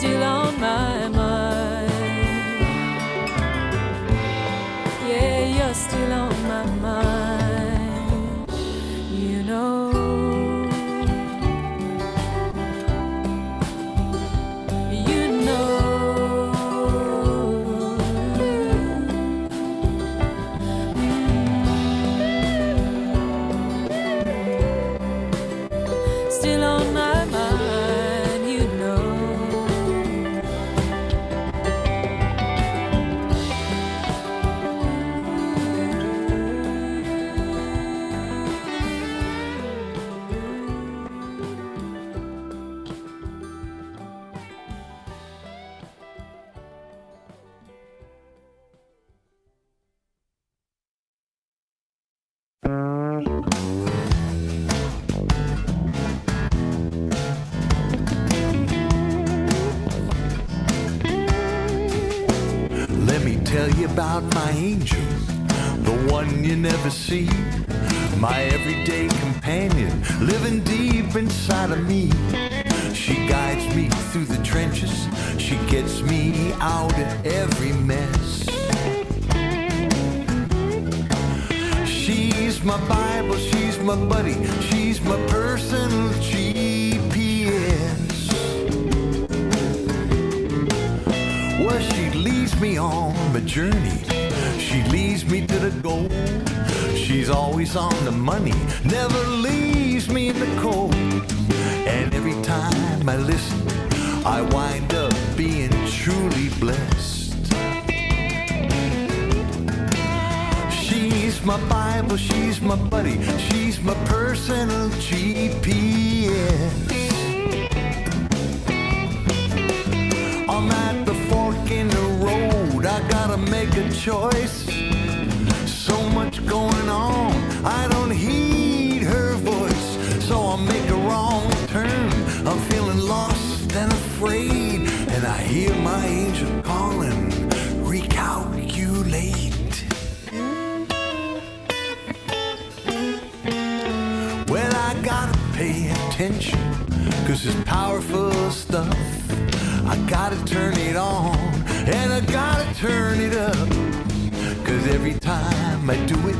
still on my mind. Yeah, you're still on my mind. You know, you know. Still on my mind, you know. Let me tell you about my angel, the one you never see, my everyday companion, living deep inside of me. She guides me through the trenches, she gets me out of every mess. She's my Bible, she's my buddy, she's my personal GPS. Well, she leads me on my journey, she leads me to the goal. She's always on the money, never leaves me in the cold. And every time I listen, I wind up being truly blessed. She's my Bible, she's my buddy, she's my personal GPS. I'm at the fork in the road, I gotta make a choice. So much going on, I don't heed her voice, so I'll make a wrong turn. I'm feeling lost and afraid, and I hear my angel calling, recalculate. Well, I gotta pay attention, 'cause it's powerful stuff. I gotta turn it on, and I gotta turn it up. 'Cause every time I do it,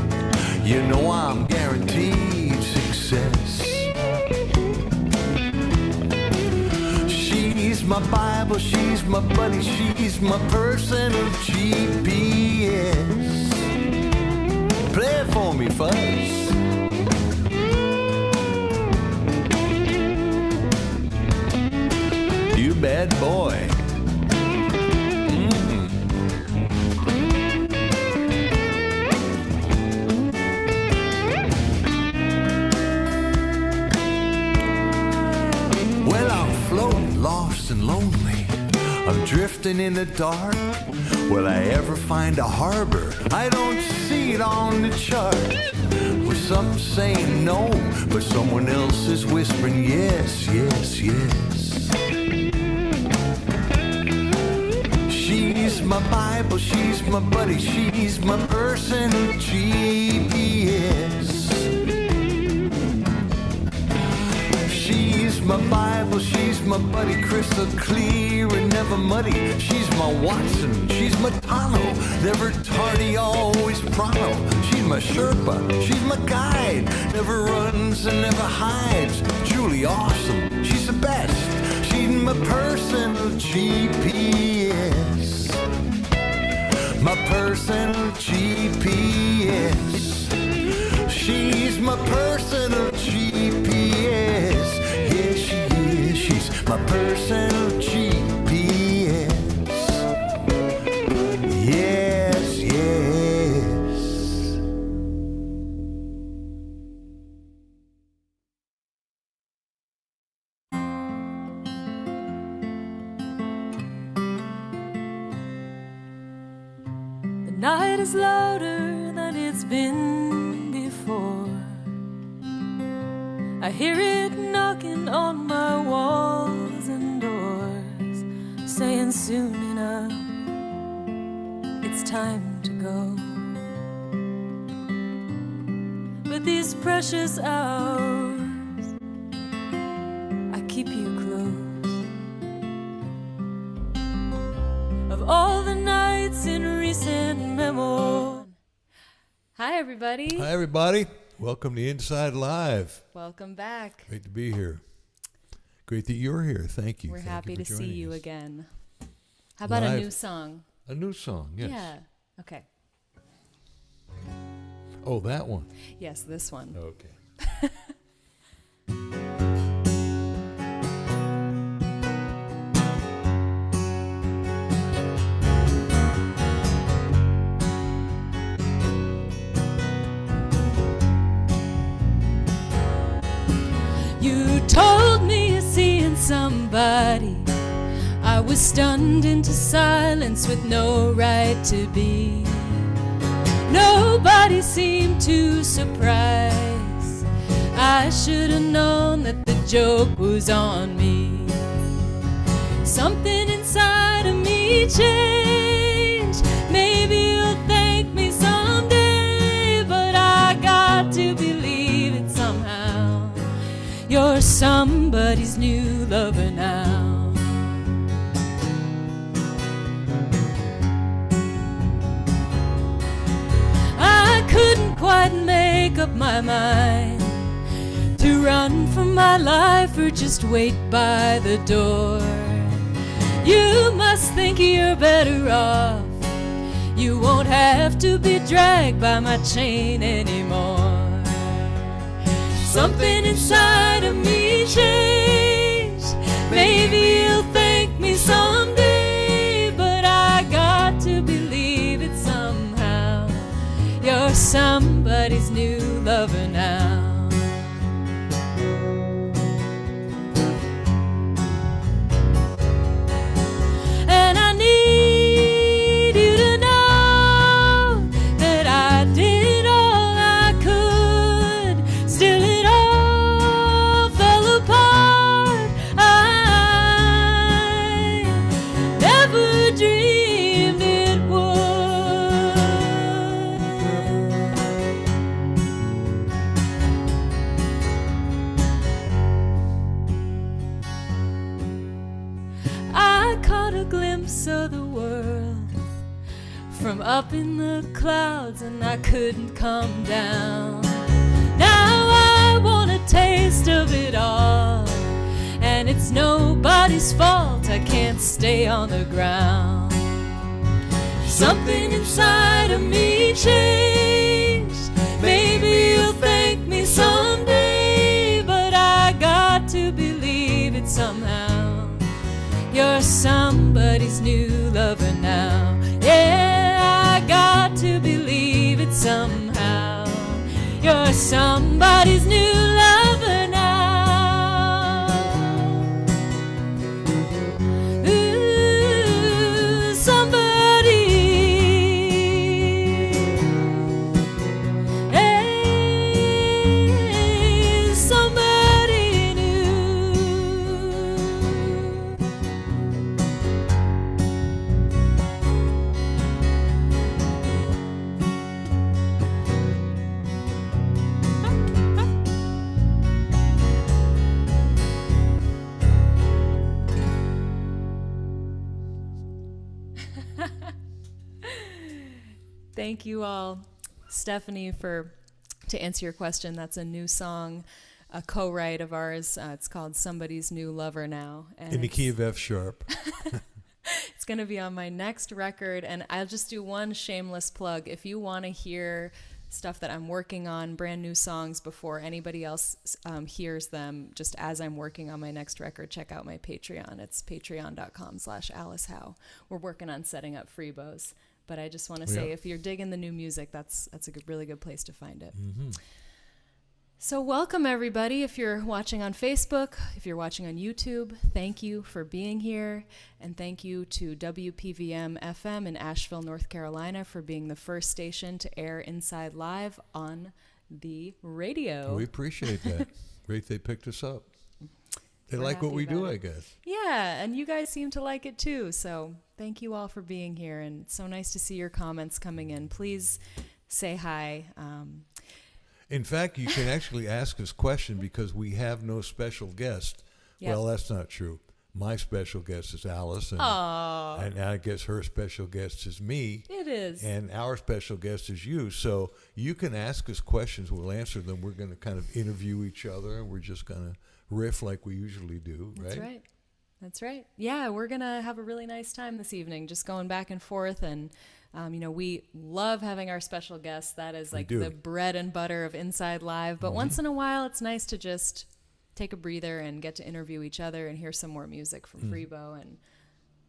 you know I'm guaranteed success. She's my Bible, she's my buddy, she's my personal GPS. Play it for me, Fuzz. You bad boy. Well, I'm floating, lost and lonely, I'm drifting in the dark. Will I ever find a harbor? I don't see it on the chart. With some saying no, but someone else is whispering yes, yes, yes. She's my Bible, she's my buddy, she's my personal GPS. She's my Bible, she's my buddy, crystal clear and never muddy. She's my Watson, she's my Tano, never tardy, always pronto. She's my Sherpa, she's my guide, never runs and never hides. Truly awesome, she's the best, she's my personal GPS. My personal GPS. She's my personal GPS. Yes, she is. She's my personal GPS. Yes, yes. The night is louder than it's been before. I hear it knocking on my walls and doors, saying soon enough, it's time to go. But these precious hours, I keep you close. of all the nights in recent memory. Hi, everybody. Hi, everybody. Welcome to Inside Live. Welcome back. Great to be here. Great that you're here. Thank you. We're Thank happy you to for see joining you us. again. How about a Live. new song? A new song, yes. Yeah. Okay. Oh, that one. Yes, this one. Okay. You told me you're seeing somebody. I was stunned into silence with no right to be. Nobody seemed too surprised. I should have known that the joke was on me. Something inside of me changed. Maybe you'll thank me someday, but I got to believe it somehow. You're somebody's new lover now. I couldn't quite make up my mind to run from my life or just wait by the door. You must think you're better off. You won't have to be dragged by my chain anymore. Something inside of me changed. Maybe you'll thank me someday, but I got to believe it somehow. You're somebody's new lover now. And I need you to know that I did all I could. Still it all fell apart. I never dreamed it would. I caught a glimpse of the world from up in the clouds, and I couldn't come down. Now I want a taste of it all, and it's nobody's fault I can't stay on the ground. Something inside of me changed. Maybe you'll thank me someday, but I got to believe it somehow. You're somebody's new lover now. Yeah, I got to believe it somehow. You're somebody's new lover now. Ooh, somebody. Hey, somebody new. Thank you all, Stephanie, to answer your question. That's a new song, a co-write of ours. It's called Somebody's New Lover Now. And In the key of F sharp. it's going to be on my next record, and I'll just do one shameless plug. If you want to hear stuff that I'm working on, brand new songs before anybody else hears them, just as I'm working on my next record, check out my Patreon. It's patreon.com/Alice Howe. We're working on setting up Freebos. But I just want to say, if you're digging the new music, that's a really good place to find it. Mm-hmm. So welcome, everybody. If you're watching on Facebook, if you're watching on YouTube, thank you for being here. And thank you to WPVM FM in Asheville, North Carolina, for being the first station to air Inside Live on the radio. We appreciate that. Great they picked us up. They We're like what happy we do, about I it. guess. Yeah, and you guys seem to like it too. So thank you all for being here. And it's so nice to see your comments coming in. Please say hi. In fact, you can actually ask us questions because we have no special guest. Yep. Well, that's not true. my special guest is Alice, and Aww. and I guess her special guest is me. It is. And our special guest is you. So you can ask us questions. We'll answer them. We're going to kind of interview each other, and we're just going to riff like we usually do, right? That's right. That's right. Yeah, we're going to have a really nice time this evening, just going back and forth. And, we love having our special guests. That is like the bread and butter of Inside Live. But once in a while, it's nice to just take a breather and get to interview each other and hear some more music from Freebo and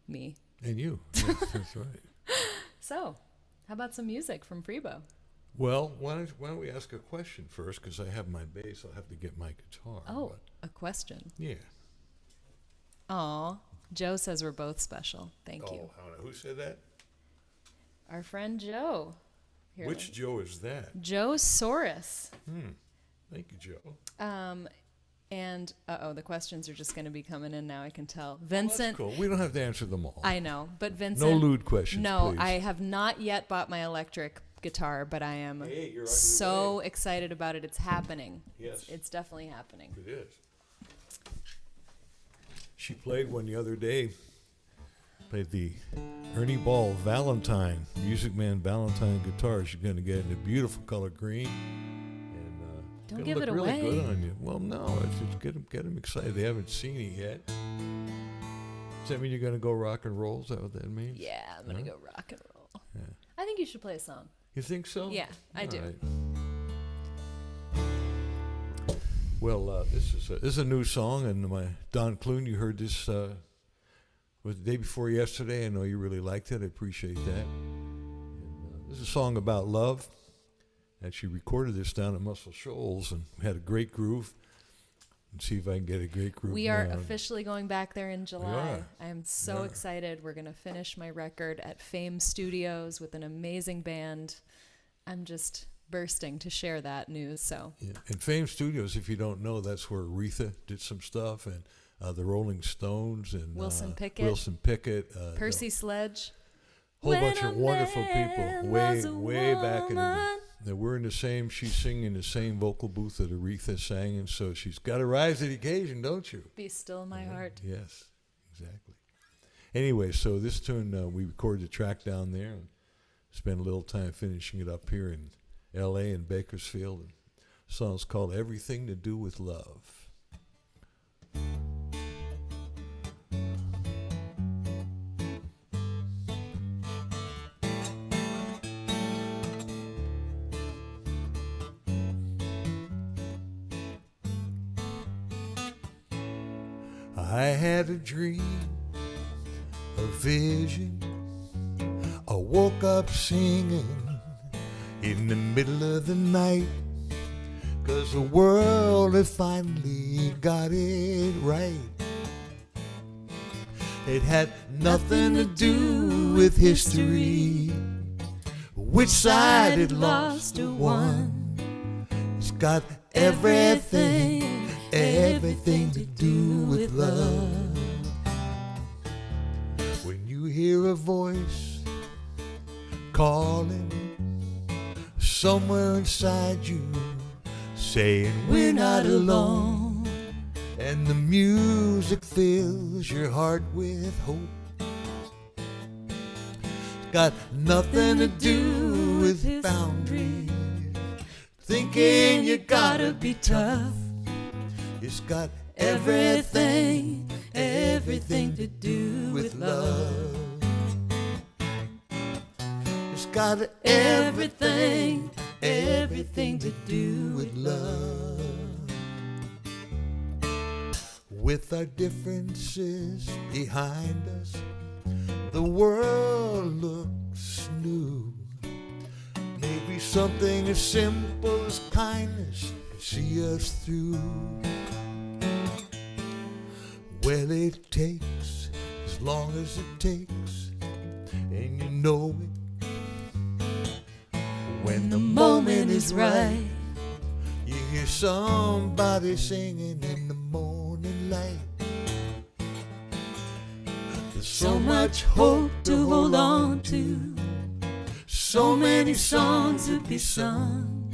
me. And you. Yes, that's right. So, how about some music from Freebo? Well, why don't we ask a question first? Because I have my bass. I'll have to get my guitar. Oh, a question. Yeah. Aw, Joe says we're both special. Thank you. Who said that? Our friend Joe. Here, Which Joe is that? Joe Soros. Thank you, Joe. And, the questions are just going to be coming in now, I can tell. Well, Vincent. that's cool. We don't have to answer them all. I know, but Vincent. No lewd questions, No, please. I have not yet bought my electric guitar, but I am Hey, you're on your so way. excited about it. It's happening. Yes. It's definitely happening. It is. She played one the other day. Played the Ernie Ball Valentine, Music Man Valentine guitar. She's going to get it in a beautiful color green. And Don't gonna give look it really away. good on you. Well, no, it's just get them excited. They haven't seen it yet. Does that mean you're going to go rock and roll? Is that what that means? Yeah, I'm going to go rock and roll. Yeah. I think you should play a song. You think so? Yeah, I do. Right. Well, this is a new song, and my Don Clune, you heard this was the day before yesterday. I know you really liked it. I appreciate that. And, this is a song about love. Actually recorded this down at Muscle Shoals, and we had a great groove. And see if I can get a great groove. We are now. officially going back there in July. are. I am so Yeah. excited. We're going to finish my record at Fame Studios with an amazing band. I'm just bursting to share that news. So Yeah. And Fame Studios, if you don't know, that's where Aretha did some stuff, and the Rolling Stones, and Wilson Pickett. Percy Sledge. whole When bunch a of wonderful people, man loves a way back in the woman. that we're in the same. She's singing in the same vocal booth that Aretha sang, and so she's got to rise to the occasion, don't you? Be still my heart. Yes, exactly. Anyway, so this tune we recorded the track down there and spent a little time finishing it up here in L.A. and Bakersfield. And the song's called "Everything to Do with Love." I had a dream, a vision. I woke up singing in the middle of the night, 'cause the world had finally got it right. It had nothing to do with history, which side it lost or won. It's got everything to do with love. When you hear a voice calling somewhere inside you, saying we're not alone, and the music fills your heart with hope. It's got nothing to do with boundaries, thinking you gotta be tough. It's got everything to do with love. It's got everything to do with love. With our differences behind us, the world looks new. Maybe something as simple as kindness can see us through. Well, it takes as long as it takes, and you know it. When the moment is right, you hear somebody singing in the morning light. There's so much hope to hold on to, so many songs to be sung.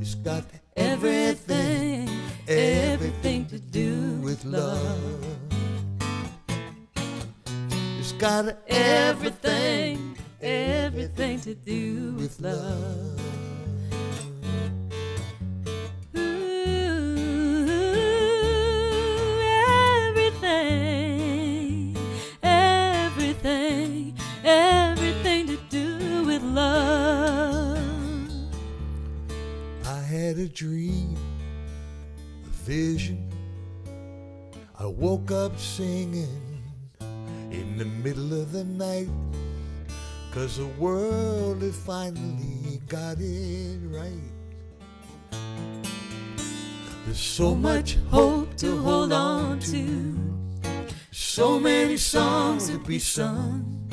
It's got everything to do with love. got everything, everything to do with love. Everything, everything, everything to do with love. I had a dream, a vision. I woke up singing in the middle of the night, 'cause the world had finally got it right. There's so much hope to hold on to, so many songs to be sung.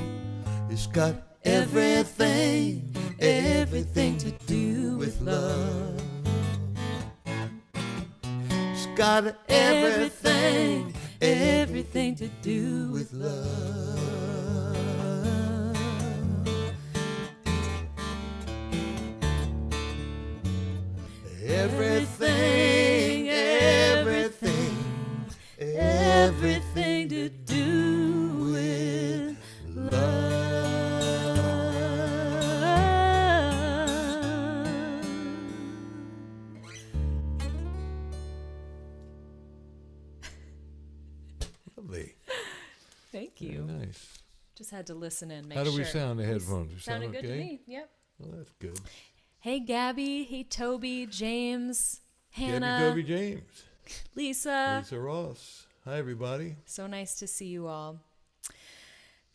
It's got everything, everything to do with love. It's got everything, everything to do with love. Everything, everything, everything to do with love. Lovely. Thank Very you. nice. Just had to listen in. Make How do sure. we sound in the headphones? We sound Sounded okay? good to me. Yep. Well, that's good. Hey Gabby. Hey Toby. James. Hannah. Gabby James. Lisa. Lisa Ross. Hi, everybody. So nice to see you all.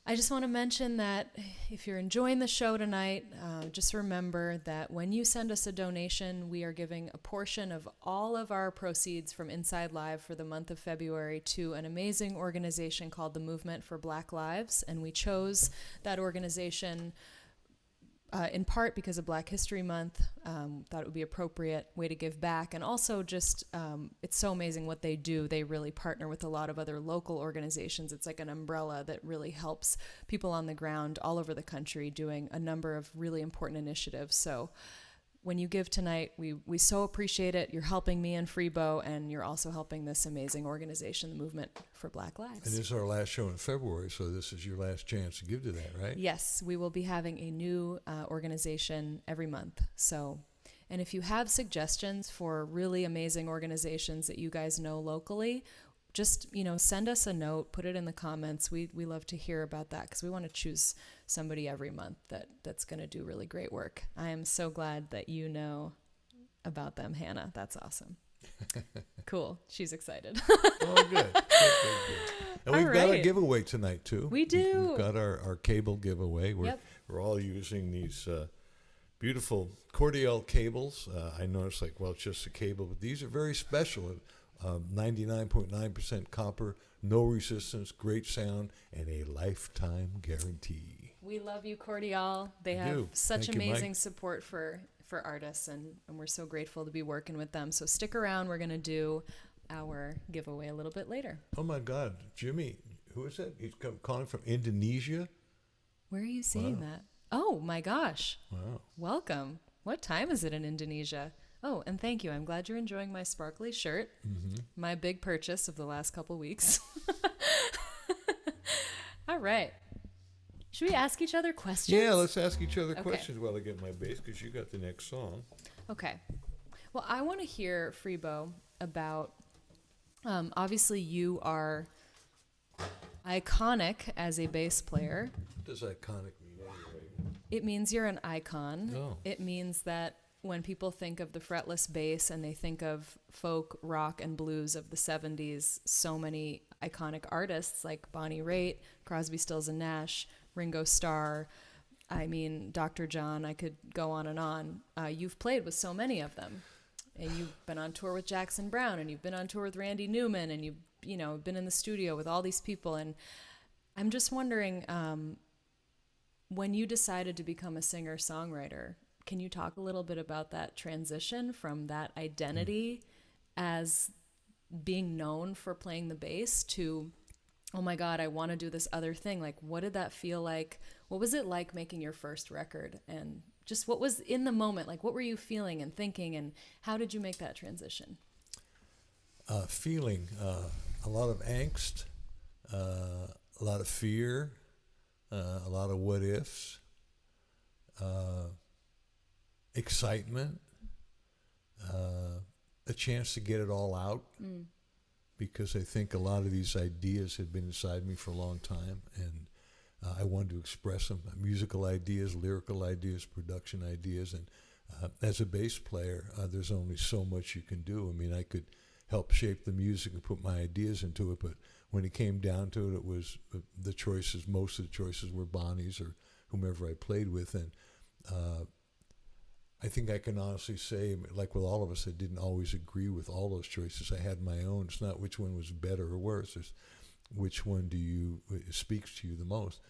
I just want to mention that if you're enjoying the show tonight, just remember that when you send us a donation, we are giving a portion of all of our proceeds from Inside Live for the month of February to an amazing organization called the Movement for Black Lives. And we chose that organization in part because of Black History Month. Thought it would be an appropriate way to give back. And also just, it's so amazing what they do. They really partner with a lot of other local organizations. It's like an umbrella that really helps people on the ground all over the country doing a number of really important initiatives. So when you give tonight, we so appreciate it. You're helping me and Freebo, and you're also helping this amazing organization, the Movement for Black Lives. And this is our last show in February, so this is your last chance to give to that, right? Yes, we will be having a new organization every month. So, and if you have suggestions for really amazing organizations that you guys know locally, just, send us a note, put it in the comments. We love to hear about that because we want to choose somebody every month that's going to do really great work. I am so glad that you know about them, Hannah. That's awesome. Cool. She's excited. Oh, good. And we've got a giveaway tonight, too. We do. We've got our cable giveaway. Yep. We're all using these beautiful Cordial cables. I noticed, it's just a cable, but these are very special. 99.9% copper, no resistance, great sound, and a lifetime guarantee. We love you, Cordial. They have such Thank you, amazing Mike. support for artists, and we're so grateful to be working with them. So stick around. We're going to do our giveaway a little bit later. Oh, my God. Jimmy, who is that? He's calling from Indonesia? Where are you seeing that? Oh, my gosh. Wow. Welcome. What time is it in Indonesia? Oh, and thank you. I'm glad you're enjoying my sparkly shirt. Mm-hmm. My big purchase of the last couple weeks. All right. Should we ask each other questions? Yeah, let's ask each other questions while I get my bass, because you got the next song. Okay. Well, I want to hear, Freebo, about, obviously you are iconic as a bass player. What does iconic mean anyway? It means you're an icon. Oh. It means that when people think of the fretless bass and they think of folk, rock, and blues of the 70s, so many iconic artists like Bonnie Raitt, Crosby, Stills and Nash, Ringo Starr, Dr. John, I could go on and on. You've played with so many of them. And you've been on tour with Jackson Browne, and you've been on tour with Randy Newman, and you've been in the studio with all these people. And I'm just wondering, when you decided to become a singer-songwriter, can you talk a little bit about that transition from that identity as being known for playing the bass to, oh my God, I want to do this other thing? Like, what did that feel like? What was it like making your first record? And just what was in the moment? Like, what were you feeling and thinking, and how did you make that transition? Feeling a lot of angst, a lot of fear, a lot of what ifs, excitement, a chance to get it all out. Because I think a lot of these ideas had been inside me for a long time, and I wanted to express them. Musical ideas, lyrical ideas, production ideas, and as a bass player, there's only so much you can do. I mean, I could help shape the music and put my ideas into it, but when it came down to it, it was the choices. Most of the choices were Bonnie's or whomever I played with, and I think I can honestly say, like with all of us, I didn't always agree with all those choices. I had my own. It's not which one was better or worse. It's which one speaks to you the most.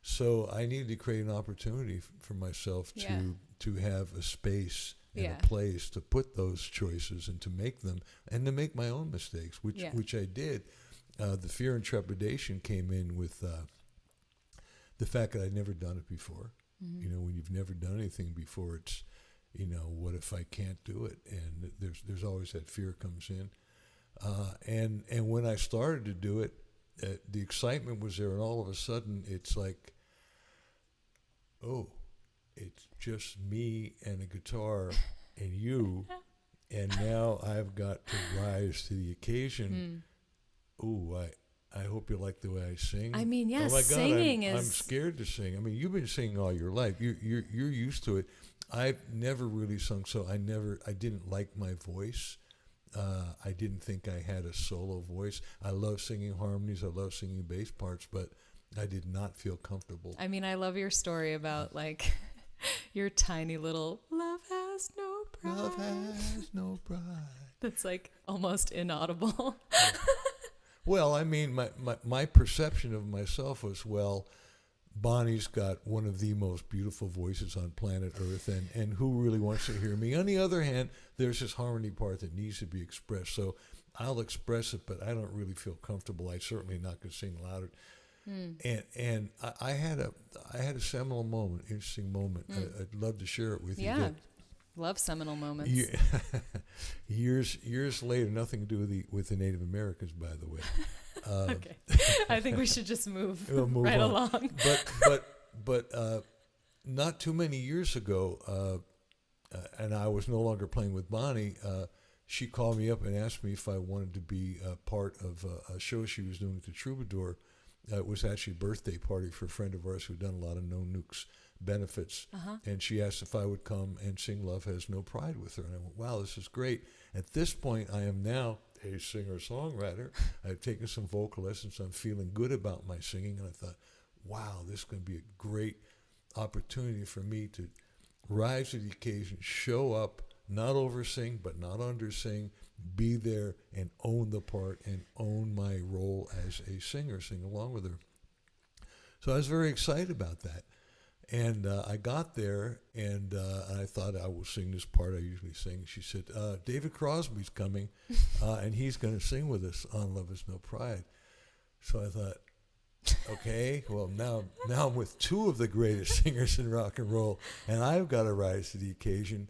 So I needed to create an opportunity for myself to have a space and a place to put those choices and to make them and to make my own mistakes, which I did. The fear and trepidation came in with the fact that I'd never done it before. You know, when you've never done anything before, it's, you know, what if I can't do it? And there's always that fear comes in. And when I started to do it, the excitement was there, and all of a sudden it's like, oh, it's just me and a guitar and you, and now I've got to rise to the occasion. Ooh, I hope you like the way I sing. I mean, yes, oh my God, singing I'm scared to sing. I mean, you've been singing all your life. You're used to it. I've never really sung, so I didn't like my voice. I didn't think I had a solo voice. I love singing harmonies. I love singing bass parts, but I did not feel comfortable. I mean, I love your story about, like, your tiny little love has no pride. Love has no pride. That's, like, almost inaudible. Well, I mean, my perception of myself was, well, Bonnie's got one of the most beautiful voices on planet Earth, and who really wants to hear me? On the other hand, there's this harmony part that needs to be expressed, so I'll express it, but I don't really feel comfortable. I certainly not going to sing louder. And I had a seminal moment, interesting moment. I'd love to share it with you. Yeah, love seminal moments. Years later, nothing to do with the Native Americans, by the way. Okay, I think we should just move move right on. along. But not too many years ago, and I was no longer playing with Bonnie. She called me up and asked me if I wanted to be a part of a show she was doing at the Troubadour. It was actually a birthday party for a friend of ours who'd done a lot of No Nukes benefits. And she asked if I would come and sing Love Has No Pride with her. And I went, wow, this is great. At this point, I am now a singer-songwriter. I've taken some vocal lessons. I'm feeling good about my singing. And I thought, wow, this is going to be a great opportunity for me to rise to the occasion, show up, not oversing, but not undersing, be there and own the part and own my role as a singer, sing along with her. So I was very excited about that. And I got there, and I thought I will sing this part I usually sing. She said, David Crosby's coming, and he's going to sing with us on Love Is No Pride. So I thought, okay, well, now I'm with two of the greatest singers in rock and roll, and I've got to rise to the occasion.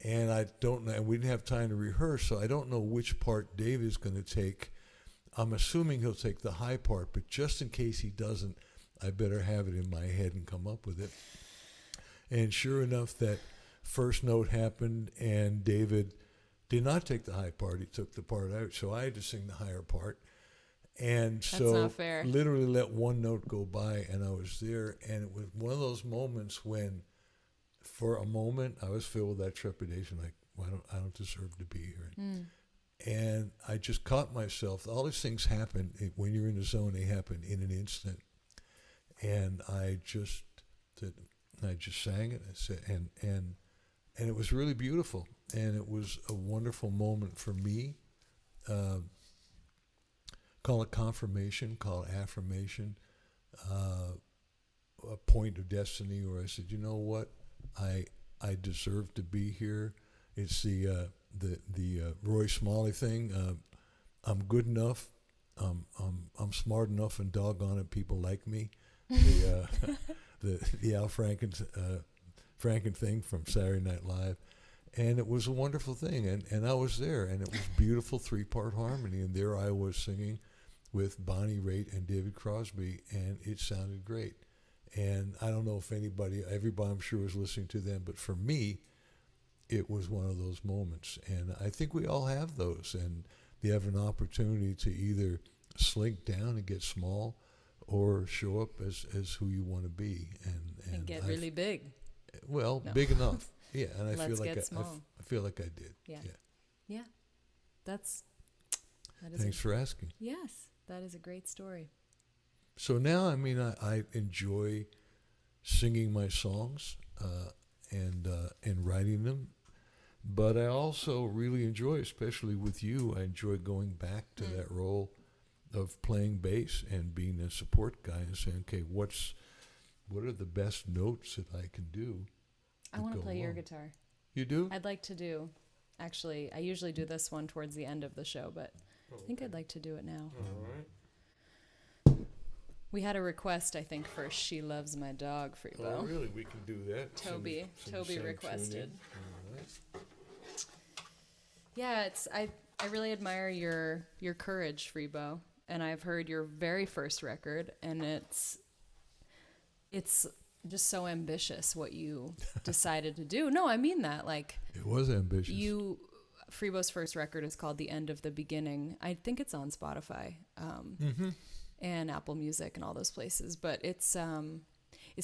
And I don't know, and we didn't have time to rehearse, so I don't know which part Dave is going to take. I'm assuming he'll take the high part, but just in case he doesn't, I better have it in my head and come up with it. And sure enough, that first note happened, and David did not take the high part. He took the part out, so I had to sing the higher part. And That's so not fair. Literally let one note go by, and I was there, and it was one of those moments when, for a moment, I was filled with that trepidation, like, I don't deserve to be here. And I just caught myself. All these things happen when you're in the zone. They happen in an instant. And I just sang it. And it was really beautiful. And it was a wonderful moment for me. Call it confirmation, call it affirmation, a point of destiny where I said, you know what? I deserve to be here. It's the Roy Smalley thing. I'm good enough. I'm smart enough, and doggone it, people like me. The Al Franken thing from Saturday Night Live, and it was a wonderful thing. And I was there, and it was beautiful 3-part harmony. And there I was singing with Bonnie Raitt and David Crosby, and it sounded great. And I don't know if everybody I'm sure was listening to them, but for me, it was one of those moments. And I think we all have those. And you have an opportunity to either slink down and get small or show up as who you want to be. And get really big. Well, No. big enough. Yeah, and I Let's feel like get small. I feel like I did. Yeah. Yeah. That is Thanks for asking. Yes, that is a great story. So now, I mean, I enjoy singing my songs and writing them, but I also really enjoy, especially with you, I enjoy going back to that role of playing bass and being a support guy and saying, okay, what are the best notes that I can do? I want to play your guitar. You do? I'd like to do. Actually, I usually do this one towards the end of the show, but I think I'd like to do it now. All right. We had a request, I think, for "She Loves My Dog" Freebo. Oh, really? We can do that. Toby Send requested. All right. Yeah, I really admire your courage, Freebo, and I've heard your very first record, and it's just so ambitious what you decided to do. No, I mean that. Like, it was ambitious. Freebo's first record is called "The End of the Beginning." I think it's on Spotify. And Apple Music and all those places, but it's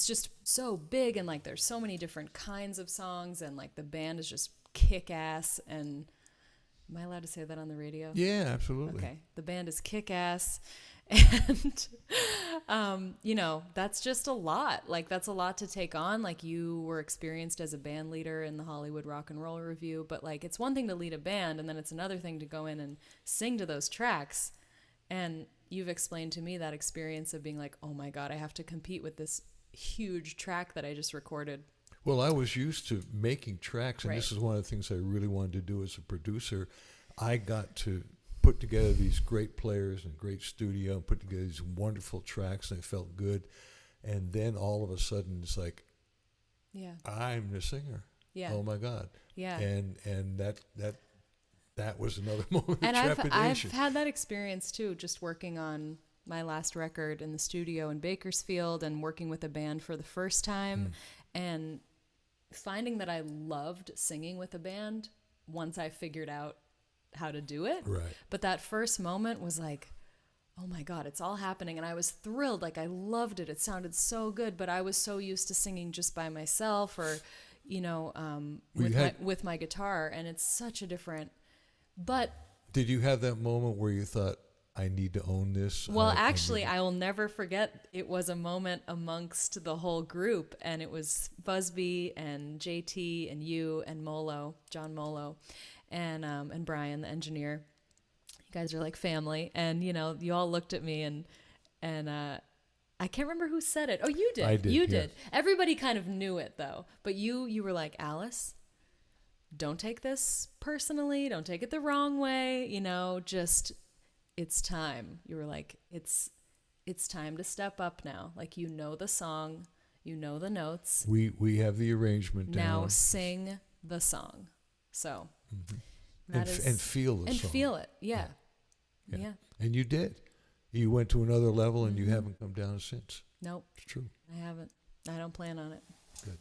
just so big, and like there's so many different kinds of songs, and like the band is just kick ass. And am I allowed to say that on the radio? Yeah, absolutely. Okay, the band is kick ass, and that's just a lot. Like that's a lot to take on. Like you were experienced as a band leader in the Hollywood Rock and Roll Review, but like it's one thing to lead a band, and then it's another thing to go in and sing to those tracks. And you've explained to me that experience of being like, oh my God, I have to compete with this huge track that I just recorded. Well, I was used to making tracks, and Right. this is one of the things I really wanted to do as a producer. I got to put together these great players and great studio, and put together these wonderful tracks, and I felt good. And then all of a sudden, it's like, Yeah. I'm the singer. Yeah. Oh my God. Yeah. And that was another moment And of I've trepidation. had that experience too, just working on my last record in the studio in Bakersfield and working with a band for the first time and finding that I loved singing with a band once I figured out how to do it. Right. But that first moment was like, oh my God, it's all happening. And I was thrilled. Like I loved it. It sounded so good, but I was so used to singing just by myself or, with my guitar. And it's such a different, but Did you have that moment where you thought, I need to own this? well, actually, I will never forget. It was a moment amongst the whole group, and it was Busby and JT and you and John Molo, and Brian, the engineer. You guys are like family, and you all looked at me and I can't remember who said it. Oh, you did. I did, You yes. did. Everybody kind of knew it though, but you were like, Alice, don't take this personally. Don't take it the wrong way. Just. It's time. You were like, it's time to step up now. Like, the song, the notes. We have the arrangement down. Now sing the song. So that is, and feel the song. and feel it. Yeah. And you did. You went to another level, and you haven't come down since. Nope. It's true. I haven't. I don't plan on it. Good.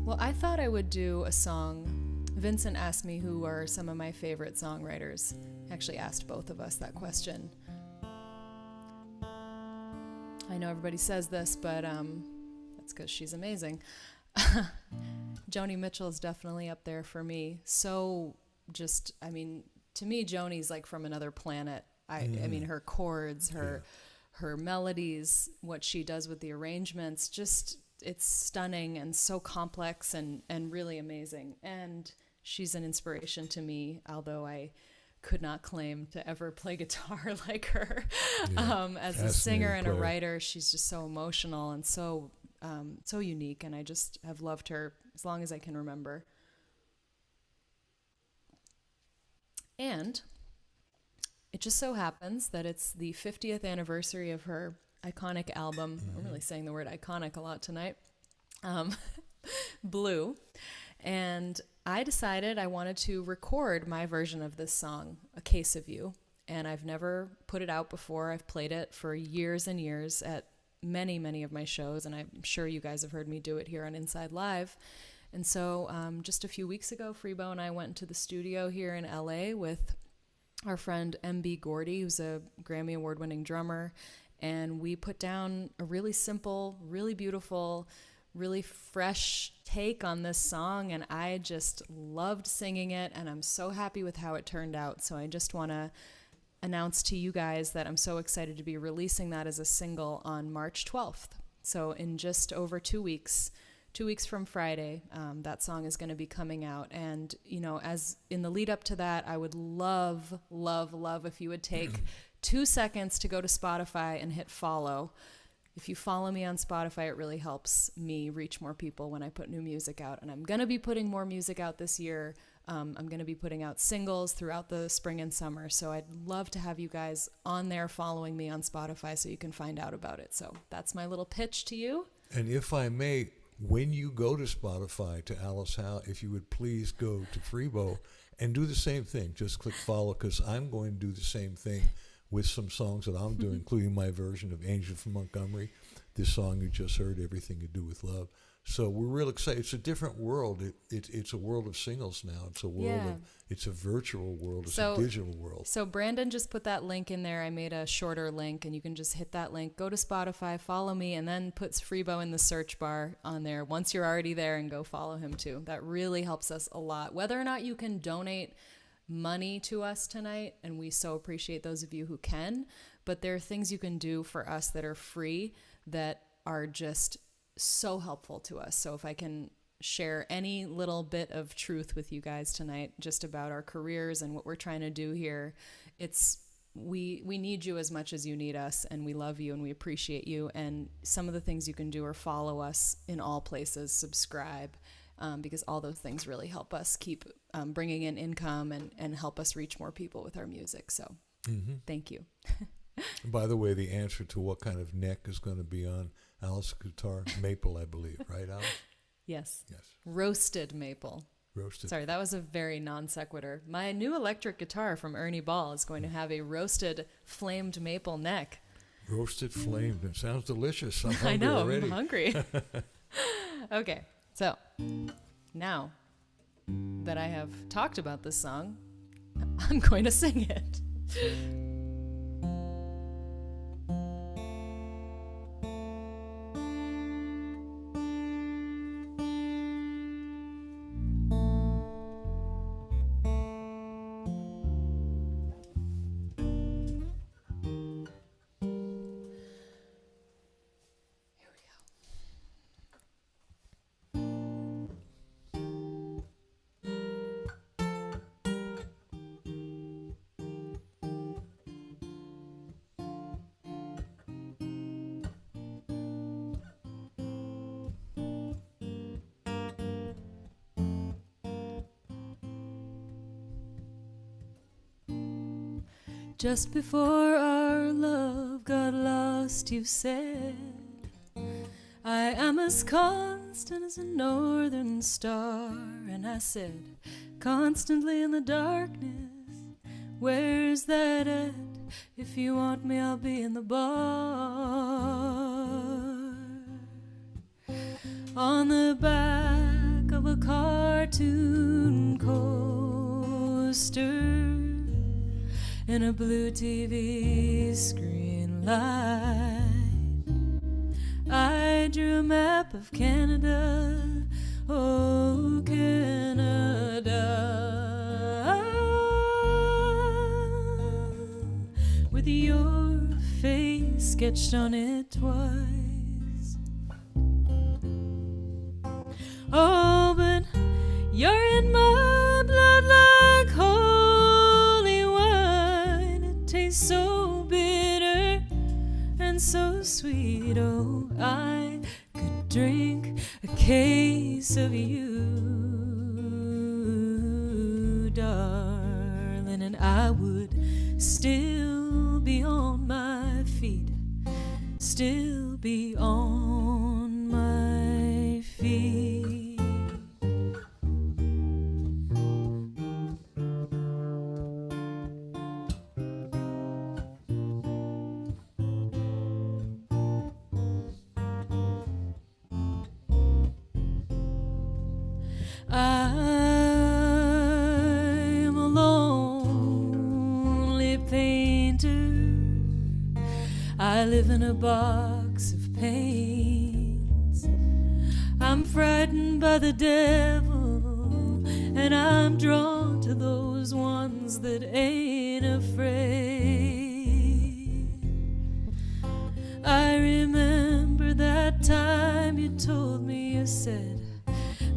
Well, I thought I would do a song. Vincent asked me who are some of my favorite songwriters. He actually asked both of us that question. I know everybody says this, but that's because she's amazing. Joni Mitchell is definitely up there for me. So to me, Joni's like from another planet. I mean, her chords, her melodies, what she does with the arrangements, just it's stunning and so complex and really amazing. And she's an inspiration to me, although I could not claim to ever play guitar like her. As a singer and a writer, she's just so emotional and so unique, and I just have loved her as long as I can remember. And it just so happens that it's the 50th anniversary of her iconic album. I'm really saying the word iconic a lot tonight. Blue. And I decided I wanted to record my version of this song, A Case of You. and I've never put it out before. I've played it for years and years at many of my shows, and I'm sure you guys have heard me do it here on Inside Live. And so just a few weeks ago, Freebo and I went into the studio here in LA with our friend M.B. Gordy, who's a Grammy Award-winning drummer, and we put down a really simple, really beautiful, really fresh take on this song, and I just loved singing it, and I'm so happy with how it turned out. So I just want to announce to you guys that I'm so excited to be releasing that as a single on March 12th. So in just over 2 weeks, 2 weeks from Friday, that song is going to be coming out. And, you know, as in the lead up to that, I would love if you would take 2 seconds to go to Spotify and hit follow. If you follow me on Spotify, it really helps me reach more people when I put new music out. And I'm going to be putting more music out this year. I'm going to be putting out singles throughout the spring and summer. So I'd love to have you guys on there following me on Spotify so you can find out about it. So that's my little pitch to you. And if I may, when you go to Spotify to Alice Howe, if you would please go to Freebo and do the same thing. Just click follow, because I'm going to do the same thing with some songs that I'm doing, including my version of Angel from Montgomery, this song you just heard, Everything You Do With Love. So we're real excited. It's a different world. It's a world of singles now. It's a world of, it's a virtual world. It's a digital world. So Brandon just put that link in there. I made a shorter link, and you can just hit that link, go to Spotify, follow me, and then puts Freebo in the search bar on there once you're already there, and go follow him too. That really helps us a lot. Whether or not you can donate money to us tonight, and we so appreciate those of you who can, but there are things you can do for us that are free that are just so helpful to us. So if I can share any little bit of truth with you guys tonight just about our careers and what we're trying to do here, it's we need you as much as you need us, and we love you and we appreciate you. And some of the things you can do are follow us in all places, subscribe, because all those things really help us keep bringing in income and help us reach more people with our music. So thank you. By the way, the answer to what kind of neck is going to be on Alice's guitar, maple, I believe, right, Alice? Yes. Yes. Roasted maple. Roasted. Sorry, that was a very non sequitur. My new electric guitar from Ernie Ball is going to have a roasted flamed maple neck. Roasted flamed. It sounds delicious. I'm I hungry know, already. I'm hungry. Okay, so now that I have talked about this song, I'm going to sing it. Just before our love got lost, you said, I am as constant as a northern star. And I said, constantly in the darkness, where's that at? If you want me, I'll be in the bar. On the back of a cartoon coaster, in a blue TV screen light, I drew a map of Canada, oh Canada, with your face sketched on it twice. Oh, but you're in my blood like holy wine. It tastes so bitter and so sweet. Oh, I could drink a case of you, darling, and I would still be on my feet, still be on my feet. I'm a lonely painter. I live in a box of pains. I'm frightened by the devil, and I'm drawn to those ones that ain't afraid. I remember that time you told me, you said,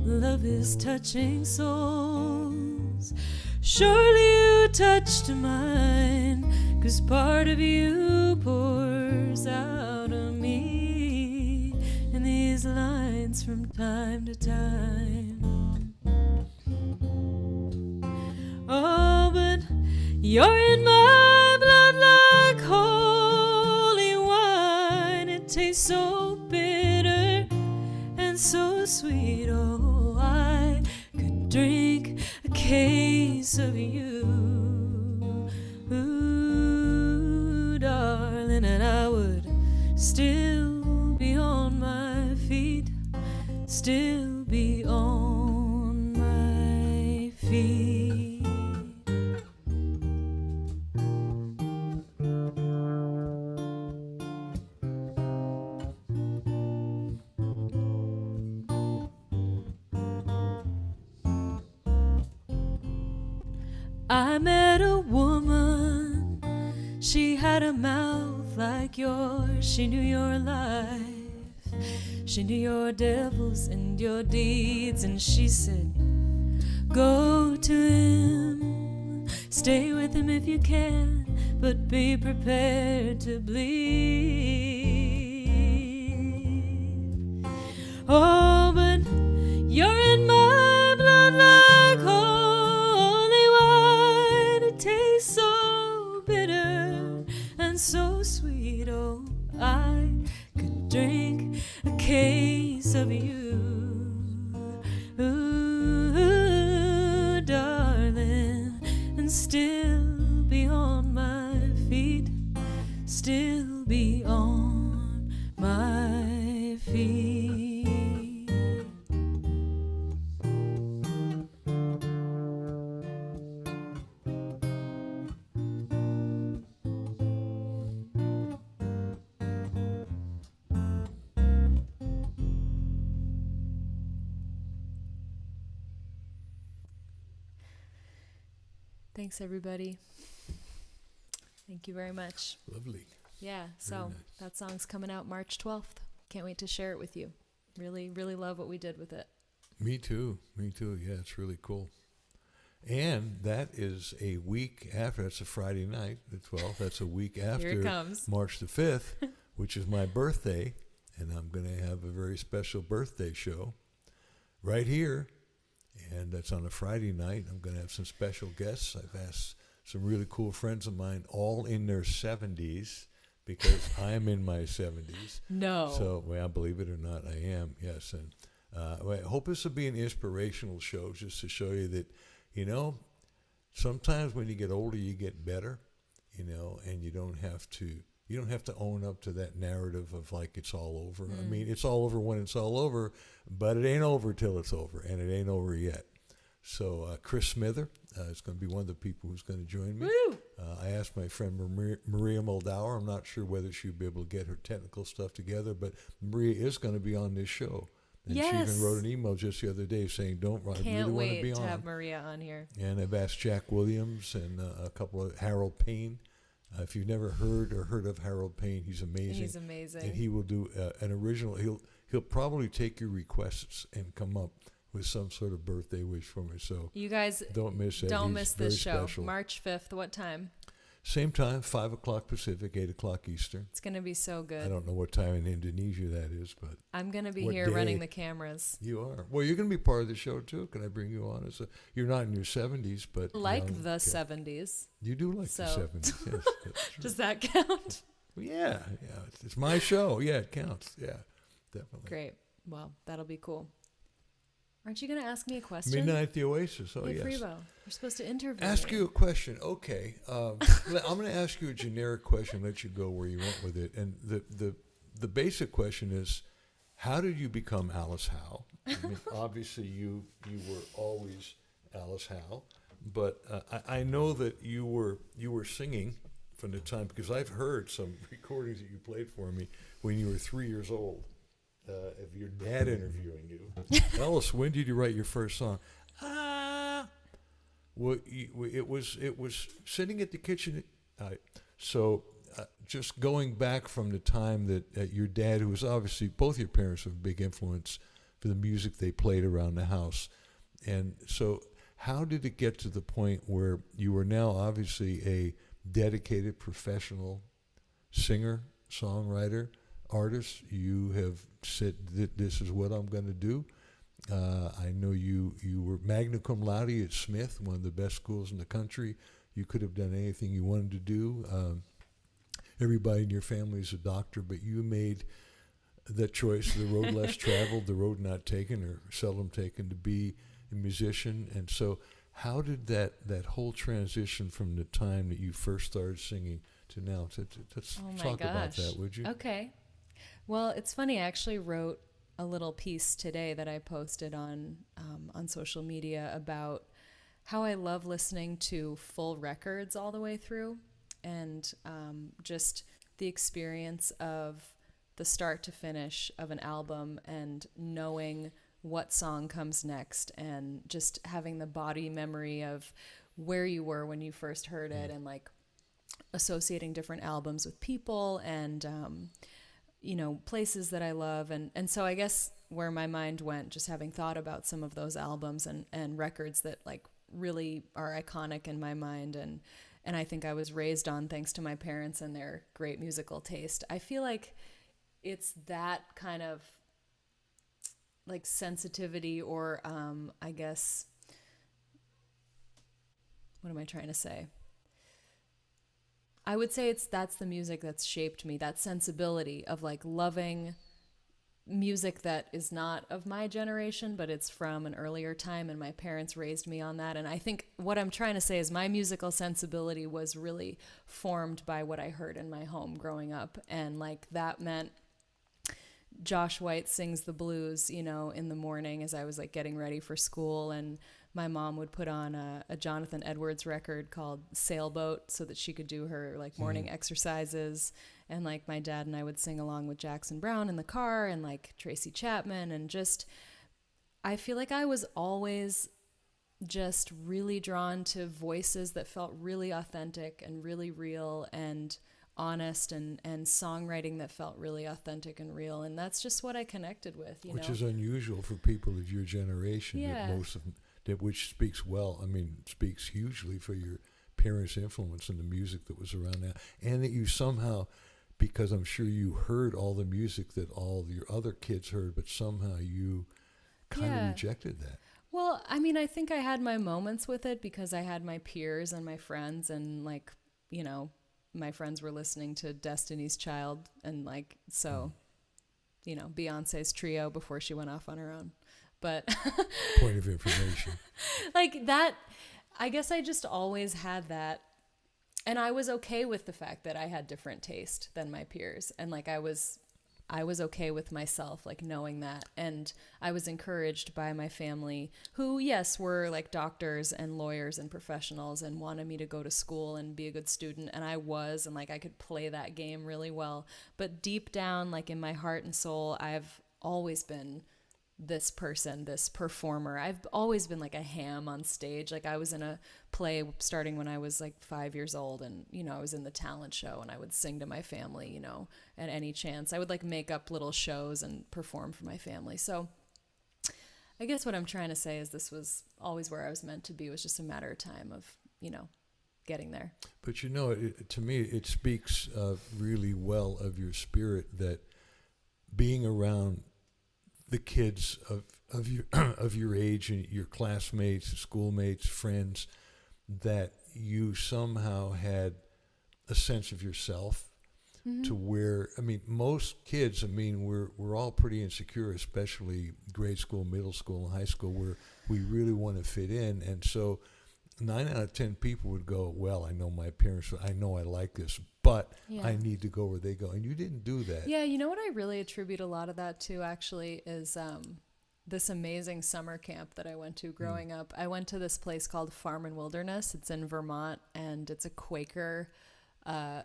love is touching souls. Surely you touched mine, 'cause part of you pours out of me in these lines from time to time. Oh, but you're in my blood like holy wine. It tastes so bitter and so sweet. Oh, I could drink a case of you, ooh, darling, and I would still be on my feet, still be on my feet. I met a woman, she had a mouth like yours. She knew your life, she knew your devils and your deeds. And she said, go to him, stay with him if you can, but be prepared to bleed. Oh, but you're in my blood like holy wine. It tastes so bitter and so sweet. Oh, I could drink a case of you, ooh, darling, and still be on my feet, still be on my feet. Thanks, everybody. Thank you very much. Lovely. Yeah, so nice. that song's coming out March 12th. Can't wait to share it with you. Really, really love what we did with it. Me too. Me too. Yeah, it's really cool. And that is a week after. That's a Friday night, the 12th. That's a week after Here it comes. March the 5th, which is my birthday. And I'm going to have a very special birthday show right here. And that's on a Friday night. I'm going to have some special guests. I've asked some really cool friends of mine, all in their 70s, because I'm in my 70s. No. So, well, believe it or not, I am, yes. And I hope this will be an inspirational show, just to show you that, you know, sometimes when you get older, you get better, you know, and you don't have to own up to that narrative of like it's all over. I mean, it's all over when it's all over, but it ain't over till it's over, and it ain't over yet. So Chris Smither is going to be one of the people who's going to join me. Woo! I asked my friend Maria Moldauer. I'm not sure whether she'll be able to get her technical stuff together, but Maria is going to be on this show. And Yes. she even wrote an email just the other day saying, I Can't really want to wait be to on. have Maria on here. And I've asked Jack Williams and a couple of Harold Payne. If you've never heard of Harold Payne, he's amazing. He's amazing. And he will do an original. He'll probably take your requests and come up with some sort of birthday wish for me. So You guys don't miss it. don't He's miss very this show. special. March 5th. What time? Same time, 5 o'clock Pacific, 8 o'clock Eastern. It's going to be so I good. don't know what time in Indonesia that is, but I'm going to be What here day? running the cameras. you are. Well, you're going to be part of the show, too. Can I bring you on? You're not in your 70s, but... Like young. the Okay. 70s. You do like So- the 70s, yes. That's true. Does that count? Well, yeah. It's my show. Yeah, it counts. Yeah, definitely. Great. Well, that'll be cool. Aren't you going to ask me a question? Midnight at the Oasis. Oh, Hey, yes. Freebo, you're supposed to interview Ask me. you a question. Okay. I'm going to ask you a generic question, let you go where you want with it. And the basic question is, how did you become Alice Howe? I mean, obviously you were always Alice Howe, but I know that you were singing from the time, because I've heard some recordings that you played for me when you were 3 years old, of your dad interviewing you. Alice, when did you write your first song? Well, it was sitting at the kitchen. Just going back from the time that your dad, who was obviously, both your parents were a big influence for the music they played around the house. And so how did it get to the point where you are now obviously a dedicated professional singer, songwriter, artist? You have said that this is what I'm going to do. I know you were magna cum laude at Smith, one of the best schools in the country. You could have done anything you wanted to do. Everybody in your family is a doctor, but you made that choice, the road less traveled, the road not taken or seldom taken, to be a musician. And so how did that whole transition from the time that you first started singing to now? Let's talk about that, would you? Okay. Well, it's funny. I actually wrote a little piece today that I posted on social media about how I love listening to full records all the way through, and just the experience of the start to finish of an album and knowing what song comes next, and just having the body memory of where you were when you first heard it, and like associating different albums with people and places that I love. And so I guess where my mind went, just having thought about some of those albums and records that like really are iconic in my mind, and I think I was raised on, thanks to my parents and their great musical taste. I feel like it's that kind of like sensitivity, or I guess, what am I trying to say? I would say that's the music that's shaped me, that sensibility of like loving music that is not of my generation, but it's from an earlier time, and my parents raised me on that. And I think what I'm trying to say is my musical sensibility was really formed by what I heard in my home growing up. And like that meant Josh White Sings the Blues, in the morning as I was like getting ready for school, and my mom would put on a Jonathan Edwards record called Sailboat so that she could do her like morning exercises. And like my dad and I would sing along with Jackson Browne in the car, and like Tracy Chapman, and just, I feel like I was always just really drawn to voices that felt really authentic and really real and honest, and songwriting that felt really authentic and real. And that's just what I connected with, Which is unusual for people of your generation. Yeah. That most of them, which speaks hugely for your parents' influence in the music that was around now. And that you somehow, because I'm sure you heard all the music that all your other kids heard, but somehow you kind of rejected that. Well, I mean, I think I had my moments with it because I had my peers and my friends, and like, my friends were listening to Destiny's Child, and like, so, Beyonce's Trio before she went off on her own. But point of information. Like that, I guess I just always had that. And I was okay with the fact that I had different taste than my peers. And like, I was okay with myself, like knowing that. And I was encouraged by my family, who, yes, were like doctors and lawyers and professionals, and wanted me to go to school and be a good student. And I was, and like, I could play that game really well. But deep down, like in my heart and soul, I've always been this person, this performer. I've always been like a ham on stage. Like I was in a play starting when I was like 5 years old, and I was in the talent show, and I would sing to my family, at any chance. I would like make up little shows and perform for my family. So I guess what I'm trying to say is this was always where I was meant to be. It was just a matter of time of, getting there. But to me, it speaks really well of your spirit, that being around the kids of your of your age and your classmates, schoolmates, friends, that you somehow had a sense of yourself, to where, most kids, we're all pretty insecure, especially grade school, middle school, and high school, where we really want to fit in. And so 9 out of 10 people would go, well, I know my parents, I know I like this, but Yeah. I need to go where they go. And you didn't do that. Yeah, you know what I really attribute a lot of that to actually is this amazing summer camp that I went to growing up. I went to this place called Farm and Wilderness. It's in Vermont, and it's a Quaker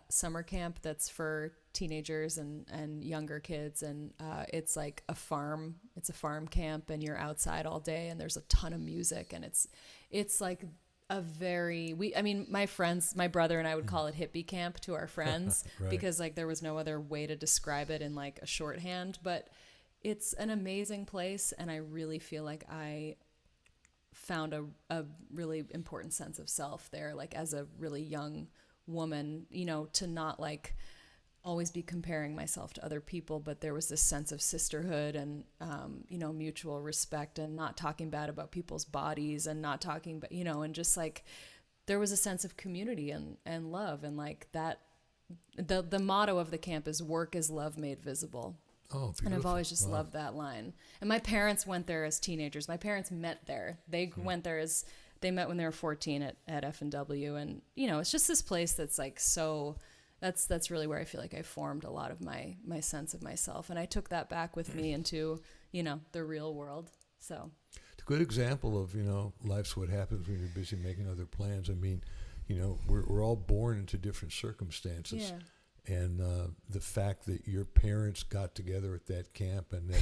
summer camp that's for teenagers and younger kids. And it's like a farm. It's a farm camp, and you're outside all day, and there's a ton of music, and it's like a very my friends, my brother and I would call it hippie camp to our friends Right. because like there was no other way to describe it in like a shorthand, but it's an amazing place, and I really feel like I found a really important sense of self there, like as a really young woman, you know, to not like always be comparing myself to other people, but there was this sense of sisterhood and, you know, mutual respect and not talking bad about people's bodies and not talking, but, you know, and just like there was a sense of community and love. And like that, the motto of the camp is work is love made visible. Oh, beautiful. And I've always just Wow. loved that line. And my parents went there as teenagers. My parents met there. They went there as, they met when they were 14 at F&W. And, you know, it's just this place that's like so, that's really where I feel like I formed a lot of my sense of myself. And I took that back with me into, you know, the real world. So It's a good example of, you know, life's what happens when you're busy making other plans. I mean, you know, we're all born into different circumstances. yeah. And the fact that your parents got together at that camp and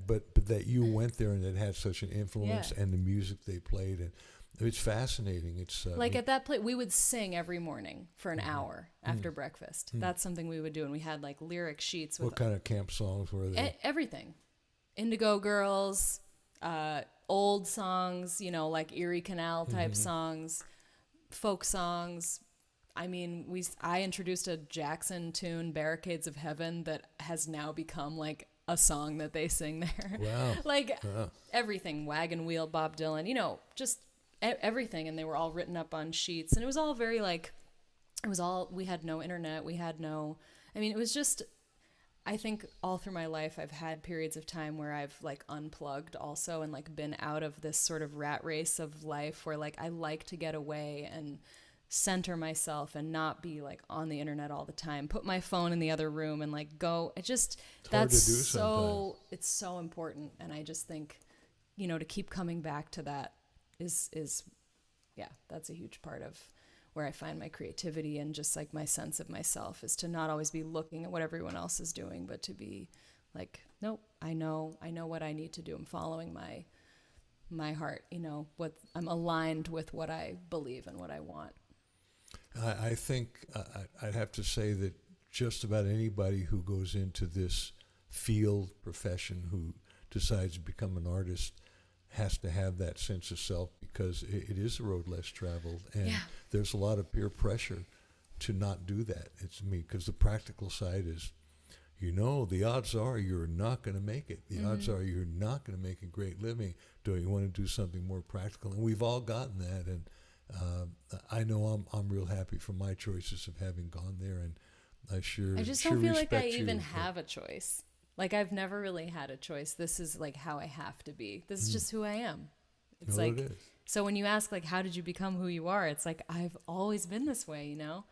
but that you went there and it had such an influence Yeah. and the music they played, and it's fascinating. It's Like at that place, we would sing every morning for an hour after breakfast. That's something we would do. And we had like lyric sheets with what kind of camp songs were they? everything. Indigo Girls, old songs, you know, like Erie Canal type songs, folk songs. I mean, I introduced a Jackson tune, Barricades of Heaven, that has now become like a song that they sing there. Wow. Like Wow. everything, Wagon Wheel, Bob Dylan, you know, just everything. And they were all written up on sheets. And it was all very like, we had no internet. It was just, I think all through my life, I've had periods of time where I've like unplugged also and like been out of this sort of rat race of life where like I like to get away and center myself and not be like on the internet all the time, put my phone in the other room and like go. It just, hard that's to do so, it's so important. And I just think, you know, to keep coming back to that is yeah, that's a huge part of where I find my creativity and just like my sense of myself is to not always be looking at what everyone else is doing, but to be like, nope, I know what I need to do. I'm following my heart, you know, what I'm aligned with what I believe and what I want. I think I'd have to say that just about anybody who goes into this field profession who decides to become an artist has to have that sense of self, because it is a road less traveled, and Yeah. there's a lot of peer pressure to not do that. It's me, because the practical side is, you know, the odds are you're not going to make it. The odds are you're not going to make a great living. Do you want to do something more practical? And we've all gotten that, and I know I'm real happy for my choices of having gone there, and I just sure don't feel like I respect you, even but- have a choice. Like I've never really had a choice. This is like how I have to be. This is just who I am. It's No, like, it is. so when you ask like, how did you become who you are? It's like, I've always been this way, you know?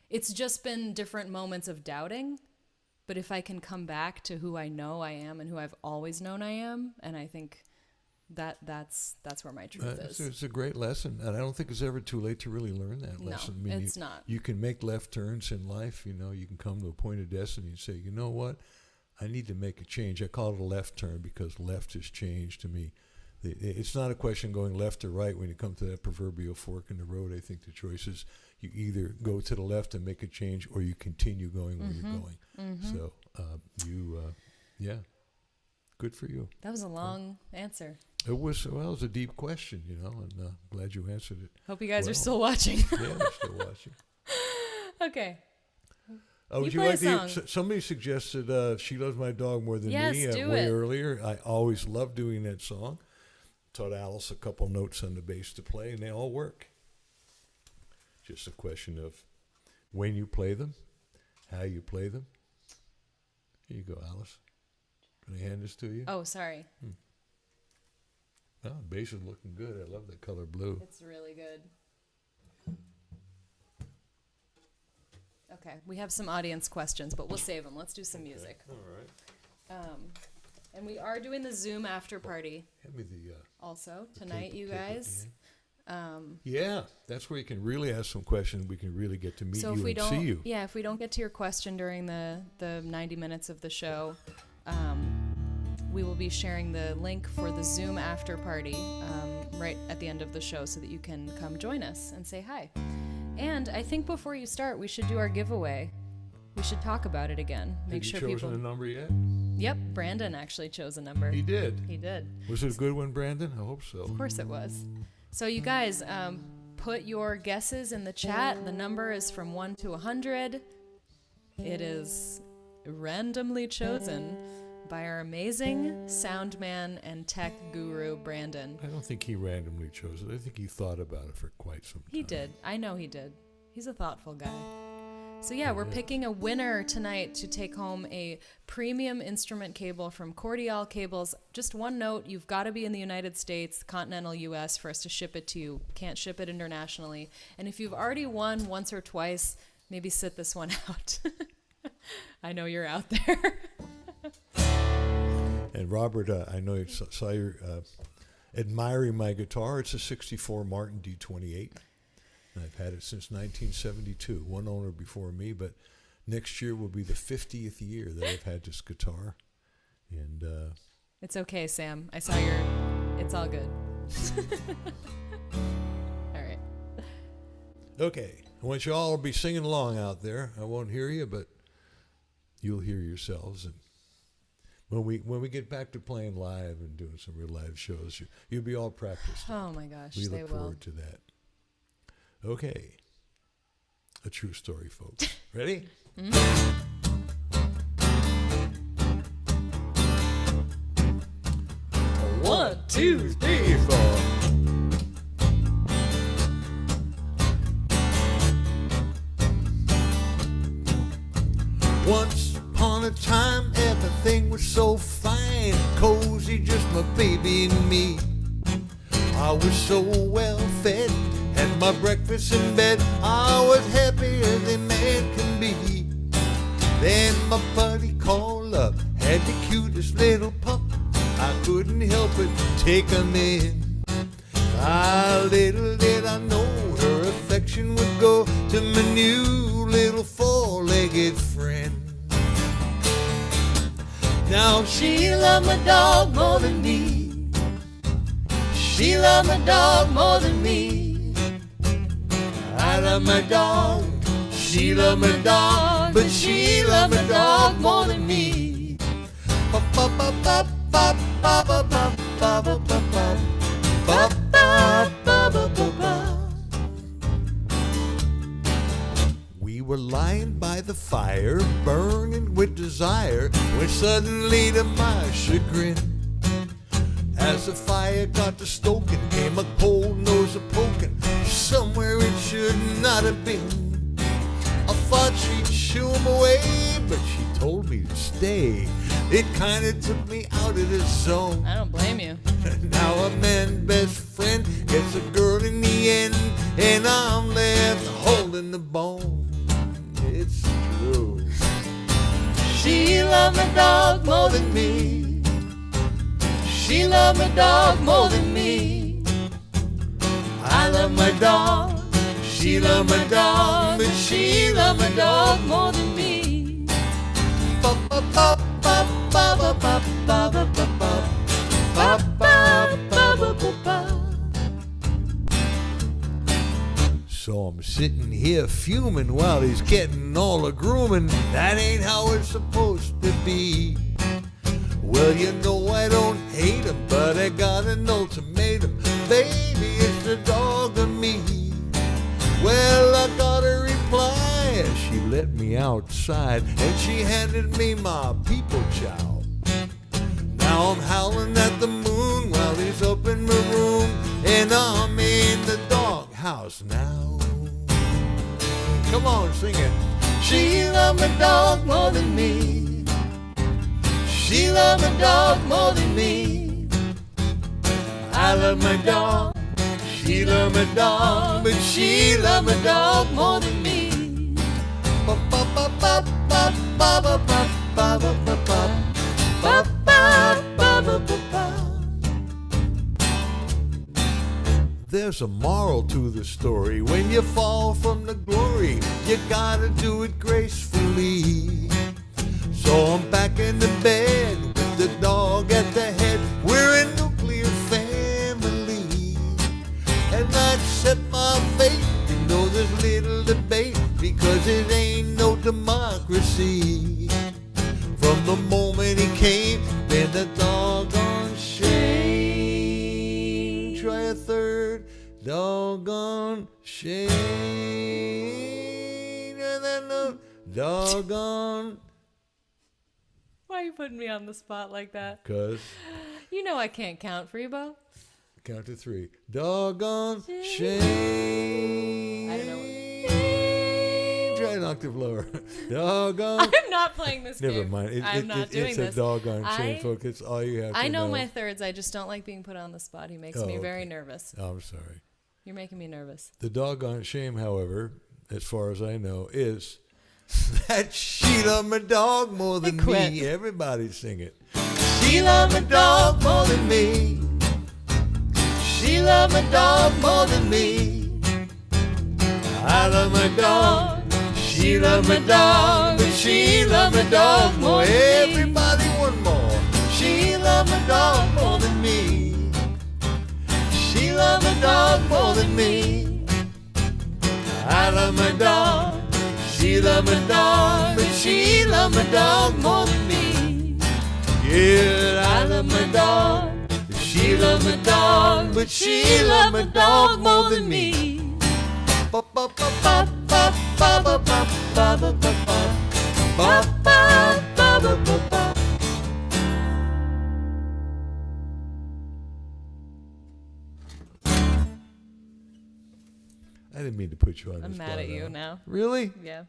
It's just been different moments of doubting. But if I can come back to who I know I am and who I've always known I am, and I think that's where my truth is. It's a great lesson, and I don't think it's ever too late to really learn that No, lesson. I mean, it's not. You can make left turns in life. You know, you can come to a point of destiny and say, you know what, I need to make a change. I call it a left turn because left has changed to me. It's not a question going left or right when you come to that proverbial fork in the road. I think the choice is you either go to the left and make a change, or you continue going where you're going. So yeah, good for you. That was a long answer. It was a deep question, you know, and glad you answered it. Hope you guys are Well. still watching. Yeah, they're still watching. Okay. Oh, You would you play a like to? song. Somebody suggested "She Loves My Dog More Than Yes, Me" do way it. earlier. I always loved doing that song. Taught Alice a couple notes on the bass to play, and they all work. Just a question of when you play them, how you play them. Here you go, Alice. Can I hand this to you? Oh, sorry. Oh, bass is looking good. I love that color blue. It's really good. Okay, we have some audience questions, but we'll save them. Let's do some music. All right. And we are doing the Zoom after party Hand me the. also tonight, tape- you tape at guys. the end. Yeah, that's where you can really ask some questions. We can really get to meet So you if we and don't, see you. yeah, if we don't get to your question during the 90 minutes of the show, we will be sharing the link for the Zoom after party right at the end of the show so that you can come join us and say hi. And I think before you start, we should do our giveaway. We should talk about it again. Make Have sure you chosen people. a number yet? Yep, Brandon actually chose a number. He did. He did. Was it a good one, Brandon? I hope so. Of course it was. So you guys, put your guesses in the chat. The number is from 1 to 100. It is randomly chosen by our amazing sound man and tech guru, Brandon. I don't think he randomly chose it. I think he thought about it for quite some time. He did. I know he did. He's a thoughtful guy. So yeah, we're picking a winner tonight to take home a premium instrument cable from Cordial Cables. Just one note, you've got to be in the United States, continental US, for us to ship it to you. Can't ship it internationally. And if you've already won once or twice, maybe sit this one out. I know you're out there. And Robert, I know you saw you admiring my guitar. It's a 64 Martin D28. I've had it since 1972. One owner before me, but next year will be the 50th year that I've had this guitar. And It's okay, Sam. I saw your... It's all good. All right. okay, I want you all to be singing along out there. I won't hear you, but you'll hear yourselves. And when we get back to playing live and doing some real live shows, you'll be all practiced. Oh my gosh, We they look will. forward to that. Okay. A true story, folks. Ready? One, two, three, four. Once upon a time, everything was so fine, cozy, just my baby and me. I was so well fed, had my breakfast in bed. I was happy as a man can be. Then my buddy called up, had the cutest little pup. I couldn't help but take him in. Little did I know her affection would go to my new little four-legged friend. Now she loved my dog more than me. She loved my dog more than me. I love my dog. She loved my dog, but she loved my dog more than me. Ba ba ba ba ba ba ba ba ba ba ba ba ba ba ba ba ba. We were lying by the fire, burning with desire, when suddenly, to my chagrin, as the fire got to stoking, came a cold nose a-poking somewhere it should not have been. I thought she'd shoo him away, but she told me to stay. It kinda took me out of the zone. I don't blame you. Now a man's best friend gets a girl in the end, and I'm left holding the bone. It's true. She loved my dog more than me. She loved my dog more than me. I love my dog. She loved my dog, but she loved my dog more than me. Ba ba ba ba ba ba ba ba ba ba ba ba ba ba ba ba. So I'm sitting here fuming while he's getting all a grooming. That ain't how it's supposed to be. Well, you know I don't hate him, but I got an ultimatum. Baby, it's the dog of me. Well, I got a reply as she let me outside, and she handed me my people chow. Now I'm howling at the moon while he's up in my room, and I'm in the doghouse now. Come on, sing it. She loved my dog more than me. She loved my dog more than me. I love my dog. She love my dog, but she love my dog more than me. Ba ba ba ba ba ba ba ba ba ba ba ba ba ba ba ba. There's a moral to the story. When you fall from the glory, you gotta do it gracefully. So I'm back in the bed with the dog at the head. We're a nuclear family. And I accept my fate. You know there's little debate, because it ain't no democracy. From the moment he came, been the doggone shame. Try a third doggone shame. And then the doggone. Why are you putting me on the spot like that? Because You know I can't count, Freebo. count to three. Doggone shame. I don't know. Try an octave lower. Doggone. I'm not playing this game. Never mind. I'm not doing it's this. a doggone shame, folks. It's all you have to know. I know my thirds. I just don't like being put on the spot. He makes me very nervous. Oh, I'm sorry. You're making me nervous. The doggone shame, however, as far as I know, is that she loved my dog more than me. Everybody sing it. She loved my dog more than me. She loved my dog more than me. I love my dog. She loved my dog, but she loved my dog more. Everybody one more. She loved my dog more than me. She loved my dog more than me. I love my dog. She loved my dog, but she loved my dog more than me. Yeah, I love my dog. She loved my dog, but she loved my dog more than me. Ba ba ba ba ba ba ba ba ba ba ba ba ba ba ba ba. I didn't mean to put you on the spot. I'm mad at you now. Really? Yeah.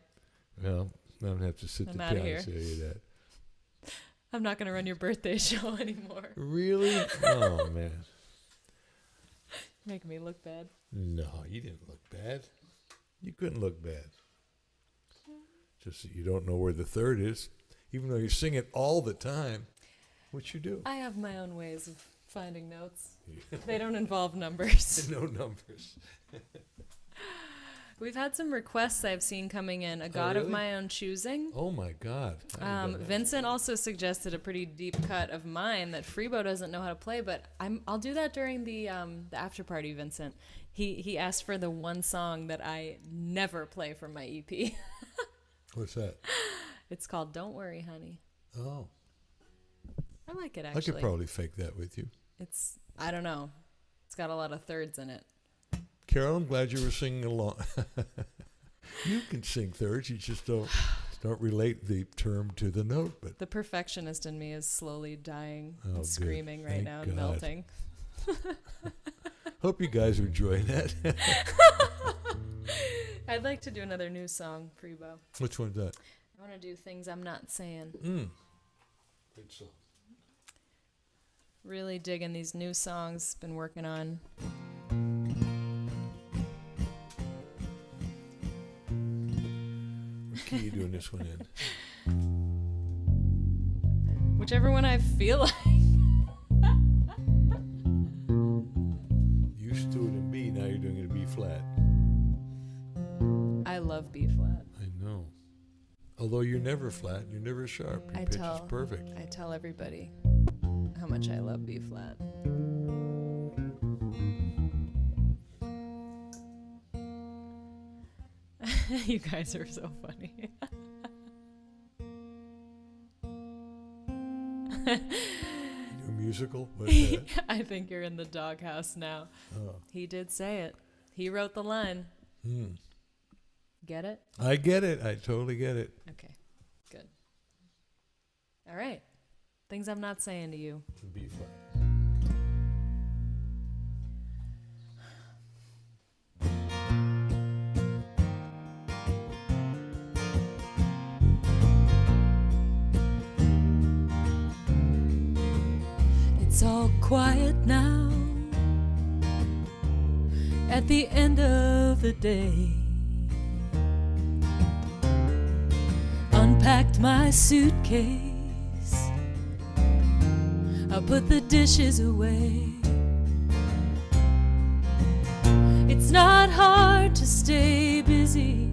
Well, I don't have to sit I'm down outta and here. tell you that. I'm not going to run your birthday show anymore. Really? Oh, man. Making me look bad. No, you didn't look bad. You couldn't look bad. Just that you don't know where the third is, even though you sing it all the time, which you do. I have my own ways of finding notes. They don't involve numbers. No numbers. We've had some requests I've seen coming in. A God of really? My Own Choosing. Oh, my God. I haven't done that. Vincent also suggested a pretty deep cut of mine that Freebo doesn't know how to play, but I'll do that during the after party, Vincent. He asked for the one song that I never play from my EP. What's that? It's called Don't Worry, Honey. Oh. I like it, I actually. could probably fake that with you. I don't know. It's got a lot of thirds in it. Carol, I'm glad you were singing along. You can sing thirds. You just don't relate the term to the note. But The perfectionist in me is slowly dying Oh, and screaming good. right Thank now and God. melting. hope you guys are enjoying that. I'd like to do another new song, Freebo. Which one's that? I want to do Things I'm Not Saying. Good song. Really digging these new songs. Been working on. What key are you doing this one in? Whichever one I feel like. You used to it in B, now you're doing it in B flat. I love B flat. I know. Although you're never flat, you're never sharp. Your pitch is perfect. I tell everybody how much I love B flat. You guys are so funny. You do a musical? What's that? I think you're in the doghouse now. Oh. He did say it. He wrote the line. Get it? I get it. I totally get it. Okay, good. All right. Things I'm not saying to you. B flat. It's all quiet now. at the end of the day. Unpacked my suitcase, I put the dishes away. It's not hard to stay busy,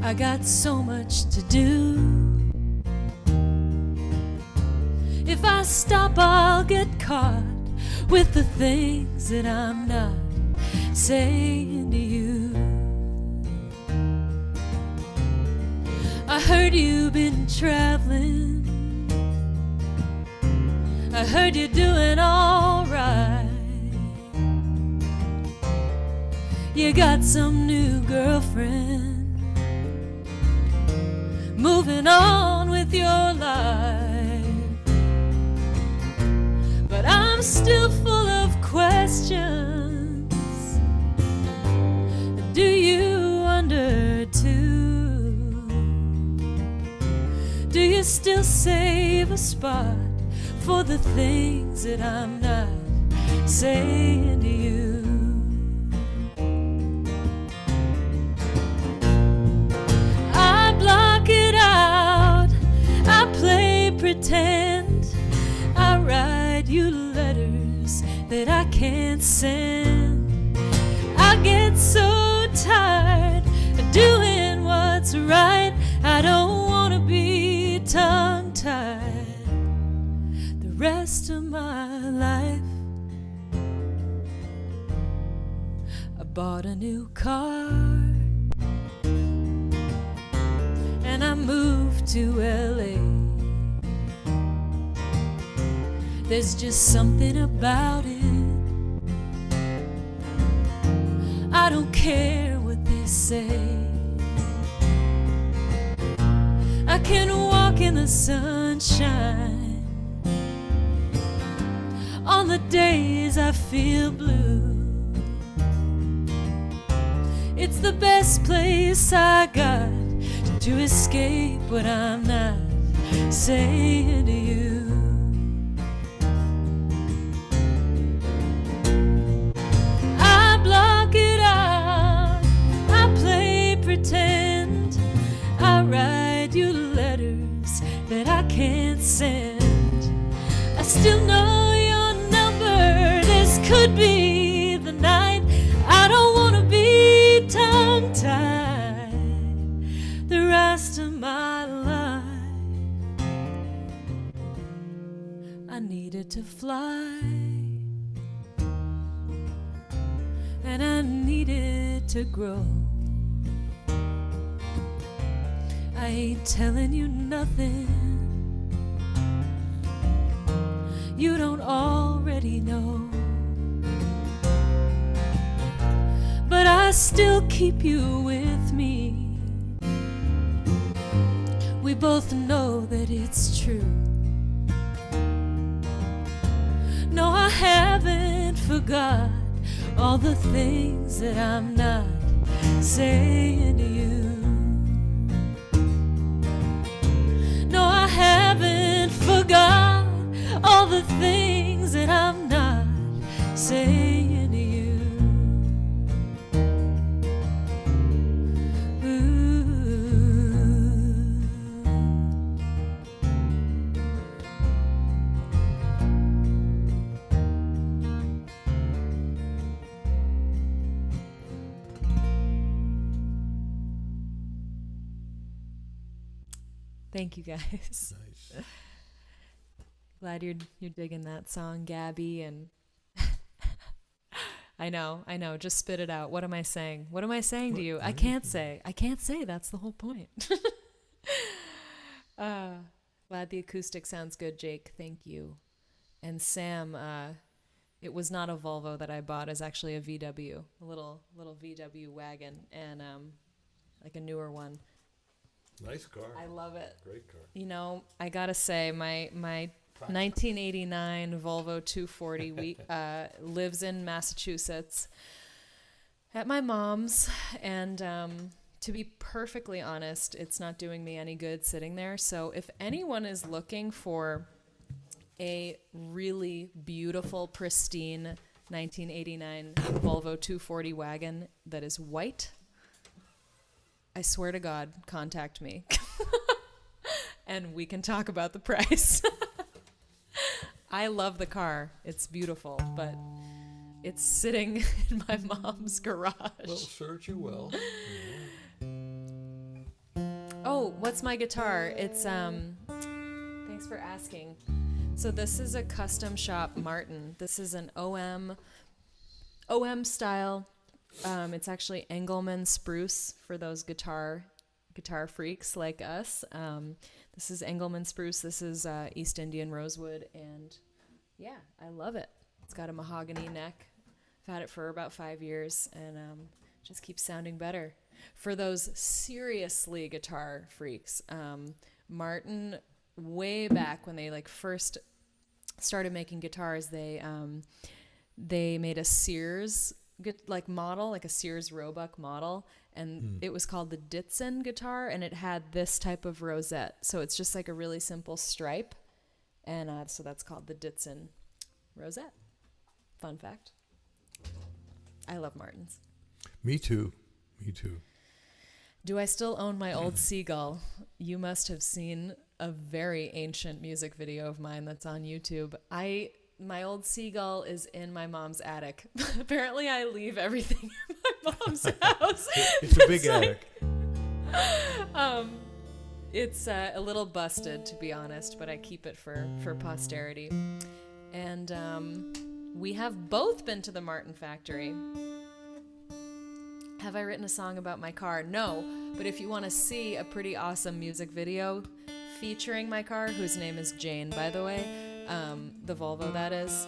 I got so much to do. If I stop, I'll get caught with the things that I'm not saying to you. I heard you've been traveling, I heard you're doing all right. You got some new girlfriend, moving on with your life. But I'm still full of questions. Do you wonder too? Do you still save a spot for the things that I'm not saying to you? I block it out, I play pretend, I write you letters that I can't send. I get so tired of doing what's right, I don't want to be tongue-tied the rest of my life. I bought a new car and I moved to LA. There's just something about it, I don't care what they say. I can walk in the sunshine on the days I feel blue. It's the best place I got to escape what I'm not saying to you. I block it out, I play pretend, I write you letters that I can't send. I still know your number, this could be the night. I don't want to be tongue-tied the rest of my life. I needed to fly, and I needed to grow. I ain't telling you nothing you don't already know, but I still keep you with me. We both know that it's true. No, I haven't forgot all the things that I'm not saying to you. No, I haven't forgot all the things that I'm not saying to you. Thank you, guys. Nice. Glad you're digging that song, Gabby. And I know. Just spit it out. What am I saying? What am I saying to you? I can't say. That's the whole point. Glad the acoustic sounds good, Jake. Thank you. And Sam, it was not a Volvo that I bought. It's actually a VW, a little VW wagon, and like a newer one. Nice car. I love it. Great car. You know, I gotta say, my 1989 Volvo 240 lives in Massachusetts at my mom's, and to be perfectly honest, it's not doing me any good sitting there. So if anyone is looking for a really beautiful, pristine 1989 Volvo 240 wagon that is white. I swear to God, contact me. And we can talk about the price. I love the car. It's beautiful, but it's sitting in my mom's garage. Well, search you well. Oh, what's my guitar? It's, thanks for asking. So this is a custom shop Martin. This is an OM style. It's actually Engelmann spruce for those guitar freaks like us. This is Engelmann spruce. This is East Indian rosewood, and yeah, I love it. It's got a mahogany neck. I've had it for about 5 years, and just keeps sounding better. For those seriously guitar freaks, Martin, way back when they like first started making guitars, they made a Sears model, like a Sears Roebuck model, and it was called the Ditson guitar, and it had this type of rosette. So it's just like a really simple stripe, and so that's called the Ditson rosette. Fun fact. I love Martins. Me too. Do I still own my old Seagull? You must have seen a very ancient music video of mine that's on YouTube. My old Seagull is in my mom's attic. Apparently I leave everything in my mom's house. It's a big attic. It's a little busted, to be honest, but I keep it for posterity. And we have both been to the Martin factory. Have I written a song about my car? No, but if you want to see a pretty awesome music video featuring my car, whose name is Jane, by the way, the Volvo that is,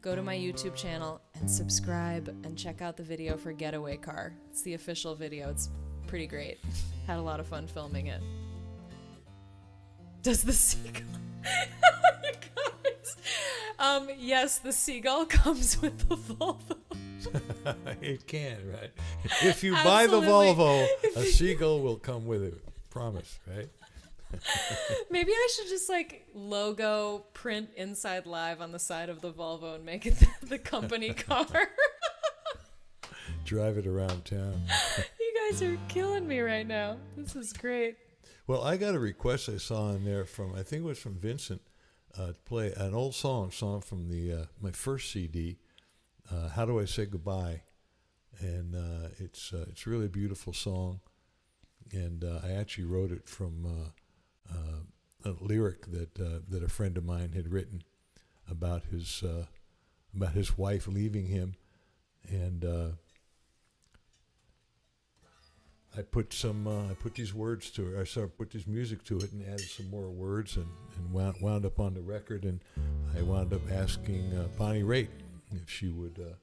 go to my YouTube channel and subscribe and check out the video for Getaway Car. It's the official video. It's pretty great. Had a lot of fun filming it. Does the seagull... You guys. Yes, the Seagull comes with the Volvo. It can, right? If you buy the Volvo, a Seagull will come with it. Promise, right? Maybe I should just like logo print Inside Live on the side of the Volvo and make it the company car. Drive it around town. You guys are killing me right now. This is great. Well, I got a request I saw in there from, I think it was from Vincent, to play an old song from the my first CD, How Do I Say Goodbye? And it's really a beautiful song, and I actually wrote it from a lyric that a friend of mine had written about his wife leaving him, and I put these words to it. I put this music to it and added some more words, and wound up on the record. And I wound up asking Bonnie Raitt if she would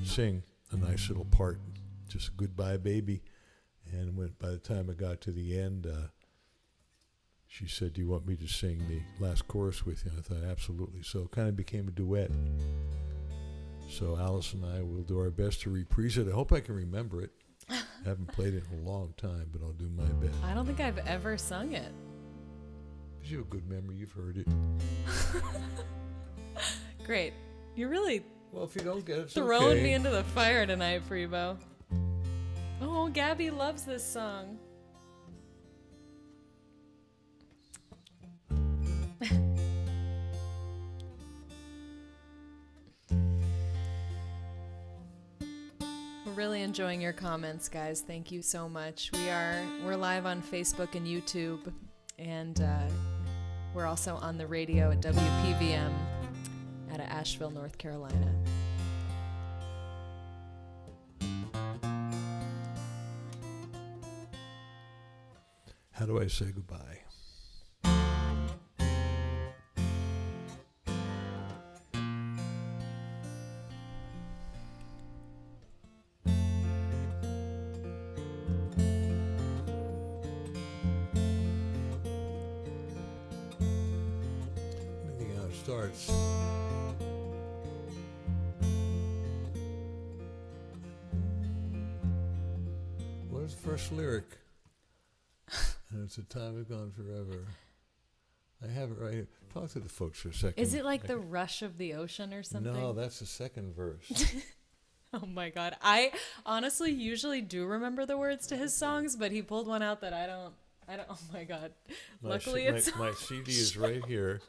sing a nice little part, just "Goodbye, Baby." And by the time I got to the end, she said, "Do you want me to sing the last chorus with you?" And I thought, absolutely. So it kind of became a duet. So Alice and I will do our best to reprise it. I hope I can remember it. I haven't played it in a long time, but I'll do my best. I don't think I've ever sung it. You have a good memory. You've heard it. Great. You're really Well, if you don't get it, it's throwing okay. me into the fire tonight, Freebo. Oh, Gabby loves this song. We're really enjoying your comments, guys. Thank you so much. We're live on Facebook and YouTube, and we're also on the radio at WPVM out of Asheville, North Carolina. How do I say goodbye? Starts. What is the first lyric? And it's a time has gone forever. I have it right here. Talk to the folks for a second. Is it like the rush of the ocean or something? No, that's the second verse. Oh my God. I honestly usually do remember the words to his songs, but he pulled one out that I don't, oh my God. Luckily it's my CD is right here.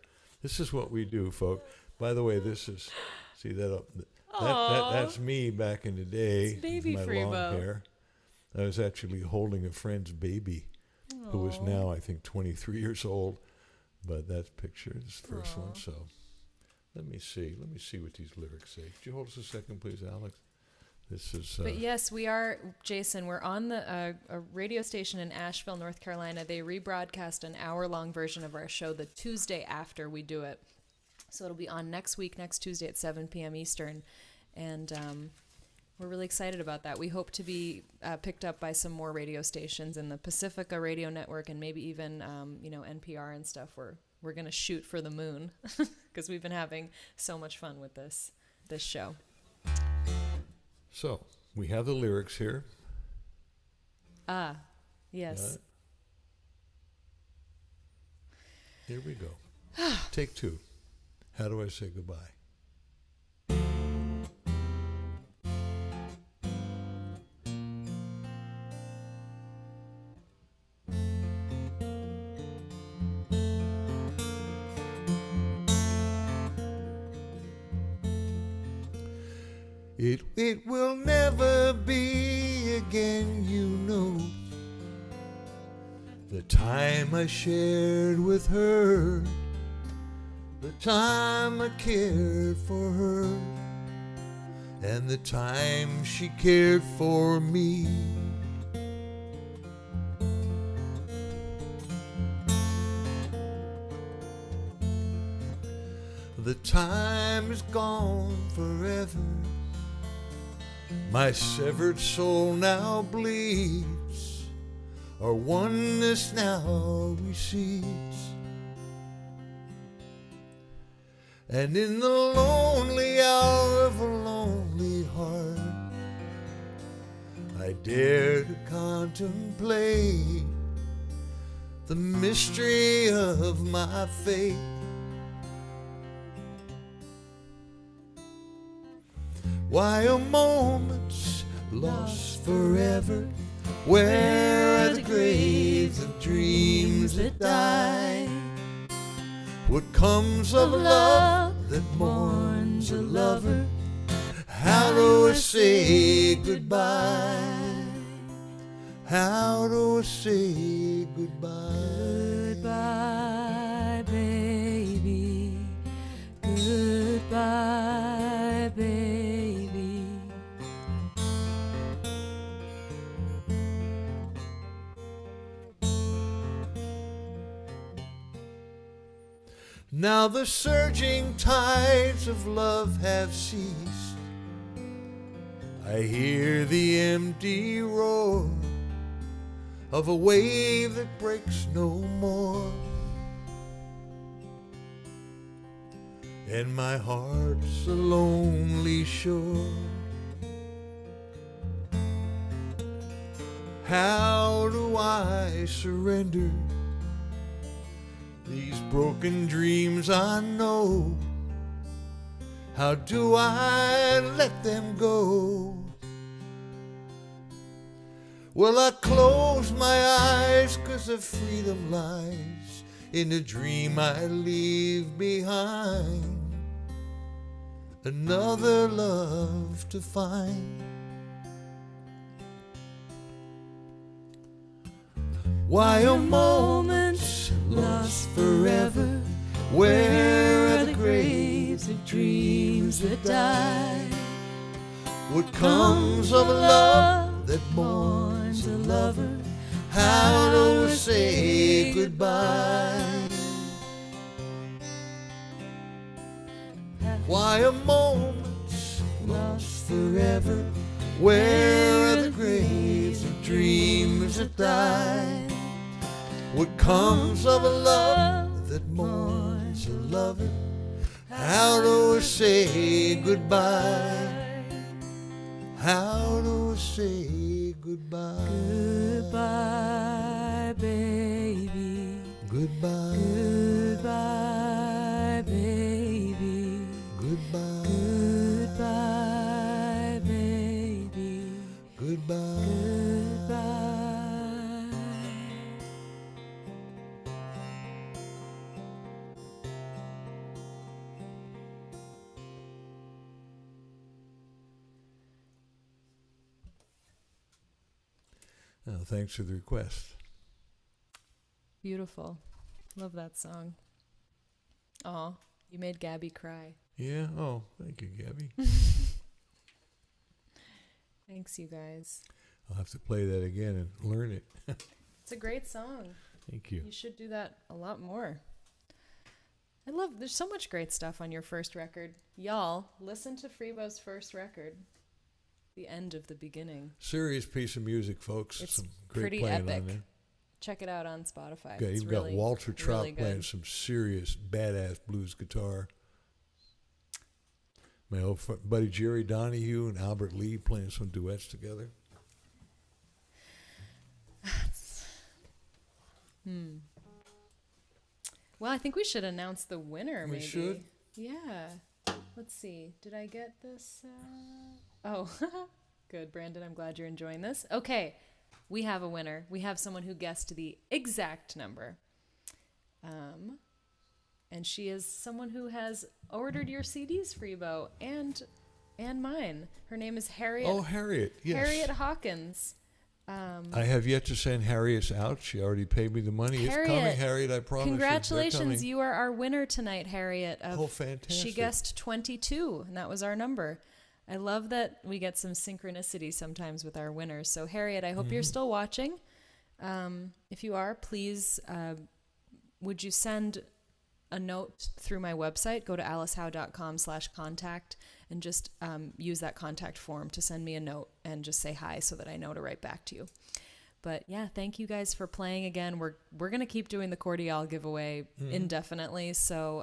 This is what we do, folks. By the way, this is, see that up? That's me back in the day. It's baby with my Freebo. long hair. I was actually holding a friend's baby who is now, I think, 23 years old. But that picture is the first one. So let me see what these lyrics say. Could you hold us a second, please, Alex? This is. But yes, we are, Jason. We're on the a radio station in Asheville, North Carolina. They rebroadcast an hour-long version of our show the Tuesday after we do it. So it'll be on next Tuesday at 7 p.m. Eastern, and we're really excited about that. We hope to be picked up by some more radio stations in the Pacifica Radio Network, and maybe even NPR and stuff. We're gonna shoot for the moon because we've been having so much fun with this show. So we have the lyrics here. Yes. Here we go. Take two. How do I say goodbye? It will never be again, you know. The time I shared with her, the time I cared for her, and the time she cared for me. The time is gone forever. My severed soul now bleeds, our oneness now recedes. And in the lonely hour of a lonely heart, I dare to contemplate the mystery of my fate. Why are moments lost forever? Where are the graves of dreams that die? What comes of love that mourns a lover? How do I say goodbye? How do I say goodbye? Goodbye, baby. Goodbye, baby. Now the surging tides of love have ceased. I hear the empty roar of a wave that breaks no more. And my heart's a lonely shore. How do I surrender these broken dreams I know? How do I let them go? Well, I close my eyes 'cause the freedom lies in the dream I leave behind. Another love to find. Why are moments lost forever? Where are the graves of dreams that die? What comes of a love that mourns a lover? How do I say goodbye? Why are moments lost forever? Where are the graves of dreams that die? What comes of a love that mourns a lover? How do I say goodbye? How do I say goodbye? Goodbye, baby. Goodbye. Goodbye. Goodbye. Goodbye. Thanks for the request. Beautiful. Love that song. Aw, you made Gabby cry. Yeah? Oh, thank you, Gabby. Thanks, you guys. I'll have to play that again and learn it. It's a great song. Thank you. You should do that a lot more. There's so much great stuff on your first record. Y'all, listen to Freebo's first record. The end of the beginning. Serious piece of music, folks. It's some great pretty playing epic. on there. Check it out on Spotify. Yeah, It's you've really, got Walter Trout really playing good. some serious badass blues guitar. My old buddy Jerry Donahue and Albert Lee playing some duets together. Well, I think we should announce the winner, We maybe. should? Yeah. Let's see. Did I get this? Oh, good, Brandon. I'm glad you're enjoying this. Okay. We have a winner. We have someone who guessed the exact number. And she is someone who has ordered your CDs, Freebo, and mine. Her name is Harriet. Oh, Harriet, yes. Harriet Hawkins. I have yet to send Harriet's out. She already paid me the money. It's coming, Harriet, I promise you. Congratulations. You are our winner tonight, Harriet. Oh, fantastic. She guessed 22, and that was our number. I love that we get some synchronicity sometimes with our winners. So, Harriet, I hope you're still watching. If you are, please, would you send a note through my website? Go to alicehowe.com/contact and just use that contact form to send me a note and just say hi so that I know to write back to you. But yeah, thank you guys for playing again. We're gonna keep doing the Cordial giveaway indefinitely. So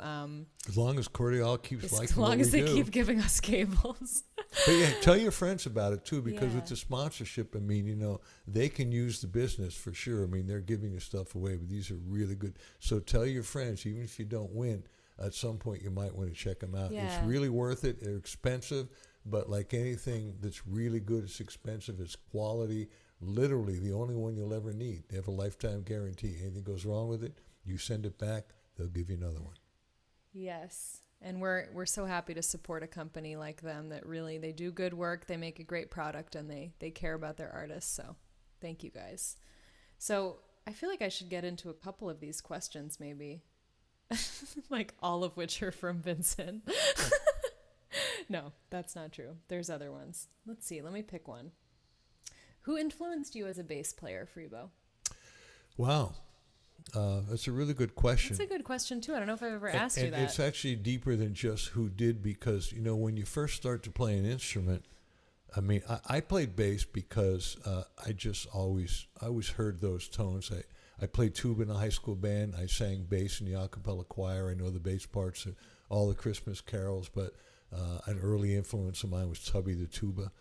as long as Cordial keeps liking as long what as we they do. keep giving us cables. But yeah, tell your friends about it too, because Yeah. with the sponsorship, I mean, you know, they can use the business for sure. I mean, they're giving us stuff away, but these are really good. So tell your friends, even if you don't win, at some point you might want to check them out. Yeah. It's really worth it. They're expensive, but like anything that's really good, it's expensive. It's quality. Literally the only one you'll ever need. They have a lifetime guarantee. Anything goes wrong with it, you send it back, they'll give you another one. Yes. And we're so happy to support a company like them that really, they do good work, they make a great product, and they care about their artists. So thank you guys. So I feel like I should get into a couple of these questions maybe. Like all of which are from Vincent. No, that's not true. There's other ones. Let's see. Let me pick one. Who influenced you as a bass player, Freebo? Wow. That's a really good question. That's a good question, too. I don't know if I've ever asked you And that. it's actually deeper than just who did, because, you know, when you first start to play an instrument, I mean, I played bass because I always heard those tones. I played tuba in a high school band. I sang bass in the a cappella choir. I know the bass parts of all the Christmas carols, but an early influence of mine was Tubby the tuba.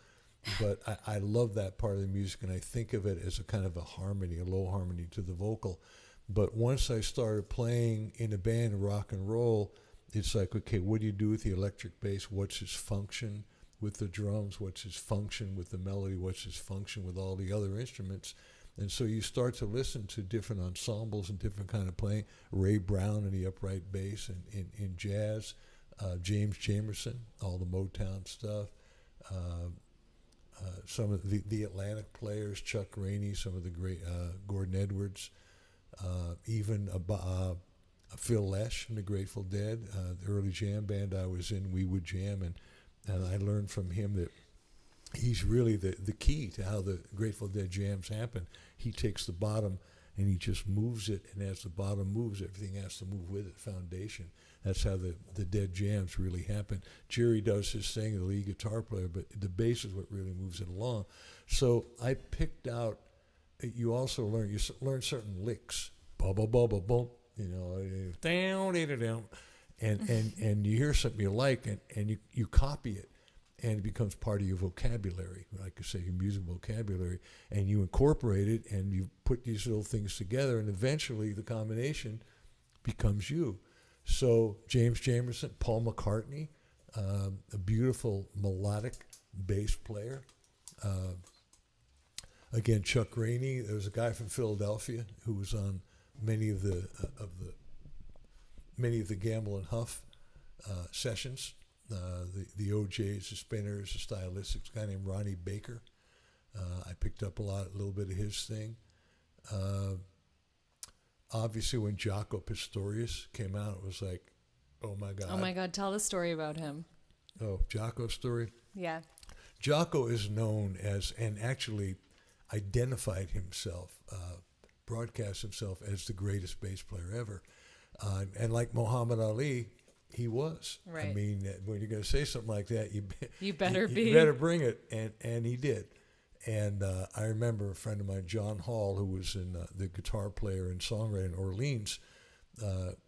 But I love that part of the music, and I think of it as a kind of a harmony, a low harmony to the vocal. But once I started playing in a band, rock and roll, it's like, okay, what do you do with the electric bass? What's its function with the drums? What's its function with the melody? What's its function with all the other instruments? And so you start to listen to different ensembles and different kind of playing. Ray Brown and the upright bass in jazz, James Jamerson, all the Motown stuff. Some of the Atlantic players, Chuck Rainey, some of the great Gordon Edwards, even Phil Lesh from the Grateful Dead, the early jam band I was in, we would jam, and I learned from him that he's really the key to how the Grateful Dead jams happen. He takes the bottom and he just moves it, and as the bottom moves, everything has to move with it, foundation. That's how the Dead jams really happen. Jerry does his thing, the lead guitar player, but the bass is what really moves it along. So I picked out, you also learn certain licks, ba ba ba ba boom, you know, down, down, down, and you hear something you like, and you copy it, and it becomes part of your vocabulary, like I say, your music vocabulary, and you incorporate it, and you put these little things together, and eventually the combination becomes you. So James Jamerson, Paul McCartney, a beautiful melodic bass player, again, Chuck Rainey. There was a guy from Philadelphia who was on many of the Gamble and Huff sessions. The OJs, the Spinners, the Stylistics. A guy named Ronnie Baker. I picked up a little bit of his thing. Obviously, when Jaco Pastorius came out, it was like, oh my God. Oh my God, tell the story about him. Oh, Jaco's story? Yeah. Jaco is known as, and actually identified himself, broadcast himself as the greatest bass player ever. And like Muhammad Ali, he was. Right. I mean, when you're going to say something like that, You better you better bring it, and he did. And I remember a friend of mine, John Hall, who was the guitar player and songwriter in Orleans,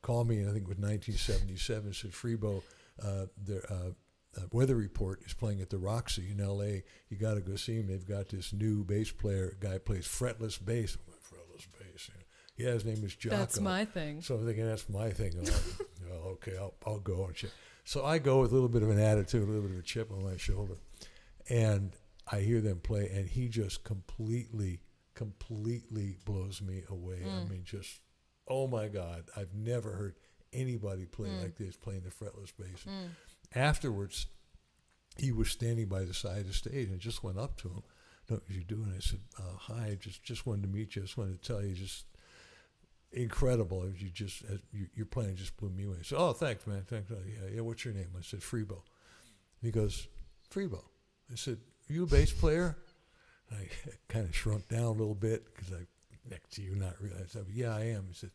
called me, I think it was 1977, said, Freebo, the Weather Report is playing at the Roxy in L.A. You got to go see him. They've got this new bass player, guy plays fretless bass. Fretless bass. Yeah, his name is Jaco. That's my thing. So I'm thinking, that's my thing. Well, okay, I'll go and shit. So I go with a little bit of an attitude, a little bit of a chip on my shoulder. And I hear them play, and he just completely blows me away. I mean, just, oh my God, I've never heard anybody play like this, playing the fretless bass. Afterwards, he was standing by the side of the stage, and I just went up to him. What are you doing? I said, hi, just wanted to meet you. I just wanted to tell you, just incredible. Your playing just blew me away. I said, oh, thanks, man. Thanks. Yeah, what's your name? I said, Freebo. And he goes, Freebo. I said, are you a bass player? I kind of shrunk down a little bit because I next to you, not really. I said, yeah, I am. He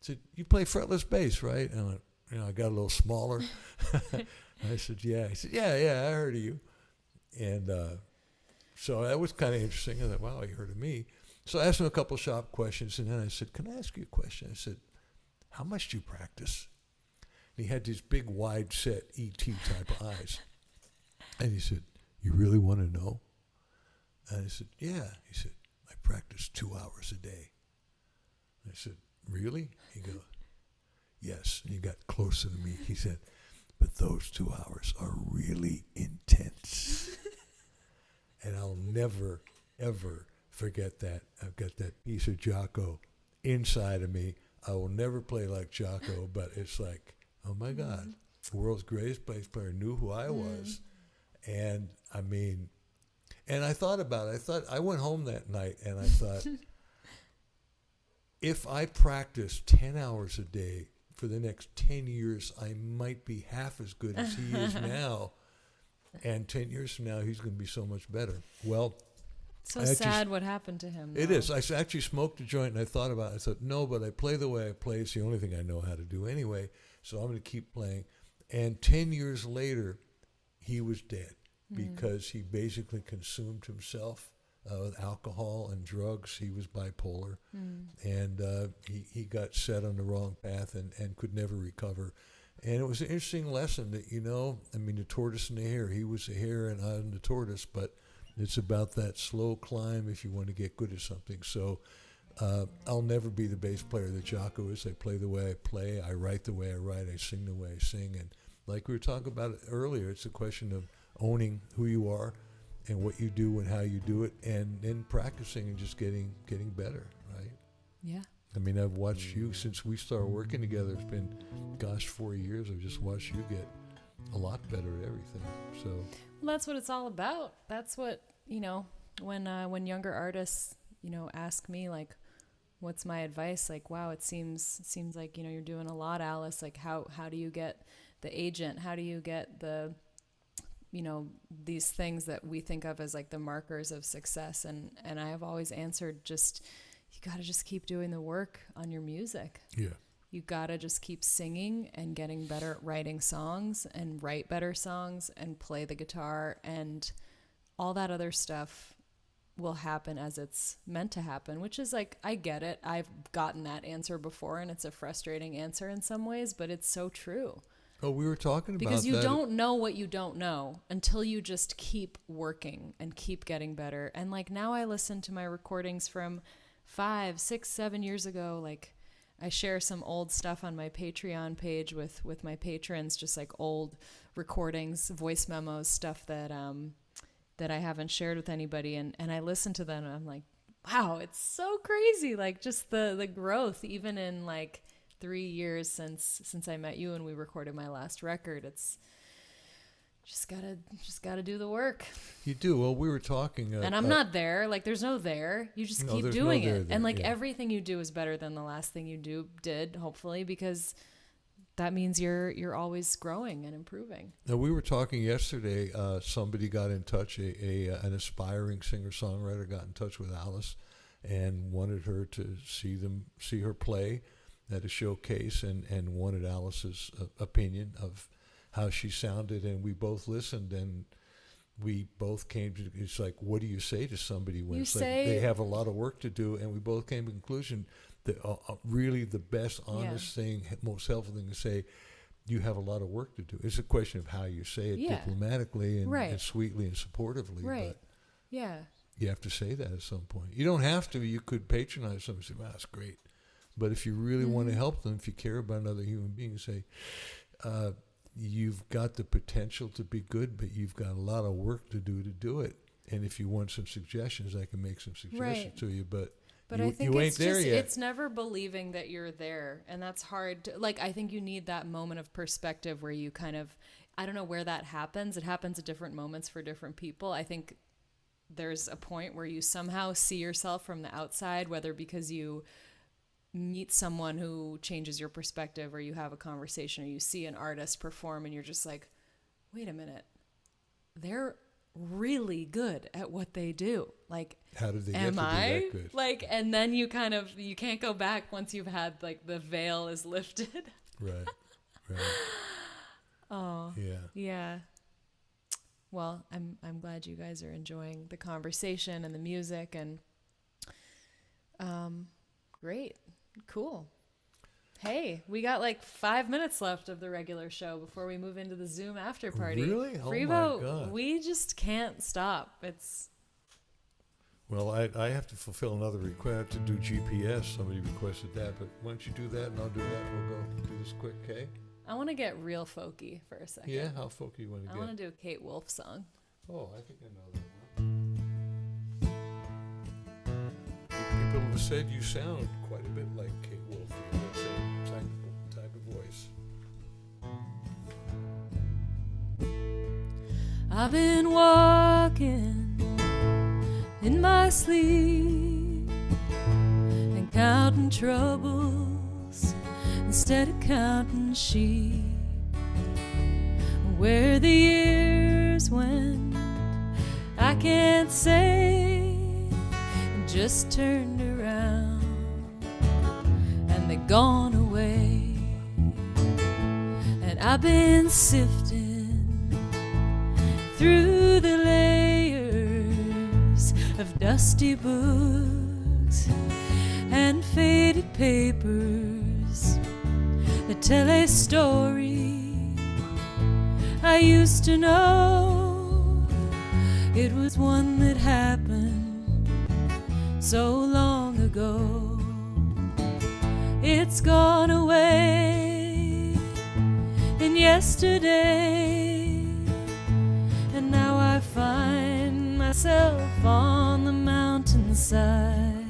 said, you play fretless bass, right? And I went, I got a little smaller. I said, yeah. He said, yeah, I heard of you. And so that was kind of interesting. I thought, wow, he heard of me. So I asked him a couple shop questions, and then I said, can I ask you a question? I said, how much do you practice? And he had these big, wide-set E.T. type of eyes. And he said, you really want to know? And I said, yeah. He said, I practice 2 hours a day. I said, really? He goes, yes. And he got closer to me. He said, but those 2 hours are really intense. And I'll never, ever forget that. I've got that piece of Jaco inside of me. I will never play like Jaco, but it's like, oh my God, the world's greatest bass player knew who I was. And I mean, and I thought about it. I went home that night and I thought, if I practice 10 hours a day for the next 10 years, I might be half as good as he is now. And 10 years from now, he's going to be so much better. Well, so sad what happened to him. It is. I actually smoked a joint and I thought about it. I thought, no, but I play the way I play. It's the only thing I know how to do anyway. So I'm going to keep playing. And 10 years later, he was dead because he basically consumed himself with alcohol and drugs. He was bipolar. And he got set on the wrong path and could never recover. And it was an interesting lesson that, I mean, the tortoise and the hare. He was the hare and I'm the tortoise, but it's about that slow climb if you want to get good at something. So I'll never be the bass player that Jaco is. I play the way I play. I write the way I write. I sing the way I sing. And like we were talking about earlier, it's a question of owning who you are and what you do and how you do it, and then practicing and just getting better, right? Yeah. I mean, I've watched you since we started working together. It's been, 4 years. I've just watched you get a lot better at everything. So well, that's what it's all about. That's what, when younger artists, ask me like, what's my advice? Like, wow, it seems like, you're doing a lot, Alice. Like, how do you get the agent? How do you get the, these things that we think of as like the markers of success? And I have always answered, you got to just keep doing the work on your music. yeah. You got to just keep singing and getting better at writing songs and write better songs and play the guitar, and all that other stuff will happen as it's meant to happen, which is like, I get it. I've gotten that answer before and it's a frustrating answer in some ways, but it's so true. Oh, we were talking about that. Because you don't know what you don't know until you just keep working and keep getting better. And like now I listen to my recordings from 5, 6, 7 years ago. Like I share some old stuff on my Patreon page with my patrons, just like old recordings, voice memos, stuff that that I haven't shared with anybody. And I listen to them and I'm like, wow, it's so crazy. Like just the growth, even in like 3 years since I met you and we recorded my last record. It's just gotta do the work. You do. Well, we were talking. And I'm not there. Like there's no there. You just keep doing it. And like everything you do is better than the last thing you did, hopefully, because that means you're always growing and improving. Now, we were talking yesterday. Somebody got in touch. An aspiring singer-songwriter got in touch with Alice, and wanted her to see her play at a showcase, and wanted Alice's opinion of how she sounded. And we both listened, and we both came to. It's like, what do you say to somebody when it's like they have a lot of work to do? And we both came to the conclusion that really the best, honest thing, most helpful thing to say, you have a lot of work to do. It's a question of how you say it diplomatically and sweetly and supportively. Right. But yeah. You have to say that at some point. You don't have to. You could patronize somebody and say, wow, that's great. But if you really want to help them, if you care about another human being, say, you've got the potential to be good, but you've got a lot of work to do it. And if you want some suggestions, I can make some suggestions to you. But I think you it's ain't there yet. It's never believing that you're there. And that's hard. Like, I think you need that moment of perspective where you kind of, I don't know where that happens. It happens at different moments for different people. I think there's a point where you somehow see yourself from the outside, whether because you meet someone who changes your perspective, or you have a conversation, or you see an artist perform and you're just like, wait a minute, they're really good at what they do. Like, how did they get to be that good? Like, and then you can't go back once you've had, like, the veil is lifted. Right. Oh yeah. Well, I'm glad you guys are enjoying the conversation and the music, and great. Cool. Hey, we got like 5 minutes left of the regular show before we move into the Zoom after party. Really? Oh Freebo, my God. we just can't stop. It's... Well, I have to fulfill another request. I have to do GPS. Somebody requested that. But why don't you do that and I'll do that. We'll go do this quick, okay? I want to get real folky for a second. Yeah? How folky you want to get? I want to do a Kate Wolf song. Oh, I think I know that one. People have said you sound quite a bit like Kate Wolf. You have that same type of voice. I've been walking in my sleep and counting troubles instead of counting sheep. Where the years went, I can't say. Just turned around and they're gone away. And I've been sifting through the layers of dusty books and faded papers that tell a story I used to know. It was one that happened so long ago. It's gone away in yesterday, and now I find myself on the mountainside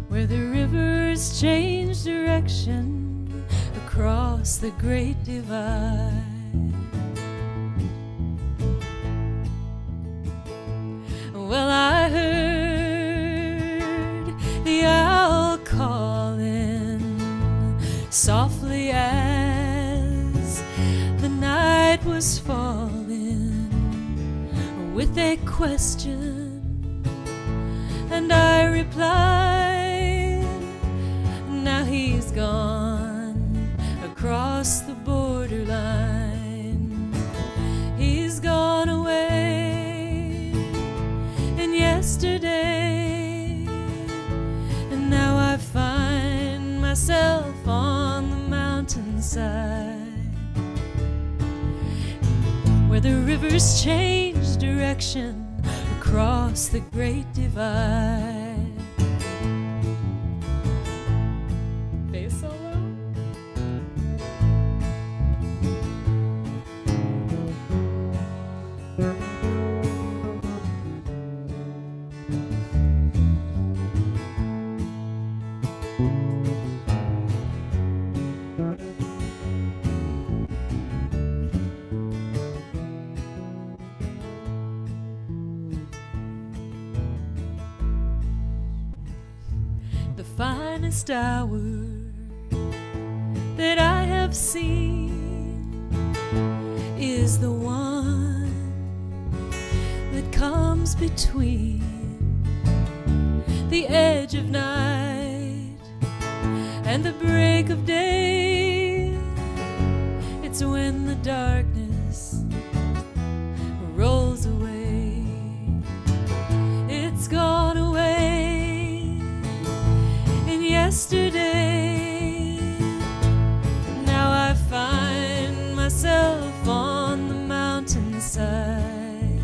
where the rivers change direction across the great divide. Well, I heard the owl calling softly as the night was falling with a question, and I replied, now he's gone across the borderline. He's gone away yesterday, and now I find myself on the mountainside where the rivers change direction across the great divide. Bass solo? finest hour that I have seen is the one that comes between the edge of night and the break of day. It's when the darkness rolls away. It's gone away in yesterday. Now I find myself on the mountainside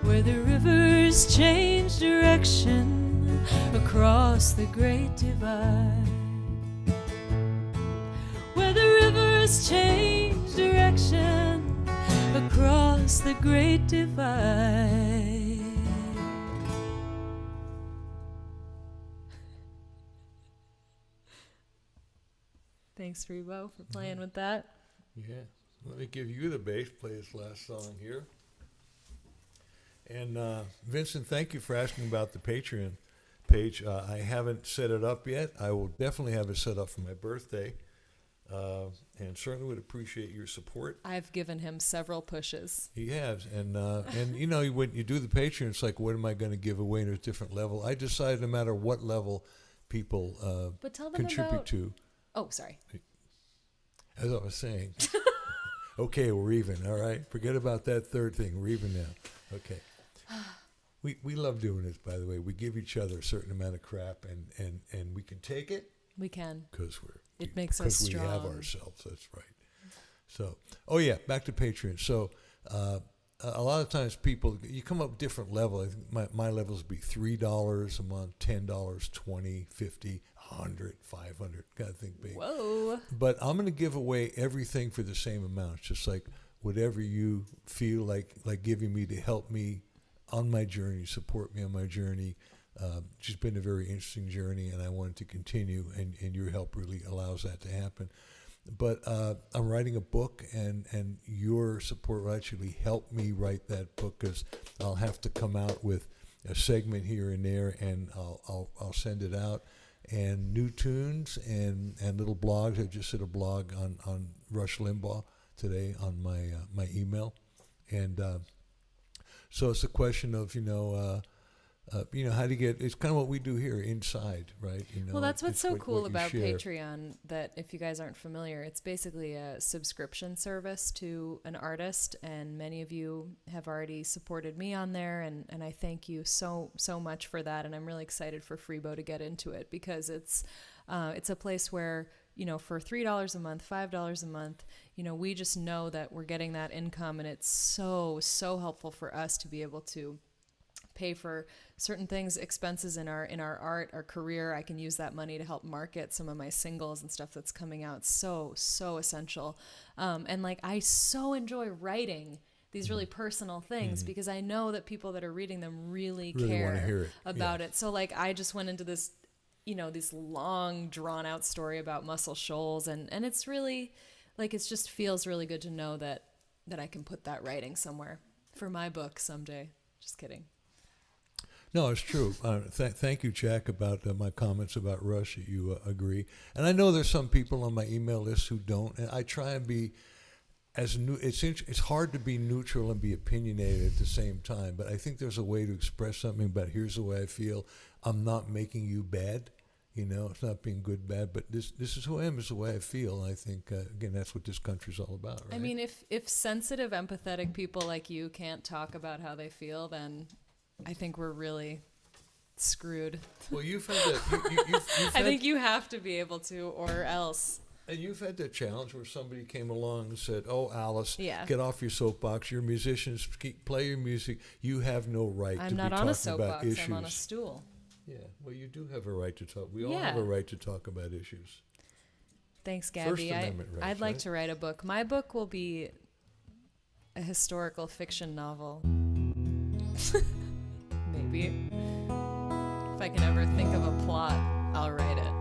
where the rivers change direction across the great divide. Where the rivers change direction across the great divide. Thanks, Freebo, for playing with that. Yeah. Let me give you the bass, play this last song here. And Vincent, thank you for asking about the Patreon page. I haven't set it up yet. I will definitely have it set up for my birthday. And certainly would appreciate your support. I've given him several pushes. He has, and you know, when you do the Patreon, it's like, what am I going to give away at a different level? I decided no matter what level people but tell them contribute about... to. Oh, sorry. As I was saying, okay, we're even. All right, forget about that third thing. We're even now. Okay. We love doing this, by the way. We give each other a certain amount of crap, and we can take it. We can. Because it makes us strong. Because we have ourselves. That's right. So, oh yeah, back to Patreon. So, a lot of times people, you come up with different level. I think my levels would be $3 a month, $10, $20, $50, $100, $500. Gotta think big. Whoa. But I'm going to give away everything for the same amount, just like whatever you feel like giving me to help me on my journey, support me on my journey. It's just been a very interesting journey, and I wanted to continue, and your help really allows that to happen. But I'm writing a book, and your support will actually help me write that book, because I'll have to come out with a segment here and there, and I'll send it out, and new tunes and little blogs. I just did a blog on Rush Limbaugh today on my email, and so it's a question of how to get. It's kind of what we do here inside, right? Well, that's what's so cool about Patreon. That if you guys aren't familiar, it's basically a subscription service to an artist, and many of you have already supported me on there, and I thank you so much for that. And I'm really excited for Freebo to get into it, because it's a place where, for $3 a month, $5 a month, we just know that we're getting that income, and it's so helpful for us to be able to pay for certain things, expenses in our art, our career. I can use that money to help market some of my singles and stuff that's coming out. So essential. And I so enjoy writing these really personal things, because I know that people that are reading them really care about it. So I just went into this, this long drawn out story about Muscle Shoals, and it's really it just feels really good to know that I can put that writing somewhere for my book someday. Just kidding. No, it's true. Thank you, Jack, about my comments about Rush. You agree. And I know there's some people on my email list who don't. And I try and be as new. It's hard to be neutral and be opinionated at the same time. But I think there's a way to express something about, here's the way I feel. I'm not making you bad. It's not being good, bad. But this is who I am. This is the way I feel. And I think, again, that's what this country's all about, right? I mean, if sensitive, empathetic people like you can't talk about how they feel, then I think we're really screwed. Well, you've had that. I think you have to be able to, or else. And you've had that challenge where somebody came along and said, "Oh, Alice, yeah, get off your soapbox. You're musicians. Play your music. You have no right to be talking about issues." I'm not on a soapbox. I'm on a stool. Yeah, well, you do have a right to talk. We all have a right to talk about issues. Thanks, Gabby. First Amendment rights, I'd like to write a book. My book will be a historical fiction novel. Maybe. If I can ever think of a plot, I'll write it.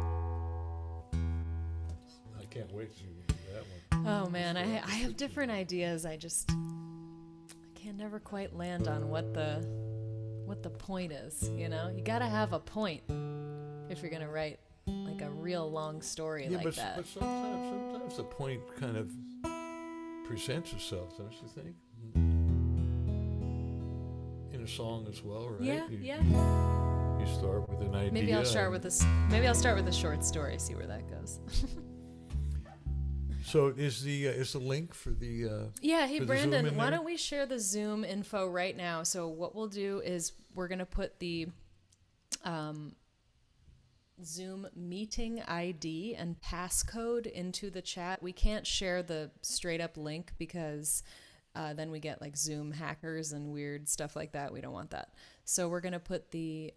I can't wait to do that one. Oh man, I have different ideas. I can never quite land on what the point is. You gotta have a point. if you're gonna write like a real long story Yeah, like but, that. but sometimes the point kind of presents itself, don't you think? In a song as well, right? Yeah, You yeah. start with an idea. Maybe I'll start with a short story. See where that goes. So is the link for the Yeah, hey for the Zoom Brandon, in why there? don't we share the Zoom info right now? So what we'll do is we're gonna put the Zoom meeting ID and passcode into the chat. We can't share the straight up link because then we get like Zoom hackers and weird stuff like that. We don't want that. So we're gonna put the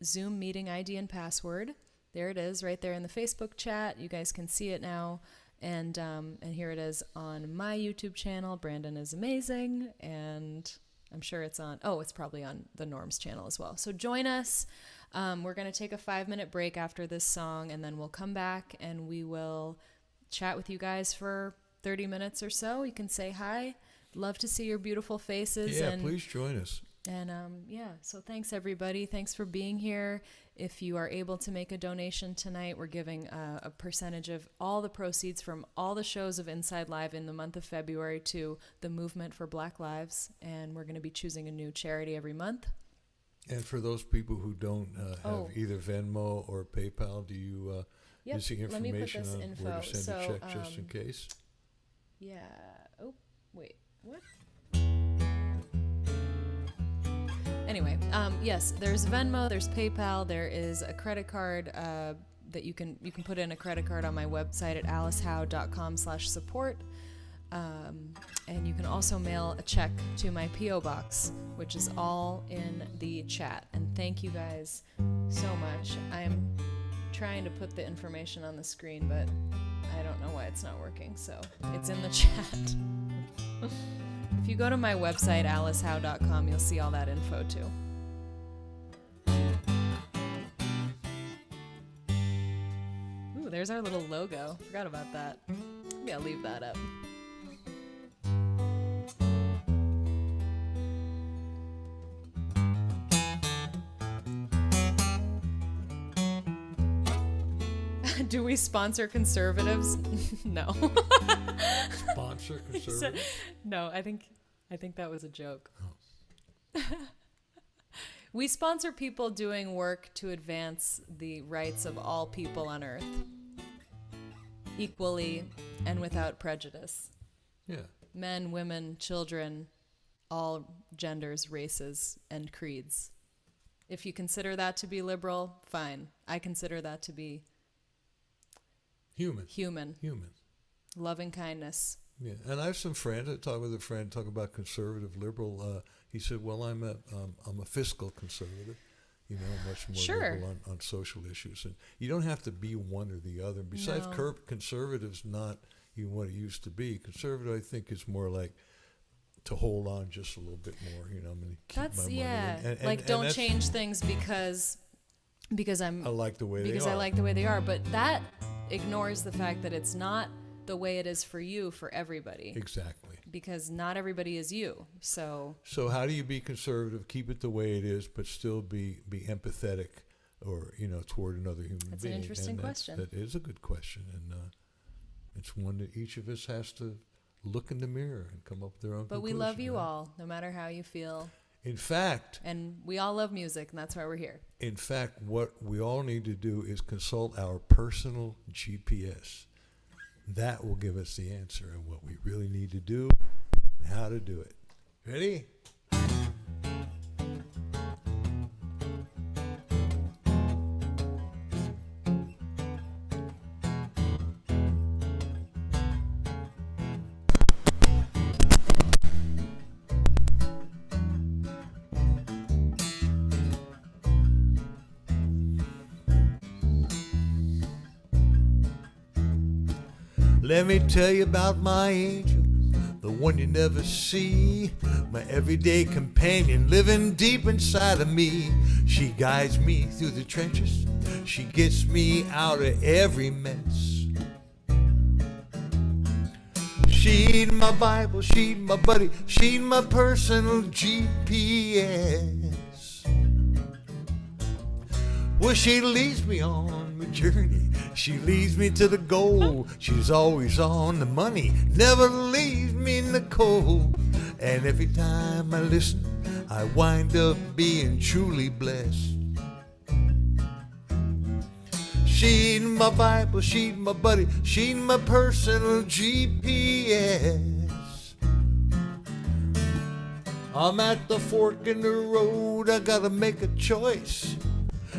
Zoom meeting ID and password. There it is, right there in the Facebook chat. You guys can see it now, and here it is on my YouTube channel. Brandon is amazing, and I'm sure it's on. Oh, it's probably on the Norms channel as well. So join us. We're gonna take a 5-minute break after this song, and then we'll come back and we will chat with you guys for 30 minutes or so. You can say hi. Love to see your beautiful faces. Yeah, and please join us. And so thanks everybody. Thanks for being here. If you are able to make a donation tonight, we're giving a percentage of all the proceeds from all the shows of Inside Live in the month of February to the Movement for Black Lives. And we're going to be choosing a new charity every month. And for those people who don't have either Venmo or PayPal, do you Yep, is the let me put information this on info. where to send So, a check just in case? Yeah. Oh, wait. What? Anyway, yes, there's Venmo, there's PayPal, there is a credit card that you can put in a credit card on my website at alicehowe.com/support. And you can also mail a check to my P.O. box, which is all in the chat. And thank you guys so much. I'm trying to put the information on the screen, but I don't know why it's not working, so it's in the chat. If you go to my website, alicehowe.com, you'll see all that info too. Ooh, there's our little logo. Forgot about that. Maybe I'll leave that up. Do we sponsor conservatives? No. Sponsor conservative? No, I think that was a joke. Oh. We sponsor people doing work to advance the rights of all people on Earth, equally and without prejudice. Yeah. Men, women, children, all genders, races, and creeds. If you consider that to be liberal, fine. I consider that to be human. Loving kindness. Yeah, and I have some friends. I talk with a friend, talk about conservative, liberal. He said, "Well, I'm a fiscal conservative, much more liberal on social issues, and you don't have to be one or the other. Besides, conservative's not even what it used to be. Conservative, I think, is more like to hold on just a little bit more. I'm going to keep my money. And don't change things because I like the way because they are. I like the way they are. But that ignores the fact that it's not the way it is for you for everybody. Exactly. Because not everybody is you. So how do you be conservative, keep it the way it is, but still be empathetic, or toward another human being? That's an interesting question. That is a good question, and it's one that each of us has to look in the mirror and come up with their own. But we love you all, no matter how you feel. In fact, and we all love music, and that's why we're here. In fact, what we all need to do is consult our personal GPS. That will give us the answer on what we really need to do and how to do it. Ready? Let me tell you about my angel, the one you never see, my everyday companion living deep inside of me. She guides me through the trenches, she gets me out of every mess. She's my Bible, she's my buddy, she's my personal GPS. Well, she leads me on my journey. She leads me to the goal. She's always on the money, never leaves me in the cold. And every time I listen, I wind up being truly blessed. She's my Bible, she's my buddy, she's my personal GPS. I'm at the fork in the road, I gotta make a choice.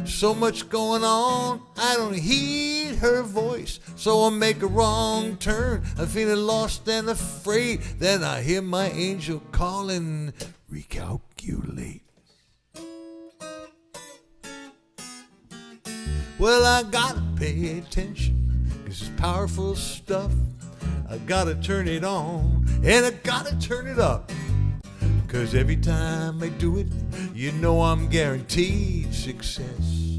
So much going on, I don't heed her voice. So I make a wrong turn, I'm feeling lost and afraid. Then I hear my angel calling, recalculate. Well, I gotta pay attention, 'cause it's powerful stuff. I gotta turn it on, and I gotta turn it up. 'Cause every time I do it, you know I'm guaranteed success.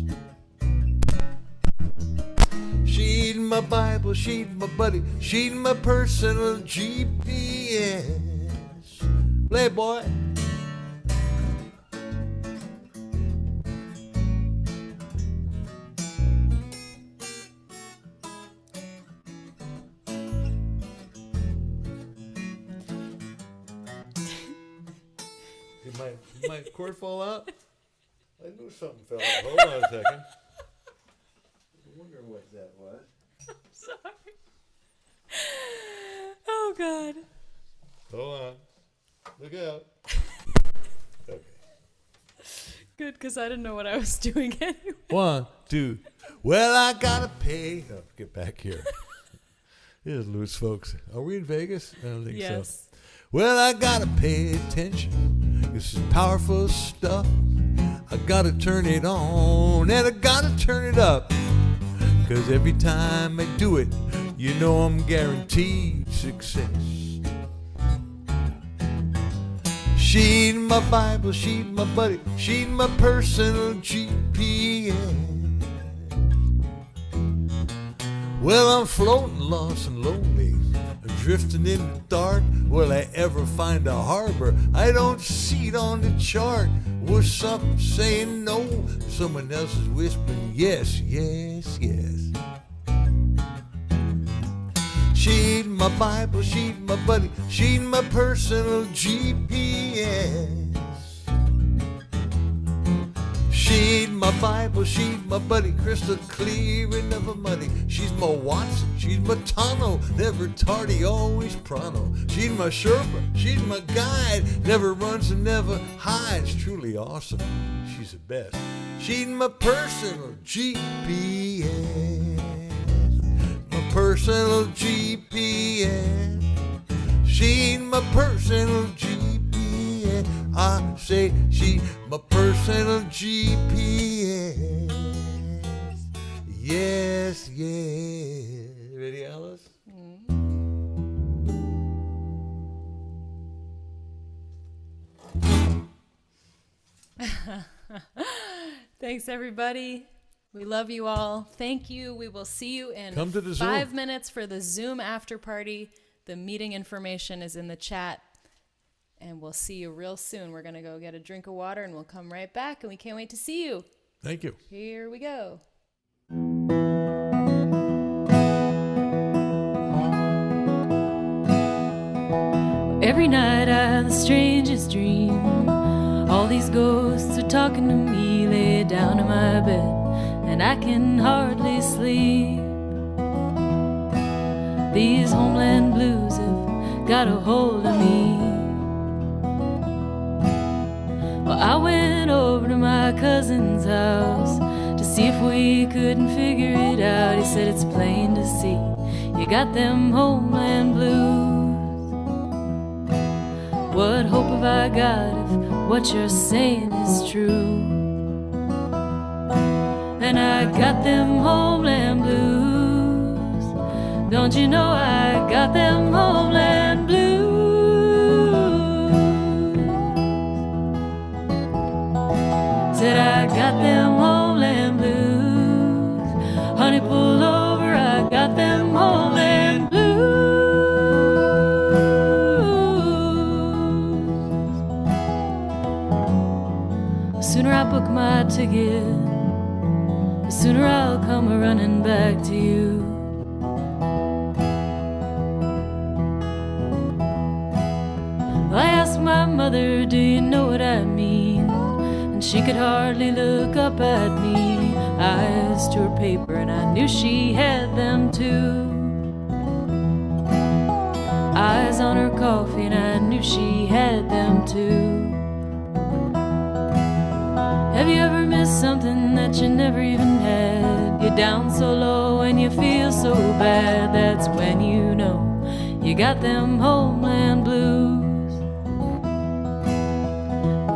She's my Bible, she's my buddy, she's my personal GPS. Play, boy. Did my cord fall out? I knew something fell out. Hold on a second. I'm wondering what that was. I'm sorry. Oh, God. Hold on. Look out. Okay. Good, because I didn't know what I was doing anyway. 1, 2. Well, I gotta pay. Oh, get back here. Here's loose, folks. Are we in Vegas? I don't think so. Yes. Well, I gotta pay attention. This is powerful stuff. I gotta turn it on and I gotta turn it up. 'Cause every time I do it, you know I'm guaranteed success. She's my Bible, she's my buddy, she's my personal GPS. Well, I'm floating lost and lonely, drifting in the dark. Will I ever find a harbor? I don't see it on the chart. Was something saying no? Someone else is whispering yes, yes, yes. She's my Bible, she's my buddy, she's my personal GPS. She's my Bible, she's my buddy, crystal clear and never muddy. She's my Watson, she's my Tano, never tardy, always pronto. She's my Sherpa, she's my guide, never runs and never hides. Truly awesome, she's the best. She's my personal GPS, my personal GPS. She's my personal GPS. I say she's my personal GPS. Yes, yes. Ready, Alice? Thanks, everybody. We love you all. Thank you. We will see you in Come to the 5 Zoom. minutes for the Zoom after party. The meeting information is in the chat. And we'll see you real soon. We're going to go get a drink of water and we'll come right back. And we can't wait to see you. Thank you. Here we go. Every night I have the strangest dream. All these ghosts are talking to me. Lay down in my bed and I can hardly sleep. These homeland blues have got a hold of me. Well, I went over to my cousin's house to see if we couldn't figure it out. He said it's plain to see you got them homeland blues. What hope have I got if what you're saying is true? And I got them homeland blues. Don't you know I got them homeland blues? Said I got them homeland blues. Honey, pull over, I got them homeland blues. Sooner I book my ticket sooner I'll come running back to you. I asked my mother, do you know what I mean? And she could hardly look up at me. Eyes to her paper and I knew she had them too. Eyes on her coffee and I knew she had them too. Have you ever missed something that you never even had? You're down so low and you feel so bad. That's when you know you got them homeland blues.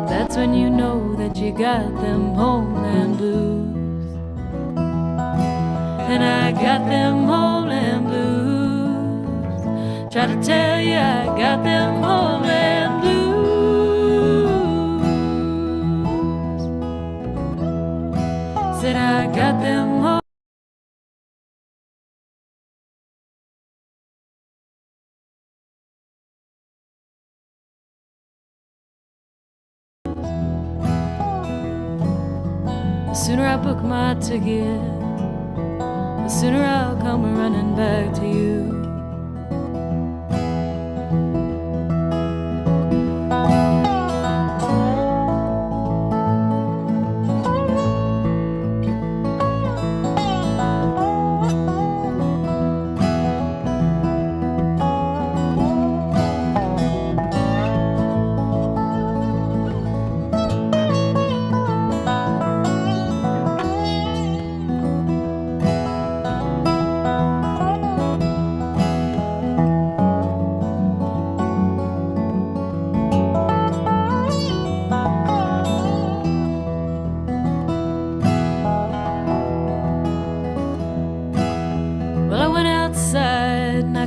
That's when you know that you got them homeland blues. And I got them homeland blues. Try to tell you I got them homeland blues. Said I got them homeland. The sooner I book my ticket, the sooner I'll come running back to you.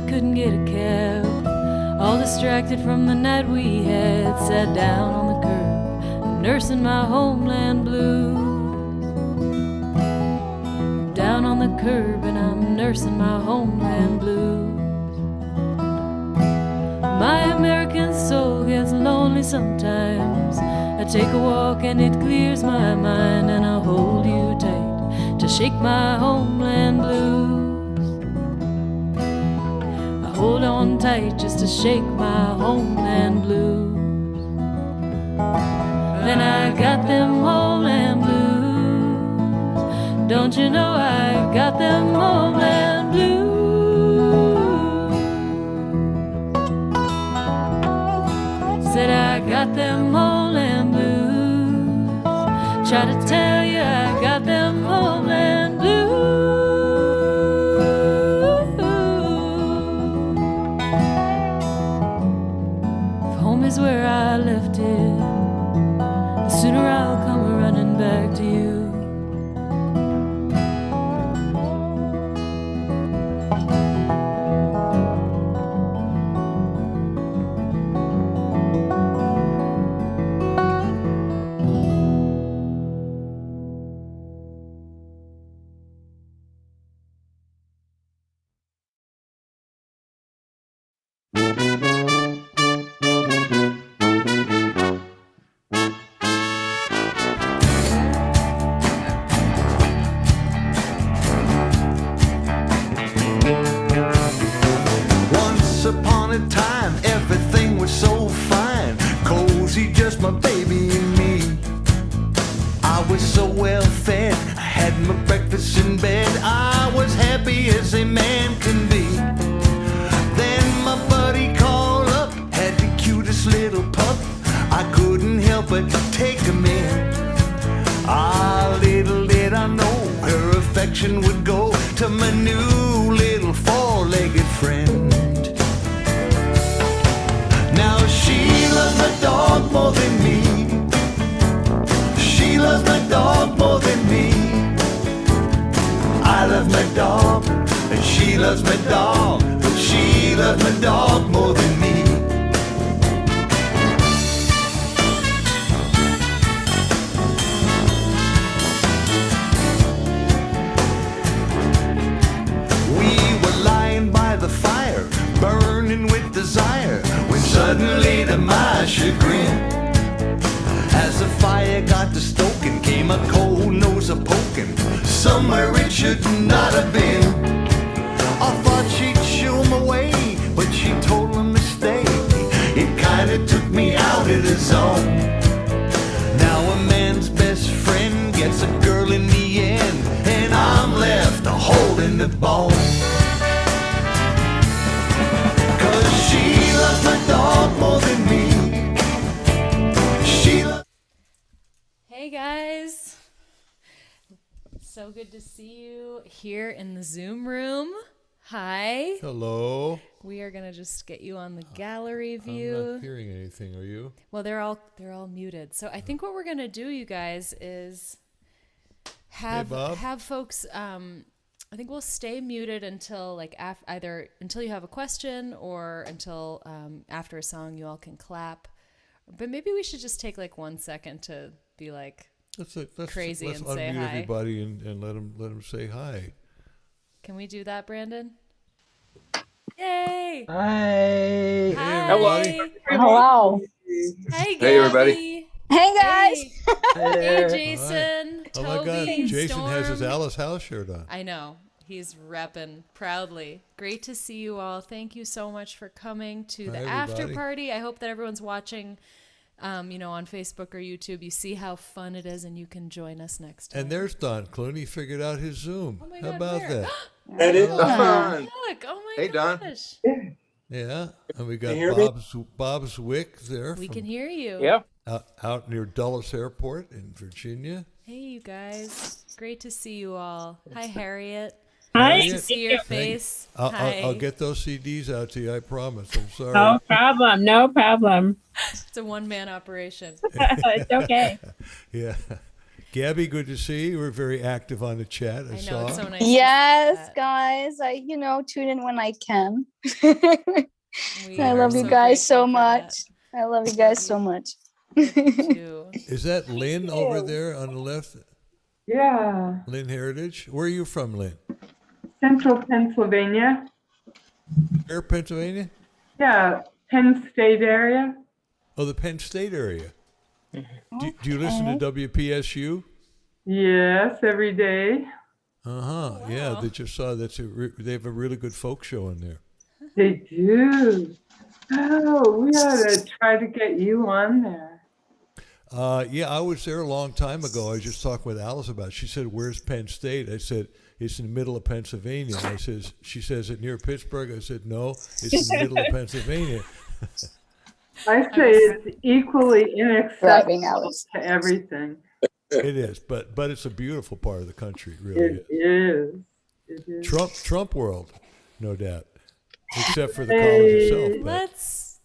Couldn't get a cab, all distracted from the night we had. Sat down on the curb, nursing my homeland blues. Down on the curb and I'm nursing my homeland blues. My American soul gets lonely sometimes. I take a walk and it clears my mind, and I hold you tight to shake my homeland blues. Hold on tight just to shake my homeland blues. Then I got them homeland blues. Don't you know I got them homeland blues? Said I got them homeland blues. Try to tell you I got them homeland blues. Is where I left it, the sooner I'll come running back to you. Would go to my new little four-legged friend. Now she loves my dog more than me. She loves my dog more than me. I love my dog and she loves my dog, but she loves my dog more than me. Burning with desire, when suddenly to my chagrin, as the fire got to stoking, came my cold nose a poking somewhere it should not have been. I thought she'd show him away, but she told him to stay. It kinda took me out of the zone. Now a man's best friend gets a girl in the end, and I'm left holding the bone. Cause she loves my dog more than me. She loves... Hey guys, so good to see you here in the Zoom room. Hi. Hello. We are gonna just get you on the gallery I'm view. not hearing anything. Are you? Well, they're all muted. So I think what we're gonna do, you guys, is have Bob? folks. I think we'll stay muted until like either until you have a question or until after a song you all can clap. But maybe we should just take like 1 second to be like crazy let's and say unmute hi. everybody and let them say hi. Can we do that, Brandon? Yay! Hi. Hi. everybody. Hello. Hey, Gabby. Hey, everybody. Hey guys. Hey, Jason. Oh my God, Toby, Jason has his Storm. Alice House shirt on. I know. He's repping proudly. Great to see you all. Thank you so much for coming to the Hi, after everybody. party. I hope that everyone's watching, on Facebook or YouTube. You see how fun it is, and you can join us next time. And there's Don Clooney figured out his Zoom. Oh my How God, about where? that? That is Oh, fun. look! Oh my Hey, Don. gosh! Yeah, and we got Can you hear me? Bob's Wick there. We from can hear you. Yeah. out near Dulles Airport in Virginia. Hey, you guys! Great to see you all. Hi, Harriet. Hi. Nice to see your face. Hi. I'll get those CDs out to you. I promise. I'm sorry. No problem. No problem. It's a one-man operation. It's okay. Yeah, Gabby, good to see you. We're very active on the chat. I I know saw. it's so nice. to see Yes, that. guys. I tune in when I can. We I are love you so guys so grateful for much. I love you guys so much. that. Too. Is that Lynn over there on the left? Yeah, Lynn Heritage. Where are you from, Lynn? Central Pennsylvania. Where, Pennsylvania? Yeah, Penn State area. Oh, the Penn State area. Do you listen to WPSU? Yes, every day. Yeah, wow. they just saw they have a really good folk show in there. They do. Oh, we ought to try to get you on there. Yeah, I was there a long time ago. I was just talking with Alice about it. She said, "Where's Penn State?" I said, "It's in the middle of Pennsylvania." She says, "It near Pittsburgh?" I said, "No, it's in the middle of Pennsylvania." I say it's equally Driving inaccessible Alice. to everything. It is, but it's a beautiful part of the country, it really It is. It is. Trump world, no doubt, except for the college itself. But. Let's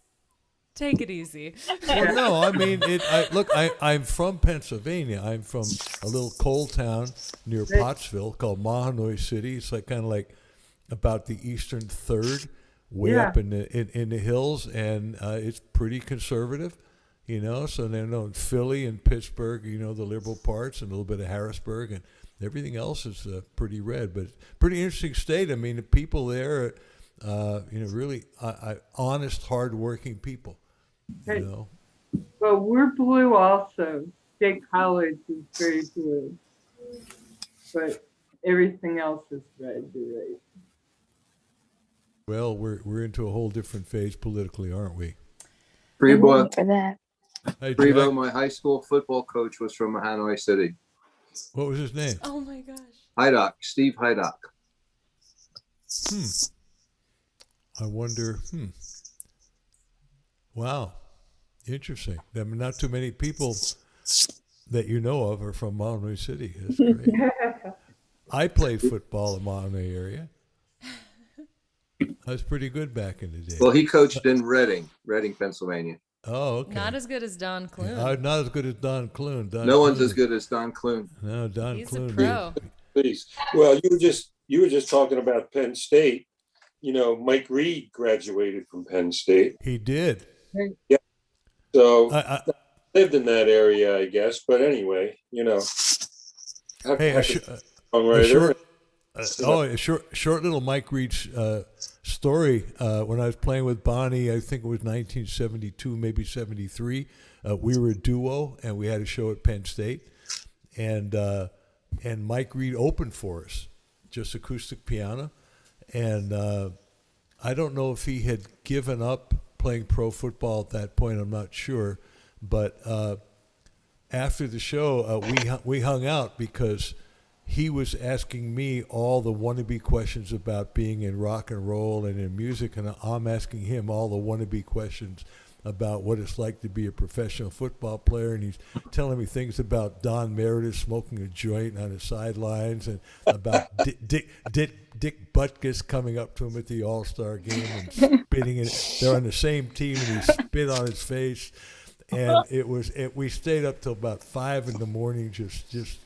take it easy. Well, no, I mean, I'm from Pennsylvania. I'm from a little coal town near Pottsville called Mahanoy City. It's kind of about the eastern third, way Yeah. up in the hills, and it's pretty conservative, So then in Philly and Pittsburgh, the liberal parts, and a little bit of Harrisburg, and everything else is pretty red. But pretty interesting state. I mean, the people there, really honest, hardworking people. Right. Well, we're blue also. State College is very blue. But everything else is red, you're right. Well, we're into a whole different phase politically, aren't we? Freebo, For that. Hey, Freebo, Jack, my high school football coach was from Hanoi City. what was his name? Oh my gosh. Hydock, Steve Hydock. I wonder. Wow, interesting. I mean, not too many people that you know of are from Mahanoy City. That's great. I played football in Mahanoy area. I was pretty good back in the day. Well, he coached in Reading, Pennsylvania. Oh, okay. Not as good as Don Clune. Not as good as Don Clune. No one's as good as Don Clune. No, Don He's Clune. a pro. Please. Well, you were just talking about Penn State. Mike Reed graduated from Penn State. He did. So I lived in that area, I guess. But anyway, hey, a short little Mike Reed story. When I was playing with Bonnie, I think it was 1972, maybe 73. We were a duo, and we had a show at Penn State. and Mike Reed opened for us, just acoustic piano, and I don't know if he had given up playing pro football at that point. I'm not sure, but after the show, we hung out because he was asking me all the wannabe questions about being in rock and roll and in music, and I'm asking him all the wannabe questions about what it's like to be a professional football player, and he's telling me things about Don Meredith smoking a joint on the sidelines, and about Dick Butkus coming up to him at the All-Star game and spitting it. They're on the same team, and he spit on his face. And we stayed up till about 5 a.m, just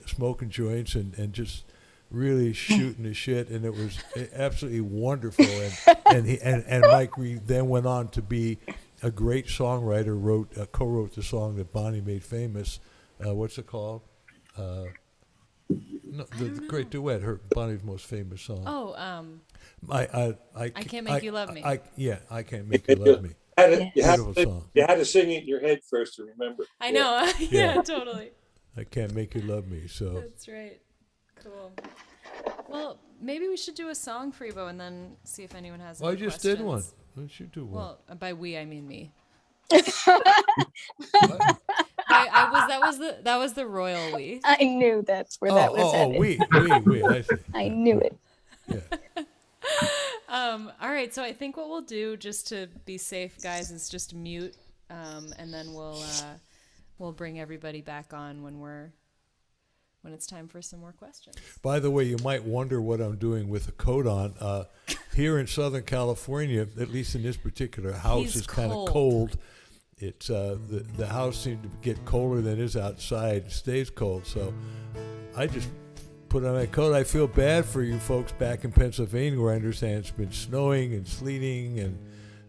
smoking joints and just really shooting the shit, and it was absolutely wonderful. And Mike Reed then went on to be a great songwriter. Co-wrote the song that Bonnie made famous. What's it called? No, the great duet, Bonnie's most famous song. Oh, I Can't Make You Love Me. I Can't Make You Love Me. You had to sing it in your head first to remember. I know. Yeah, totally. I Can't Make You Love Me. So That's right. Cool. Well, maybe we should do a song, Freebo, and then see if anyone has any I just questions. did one. Why don't you do one? Well, by we I mean me. What? That was the royal we. I knew that's where that was headed. we. I see. I knew it. Yeah. All right, so I think what we'll do, just to be safe, guys, is just mute, and then we'll bring everybody back on when it's time for some more questions. By the way, you might wonder what I'm doing with a coat on. Here in Southern California, at least in this particular house, it's kind of cold. It's the house seems to get colder than it is outside. It stays cold, so I just put on my coat. I feel bad for you folks back in Pennsylvania, where I understand it's been snowing and sleeting and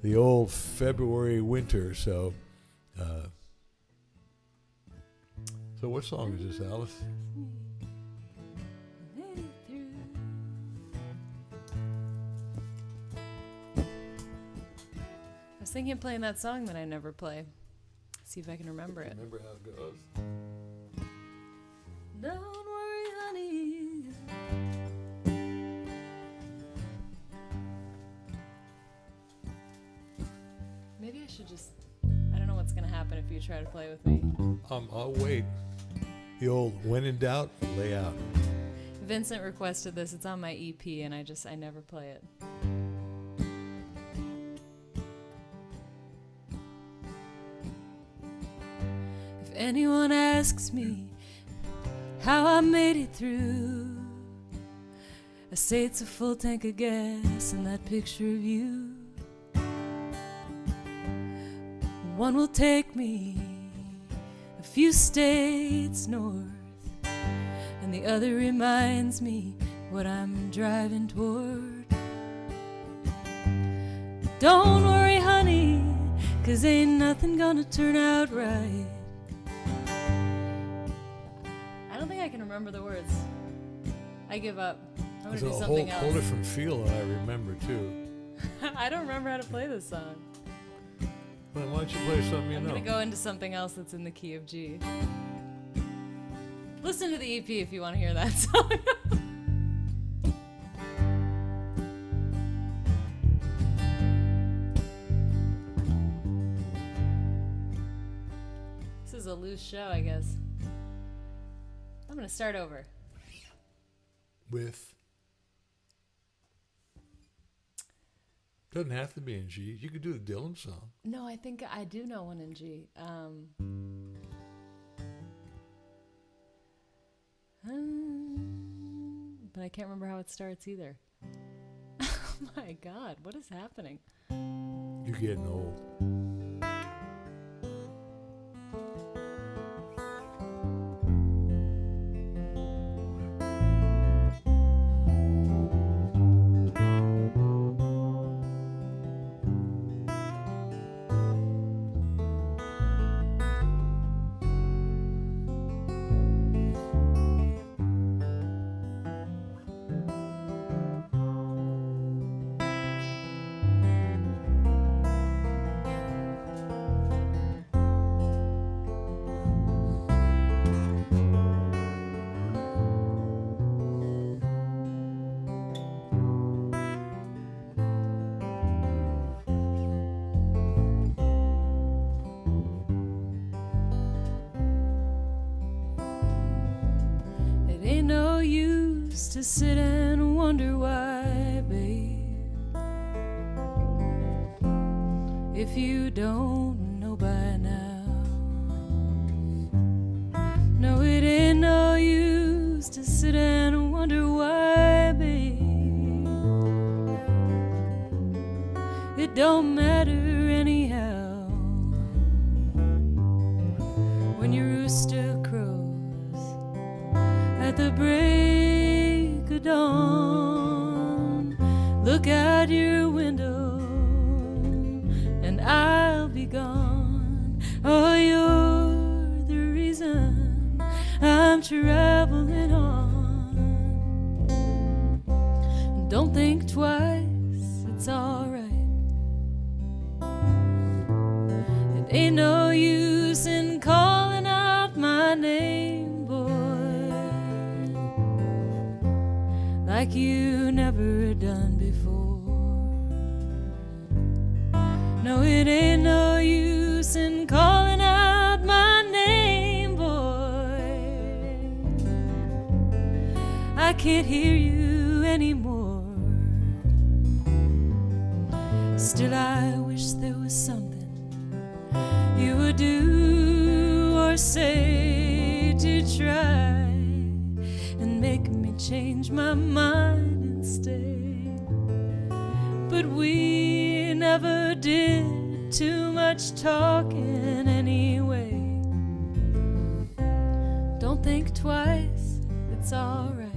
the old February winter. So, so what song is this, Alice? I was thinking of playing that song that I never play. See if I can remember it. Remember how it goes. Don't worry, honey. Maybe I should just... I don't know what's going to happen if you try to play with me. I'll wait. The old when in doubt, lay out. Vincent requested this. It's on my EP, and I never play it. If anyone asks me how I made it through, I say it's a full tank of gas and that picture of you. One will take me a few states north, and the other reminds me what I'm driving toward. Don't worry, honey, 'cause ain't nothing gonna turn out right. I don't think I can remember the words. I give up. I'm gonna It's do a something whole else. different feel than I remember, too. I don't remember how to play this song. Well, why don't you play something you I'm know? gonna go into something else that's in the key of G. Listen to the EP if you want to hear that song. This is a loose show, I guess. I'm gonna start over. With? Doesn't have to be in G. You could do the Dylan song. No, I think I do know one in G. But I can't remember how it starts either. Oh my God, what is happening? You're getting old. used to sit and wonder why, babe. If you don't know by now, no, it ain't no use to sit and wonder why, babe. It don't matter anyhow. When your rooster crows at the break of dawn, look out your window and I'll be gone. Oh, you're the reason I'm traveling on. Don't think twice, it's alright. It ain't no use in calling out my name, boy, like you never done before. No, it ain't no use in calling out my name, boy. I can't hear you anymore. Still, I wish there was something you would do or say to try and make me change my mind and stay. But we never did too much talking anyway. Don't think twice, it's alright.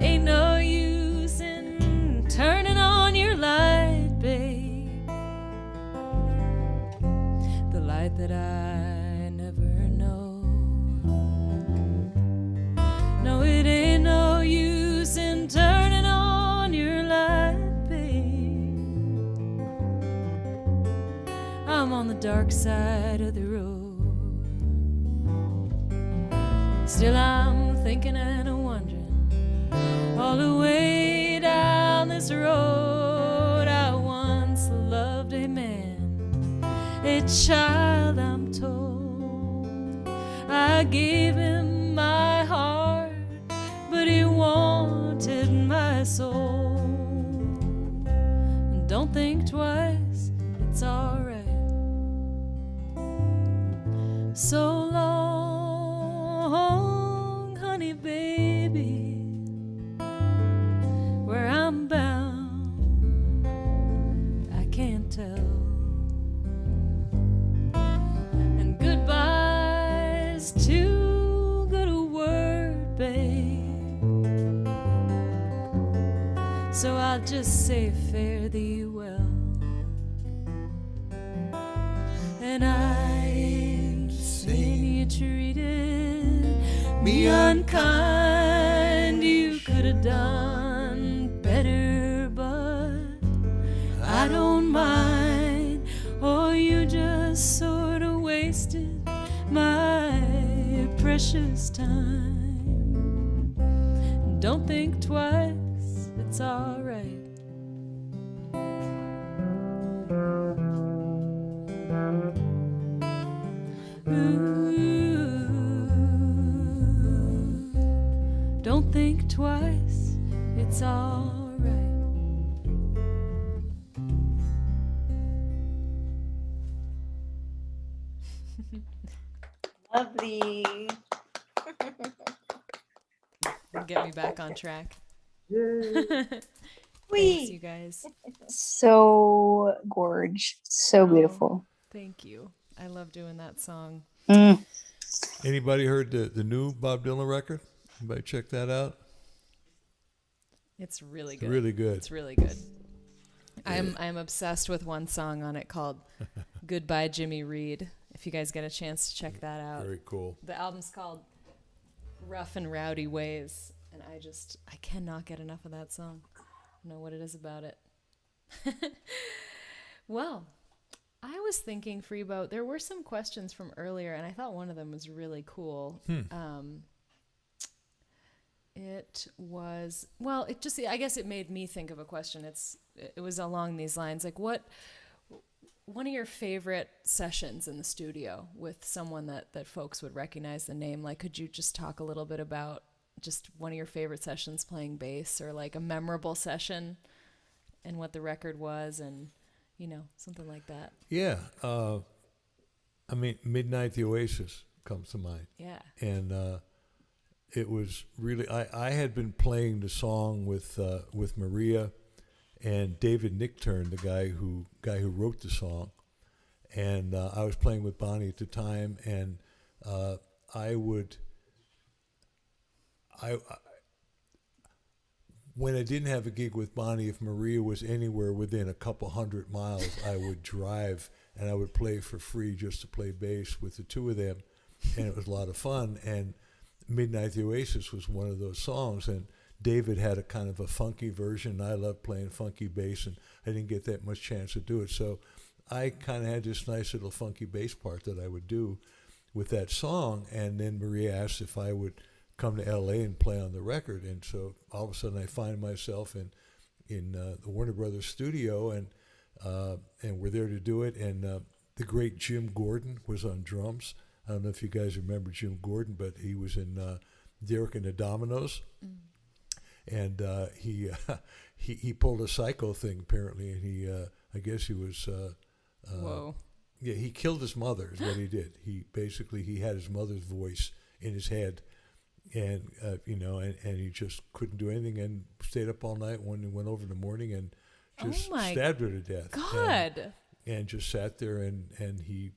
Ain't no use in turning on your light, babe. The light that I never know. No, it ain't no use in turning on your light, babe. I'm on the dark side of the road. Still I'm thinking and wondering all the way down this road. I once loved a man, a child I'm told. I gave him my heart, but he wanted my soul. Don't think twice, it's alright. So long, honey baby, where I'm bound, I can't tell. And goodbye's too good a word, babe. So I'll just say fare thee well. And I ain't saying you treated me unkind. You could have done better, but I don't mind. Or you just sort of wasted my precious time. Don't think twice, it's alright. Don't think twice, it's all right. Lovely. Get me back on track. Yay. Thanks, you guys. So gorge. So beautiful. Thank you. I love doing that song. Anybody heard the new Bob Dylan record? Anybody check that out? It's really good. Really good. It's really good. I'm obsessed with one song on it called Goodbye Jimmy Reed. If you guys get a chance to check that out. Very cool. The album's called Rough and Rowdy Ways, and I cannot get enough of that song. I don't know what it is about it. Well, I was thinking, Freebo, there were some questions from earlier, and I thought one of them was really cool. It was, well, I guess it made me think of a question. It was along these lines, like one of your favorite sessions in the studio with someone that folks would recognize the name? Like, could you just talk a little bit about just one of your favorite sessions playing bass, or like a memorable session and what the record was, and, you know, something like that? Yeah. I mean, Midnight the Oasis comes to mind. Yeah. And it was really, I had been playing the song with Maria and David Nichtern, the guy who wrote the song. And I was playing with Bonnie at the time, and when I didn't have a gig with Bonnie, if Maria was anywhere within a couple 100 miles, I would drive and I would play for free just to play bass with the two of them, and it was a lot of fun. And Midnight the Oasis was one of those songs, and David had a kind of a funky version. I loved playing funky bass, and I didn't get that much chance to do it, so I kind of had this nice little funky bass part that I would do with that song. And then Maria asked if I would come to LA and play on the record, and so all of a sudden I find myself in the Warner Brothers studio, and we're there to do it. And the great Jim Gordon was on drums. I don't know if you guys remember Jim Gordon, but he was in Derek and the Dominoes, and he pulled a psycho thing apparently, and he I guess he was Whoa. Yeah, he killed his mother is what he did. He had his mother's voice in his head. And and he just couldn't do anything, and stayed up all night when he went over in the morning and just stabbed her to death. God. And just sat there, and he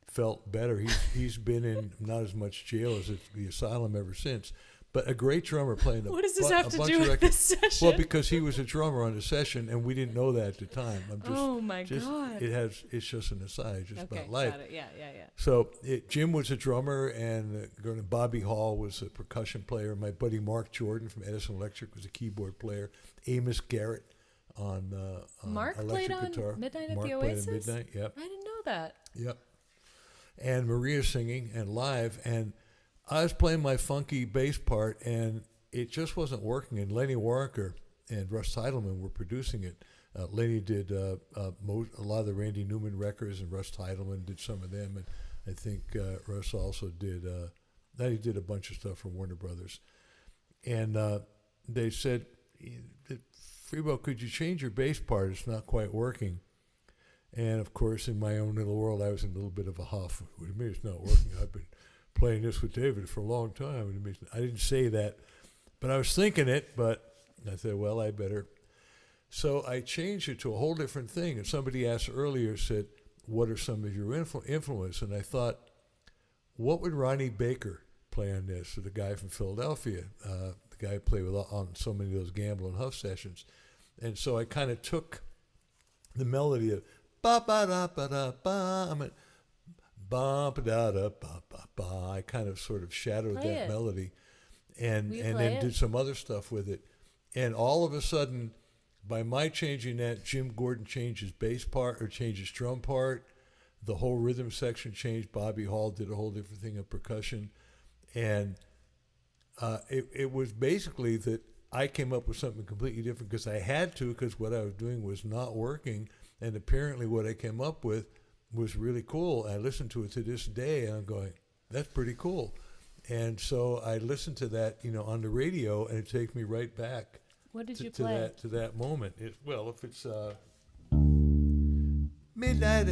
felt better. He's been in not as much jail as the asylum ever since. But a great drummer playing What does this have to do with this session? Well, because he was a drummer on the session, and we didn't know that at the time. God. It's just an aside, just about life. Got it. Yeah. So Jim was a drummer, and Bobby Hall was a percussion player. My buddy Mark Jordan from Edison Electric was a keyboard player. Amos Garrett on Mark electric played on guitar. Midnight at Mark the played Oasis? on Midnight, yep. I didn't know that. Yep. And Maria singing and live, and I was playing my funky bass part, and it just wasn't working. And Lenny Waronker and Russ Teidelman were producing it. Lenny did a lot of the Randy Newman records, and Russ Teidelman did some of them. And I think Russ also did. He did a bunch of stuff for Warner Brothers. And they said, "Freebo, could you change your bass part? It's not quite working." And of course, in my own little world, I was in a little bit of a huff. What do you mean it's not working? I've been playing this with David for a long time. I didn't say that, but I was thinking it. But I said, well, I better. So I changed it to a whole different thing. And somebody asked earlier, said, what are some of your influence? And I thought, what would Ronnie Baker play on this? So the guy from Philadelphia, the guy who played on so many of those Gamble and Huff sessions. And so I kind of took the melody of ba-ba-da-ba-da-ba. I mean, ba-ba-da-da-ba-ba-ba. I kind of sort of shadowed that melody, and then did some other stuff with it. And all of a sudden, by my changing that, Jim Gordon changed his bass part or changed his drum part. The whole rhythm section changed. Bobby Hall did a whole different thing of percussion. And it was basically that I came up with something completely different because I had to, because what I was doing was not working. And apparently what I came up with was really cool. I listen to it to this day, and I'm going, that's pretty cool. And so I listened to that, on the radio, and it takes me right back. What did you play? To that moment. If it's midnight,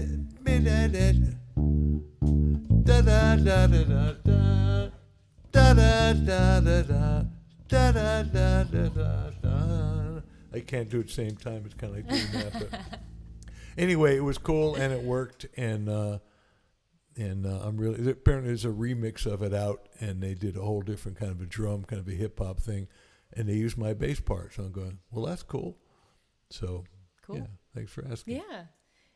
da da da da da da da da da da da da da da da. I can't do it at the same time. It's kind of like doing that, but. Anyway, it was cool, and it worked, and I'm really, apparently there's a remix of it out, and they did a whole different kind of a drum, kind of a hip-hop thing, and they used my bass part, so I'm going, well, that's cool. So, cool. Yeah, thanks for asking. Yeah.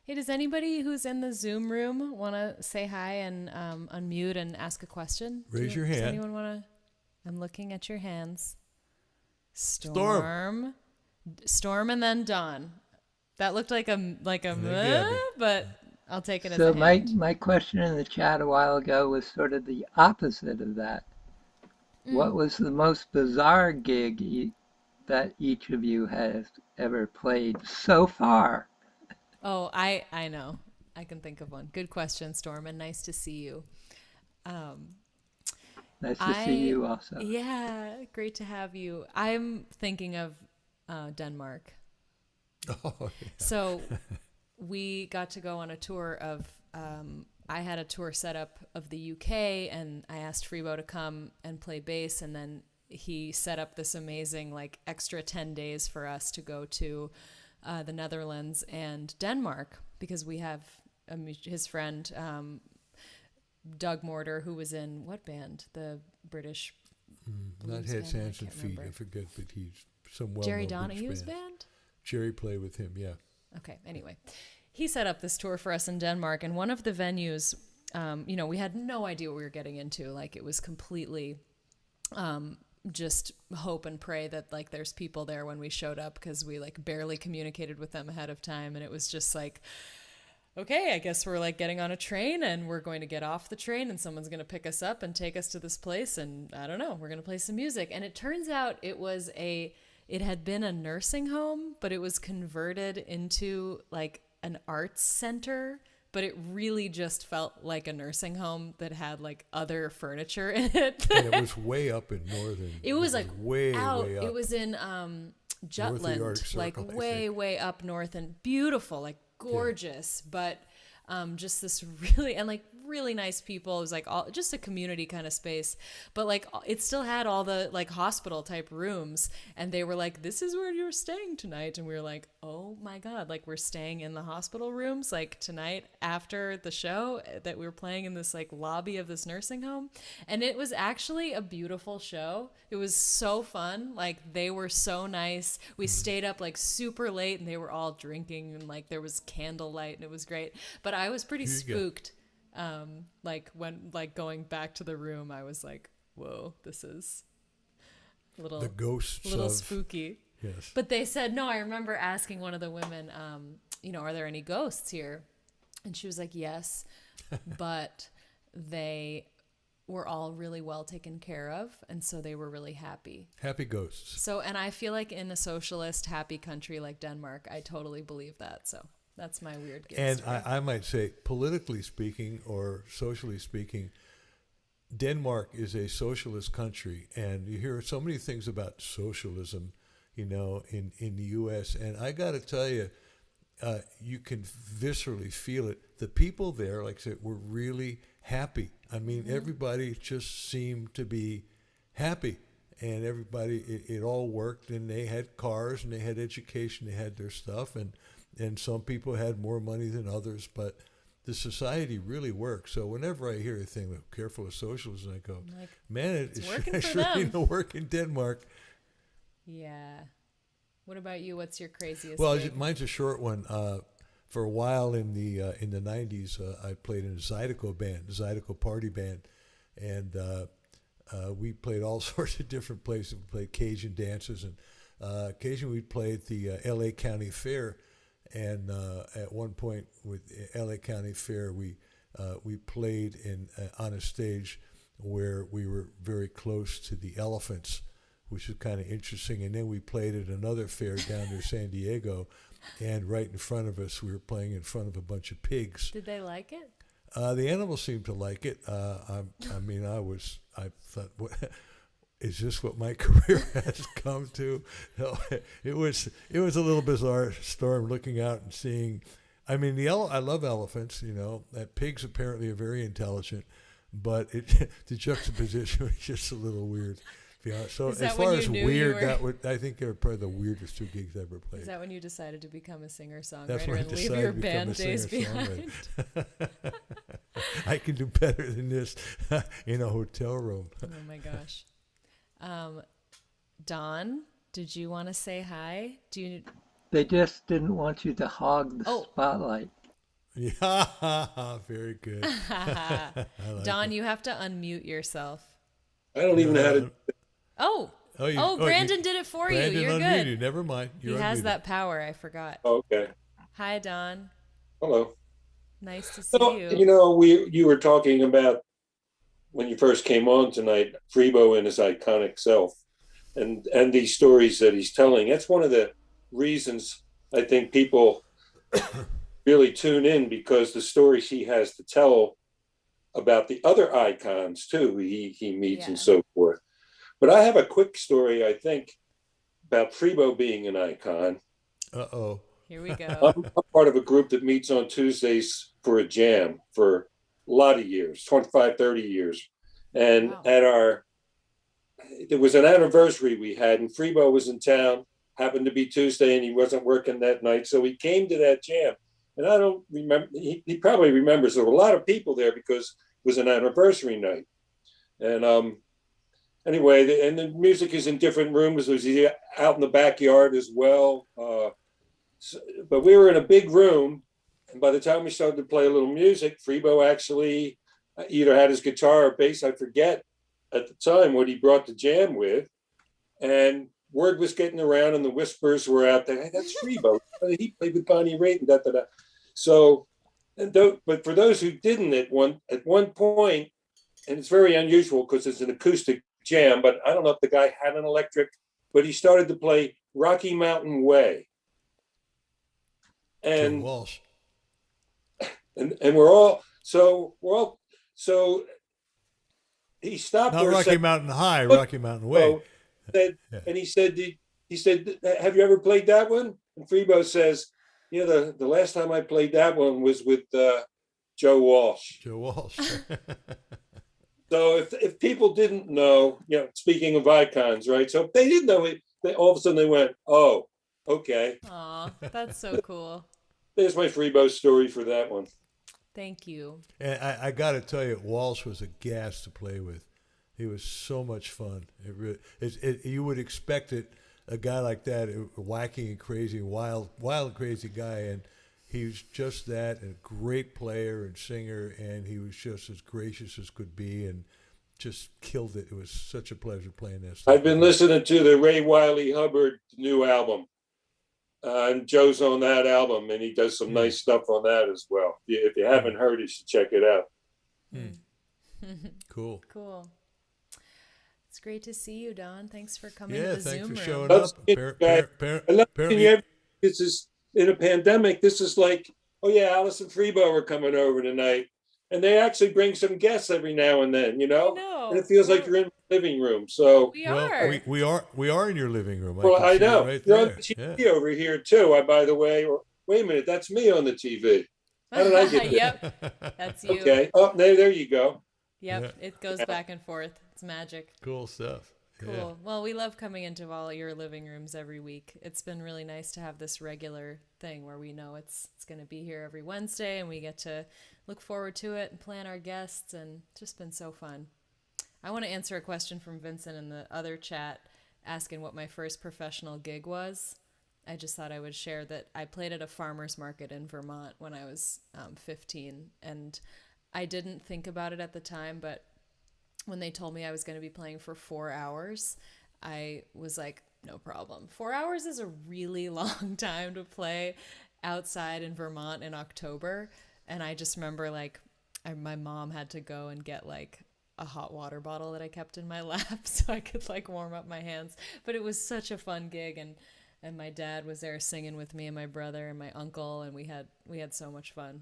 Hey, does anybody who's in the Zoom room want to say hi and unmute and ask a question? Raise your hand. Does anyone want to? I'm looking at your hands. Storm, and then Dawn. That looked like a but I'll take it as a hand. So my question in the chat a while ago was sort of the opposite of that. What was the most bizarre gig that each of you has ever played so far? Oh, I know. I can think of one. Good question, Storm, and nice to see you. Nice to see you also. Yeah, great to have you. I'm thinking of Denmark. Oh, yeah. So we got to go on a tour of, I had a tour set up of the UK, and I asked Freebo to come and play bass, and then he set up this amazing like extra 10 days for us to go to the Netherlands and Denmark, because we have his friend Doug Mortar, who was in what band? The British Not blues Heads, band? Hands, and can't Feet. remember. I forget, but he's some well-known Jerry blues Donahue's band. band? Jerry played with him, yeah. Okay, anyway. He set up this tour for us in Denmark, and one of the venues, we had no idea what we were getting into. Like, it was completely just hope and pray that, like, there's people there when we showed up, because we, like, barely communicated with them ahead of time, and it was just like, okay, I guess we're like getting on a train and we're going to get off the train and someone's going to pick us up and take us to this place. And I don't know, we're going to play some music. And it turns out it had been a nursing home, but it was converted into like an arts center, but it really just felt like a nursing home that had like other furniture in it. And it was way up in northern. It was like way out. up. It was in Jutland, like Circle, way up north, and beautiful, like gorgeous, but just this really nice people. It was like all just a community kind of space, but like it still had all the like hospital type rooms, and they were like, this is where you're staying tonight, and we were like, oh my god, like we're staying in the hospital rooms like tonight after the show, that we were playing in this like lobby of this nursing home. And it was actually a beautiful show. It was so fun. Like, they were so nice. We stayed up like super late, and they were all drinking, and like there was candlelight, and it was great. But I was pretty spooked. Like when like going back to the room, I was like, whoa, this is a little, the ghosts a little of, spooky. Yes. But they said, no, I remember asking one of the women, are there any ghosts here? And she was like, yes, but they were all really well taken care of. And so they were really happy. Happy ghosts. So, and I feel like in a socialist, happy country like Denmark, I totally believe that. So that's my weird guess. And I might say, politically speaking or socially speaking, Denmark is a socialist country. And you hear so many things about socialism, in the U.S. And I got to tell you, you can viscerally feel it. The people there, like I said, were really happy. I mean, everybody just seemed to be happy. And everybody, it all worked. And they had cars, and they had education, they had their stuff. And some people had more money than others, but the society really works. So whenever I hear a thing like careful of socialism, I go, like, man, it working for sure them. work in Denmark. Yeah. What about you? What's your craziest Well, gig? mine's a short one. For a while in the 90s, I played in a Zydeco party band, and we played all sorts of different places. We played Cajun dances, and occasionally we'd play at the L.A. County Fair. And at one point with L.A. County Fair, we played on a stage where we were very close to the elephants, which was kind of interesting. And then we played at another fair down near San Diego, and right in front of us, we were playing in front of a bunch of pigs. Did they like it? The animals seemed to like it. I thought, what, is this what my career has come to? No, it was a little bizarre, Storm, looking out and seeing. I mean, I love elephants. That pigs apparently are very intelligent, but the juxtaposition was just a little weird. So as far as weird, I think they're probably the weirdest two gigs I ever played. Is that when you decided to become a singer-songwriter That's when I and leave decided your to become band a days singer-songwriter. behind? I can do better than this in a hotel room. Oh my gosh. Don, did you want to say hi? They just didn't want you to hog the spotlight. Yeah, very good. Don, you have to unmute yourself. I don't even know how to. Brandon did it for you. You're unmuted. good. Never mind. He has that power. I forgot. Okay. Hi, Don. Hello. Nice to see you. You were talking about when you first came on tonight, Freebo and his iconic self, and these stories that he's telling. That's one of the reasons I think people really tune in because the stories he has to tell about the other icons too he meets and so forth. But I have a quick story, I think, about Freebo being an icon. Uh-oh. Here we go. I'm part of a group that meets on Tuesdays for a jam for a lot of years, 25, 30 years. And Wow. there was an anniversary we had, and Freebo was in town, happened to be Tuesday, and he wasn't working that night. So he came to that jam. And I don't remember, he probably remembers there were a lot of people there because it was an anniversary night. And anyway, and the music is in different rooms. There's out in the backyard as well. But we were in a big room. And by the time we started to play a little music, Freebo actually either had his guitar or bass, I forget at the time what he brought the jam with. And word was getting around and the whispers were out there, hey, that's Freebo. He played with Bonnie Raitt and da-da-da. So, but for those who didn't at one point, and it's very unusual because it's an acoustic jam, but I don't know if the guy had an electric, but he started to play Rocky Mountain Way. And Walsh. And we're all so he stopped. Not Rocky Mountain High, Rocky Mountain Way. And he said, have you ever played that one? And Freebo says, yeah, the last time I played that one was with Joe Walsh. Joe Walsh. So if people didn't know, speaking of icons, right? So if they didn't know it, all of a sudden they went, oh, okay. Aw, that's so cool. There's my Freebo story for that one. Thank you. And I got to tell you, Walsh was a gas to play with. He was so much fun. You would expect it, a guy like that, a wacky and crazy, wild and crazy guy, and he was just that, a great player and singer, and he was just as gracious as could be, and just killed it. It was such a pleasure playing that stuff. I've been listening to the Ray Wiley Hubbard new album. And Joe's on that album, and he does some nice stuff on that as well. If you haven't heard, you should check it out. Cool. Cool. It's great to see you, Don. Thanks for coming to the thanks Zoom for room. showing up. This is in a pandemic. This is like, oh yeah, Alice and Freebo are coming over tonight, and they actually bring some guests every now and then, I know. And it feels like you're in the living room. So we are. We are in your living room. Well, I know. Right you're on there. the TV over here too. By the way, wait a minute, that's me on the TV. How did I get there? Yep, that's you. Okay. Oh, there you go. Yep, it goes back and forth. It's magic. Cool stuff. Cool. Yeah. Well, we love coming into all your living rooms every week. It's been really nice to have this regular thing where we know it's going to be here every Wednesday, and we get to look forward to it and plan our guests, and it's just been so fun. I want to answer a question from Vincent in the other chat asking what my first professional gig was. I just thought I would share that I played at a farmer's market in Vermont when I was 15, and I didn't think about it at the time, but when they told me I was going to be playing for 4 hours, I was like, no problem. 4 hours is a really long time to play outside in Vermont in October. And I just remember my mom had to go and get a hot water bottle that I kept in my lap so I could warm up my hands. But it was such a fun gig, and my dad was there singing with me and my brother and my uncle, and we had so much fun.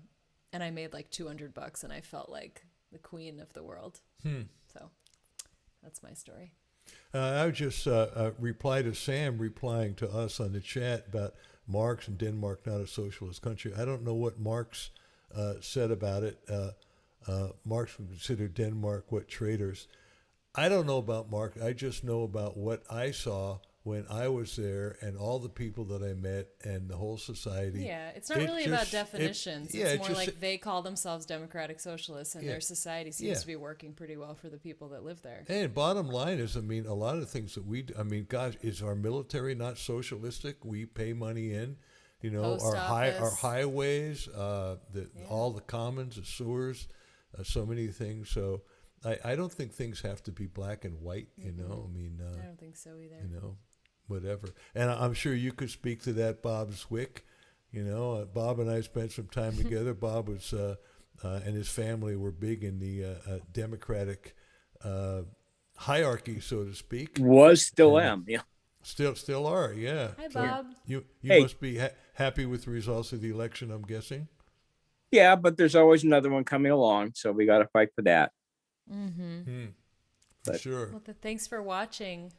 And I made $200 and I felt like the queen of the world. So that's my story. I would just reply to Sam replying to us on the chat about Marx and Denmark not a socialist country. I don't know what Marx said about it. Marx would consider Denmark what traitors. I don't know about Marx. I just know about what I saw when I was there and all the people that I met and the whole society. Yeah, it's not really about definitions. It's more like they call themselves democratic socialists, and their society seems to be working pretty well for the people that live there. And bottom line is, a lot of things that we do, gosh, is our military not socialistic? We pay money in, our highways, all the commons, the sewers, so many things. So I don't think things have to be black and white, I don't think so either. Whatever. And I'm sure you could speak to that, Bob Zwick. Bob and I spent some time together. Bob was and his family were big in the Democratic hierarchy, so to speak. Still am, yeah. Still are, yeah. Hi, Bob. You Hey. must be happy with the results of the election, I'm guessing. Yeah, but there's always another one coming along, so we got to fight for that. For But- sure. Well, thanks for watching.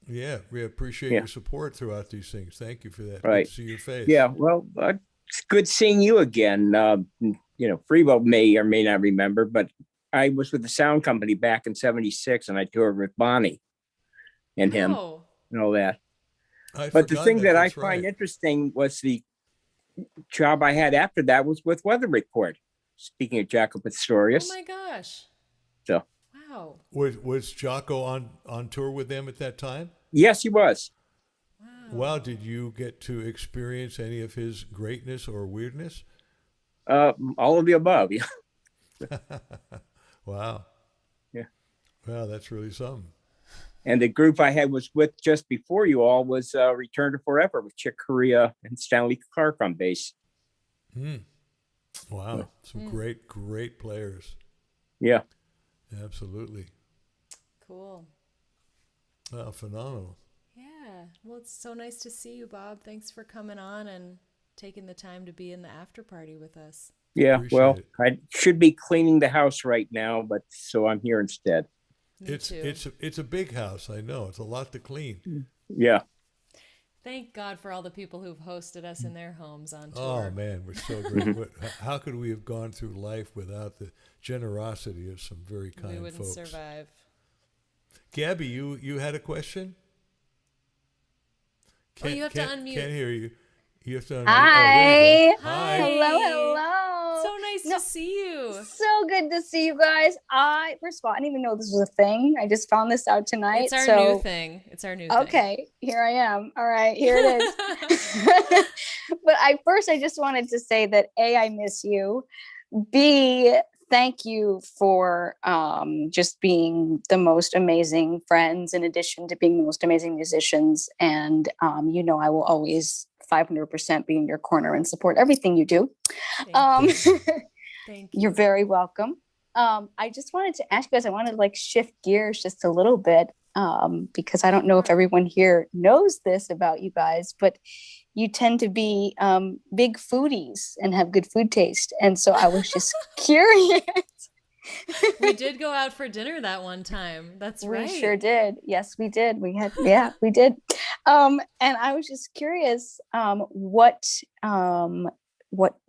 Yeah, we appreciate Yeah. your support throughout these things. Thank you for that. Right. Good to see your face. Yeah, well, it's good seeing you again. Freebo may or may not remember, but I was with the sound company back in '76, and I toured with Bonnie and him Oh, and all that. I'd But the forgotten thing that I that's find right. interesting was the job I had after that was with Weather Report. Speaking of Jaco oh Pastorius. my gosh. So, Wow. Was Jocko on tour with them at that time? yes, he was. Wow, did you get to experience any of his greatness or weirdness? All of the above. Yeah. Wow. Yeah. Wow, that's really something. And the group I had was with just before you all was Return to Forever with Chick Corea and Stanley Clark on bass. Wow, some great players. Yeah. Absolutely. Cool. Wow, phenomenal. Yeah. Well, it's so nice to see you, Bob. Thanks for coming on and taking the time to be in the after party with us. Yeah. Appreciate Well, it. I should be cleaning the house right now, but so I'm here instead. Me too. It's a big house, I know. It's a lot to clean. Yeah. Thank God for all the people who've hosted us in their homes on Oh tour. man, we're so great. How could we have gone through life without the generosity of some very We kind wouldn't folks? survive. Gabby, you had a question? You have to unmute. Can't hear you. You have to unmute. Hi. Oh, there you go. Hi. Hello, hello. So nice No. to see you. So good to see you guys. First of all, I didn't even know this was a thing. I just found this out tonight. It's our so, new thing. It's our new thing. Okay, here I am. All right, here it is. But I just wanted to say that A, I miss you. B, thank you for just being the most amazing friends in addition to being the most amazing musicians. And I will always 500% be in your corner and support everything you do. Thank you. Thank you. You're very welcome. I just wanted to ask you guys, I wanted to shift gears just a little bit because I don't know if everyone here knows this about you guys, but you tend to be big foodies and have good food taste. And so I was just curious. We did go out for dinner that one time. That's right. We sure did. Yes, we did. We did. And I was just curious what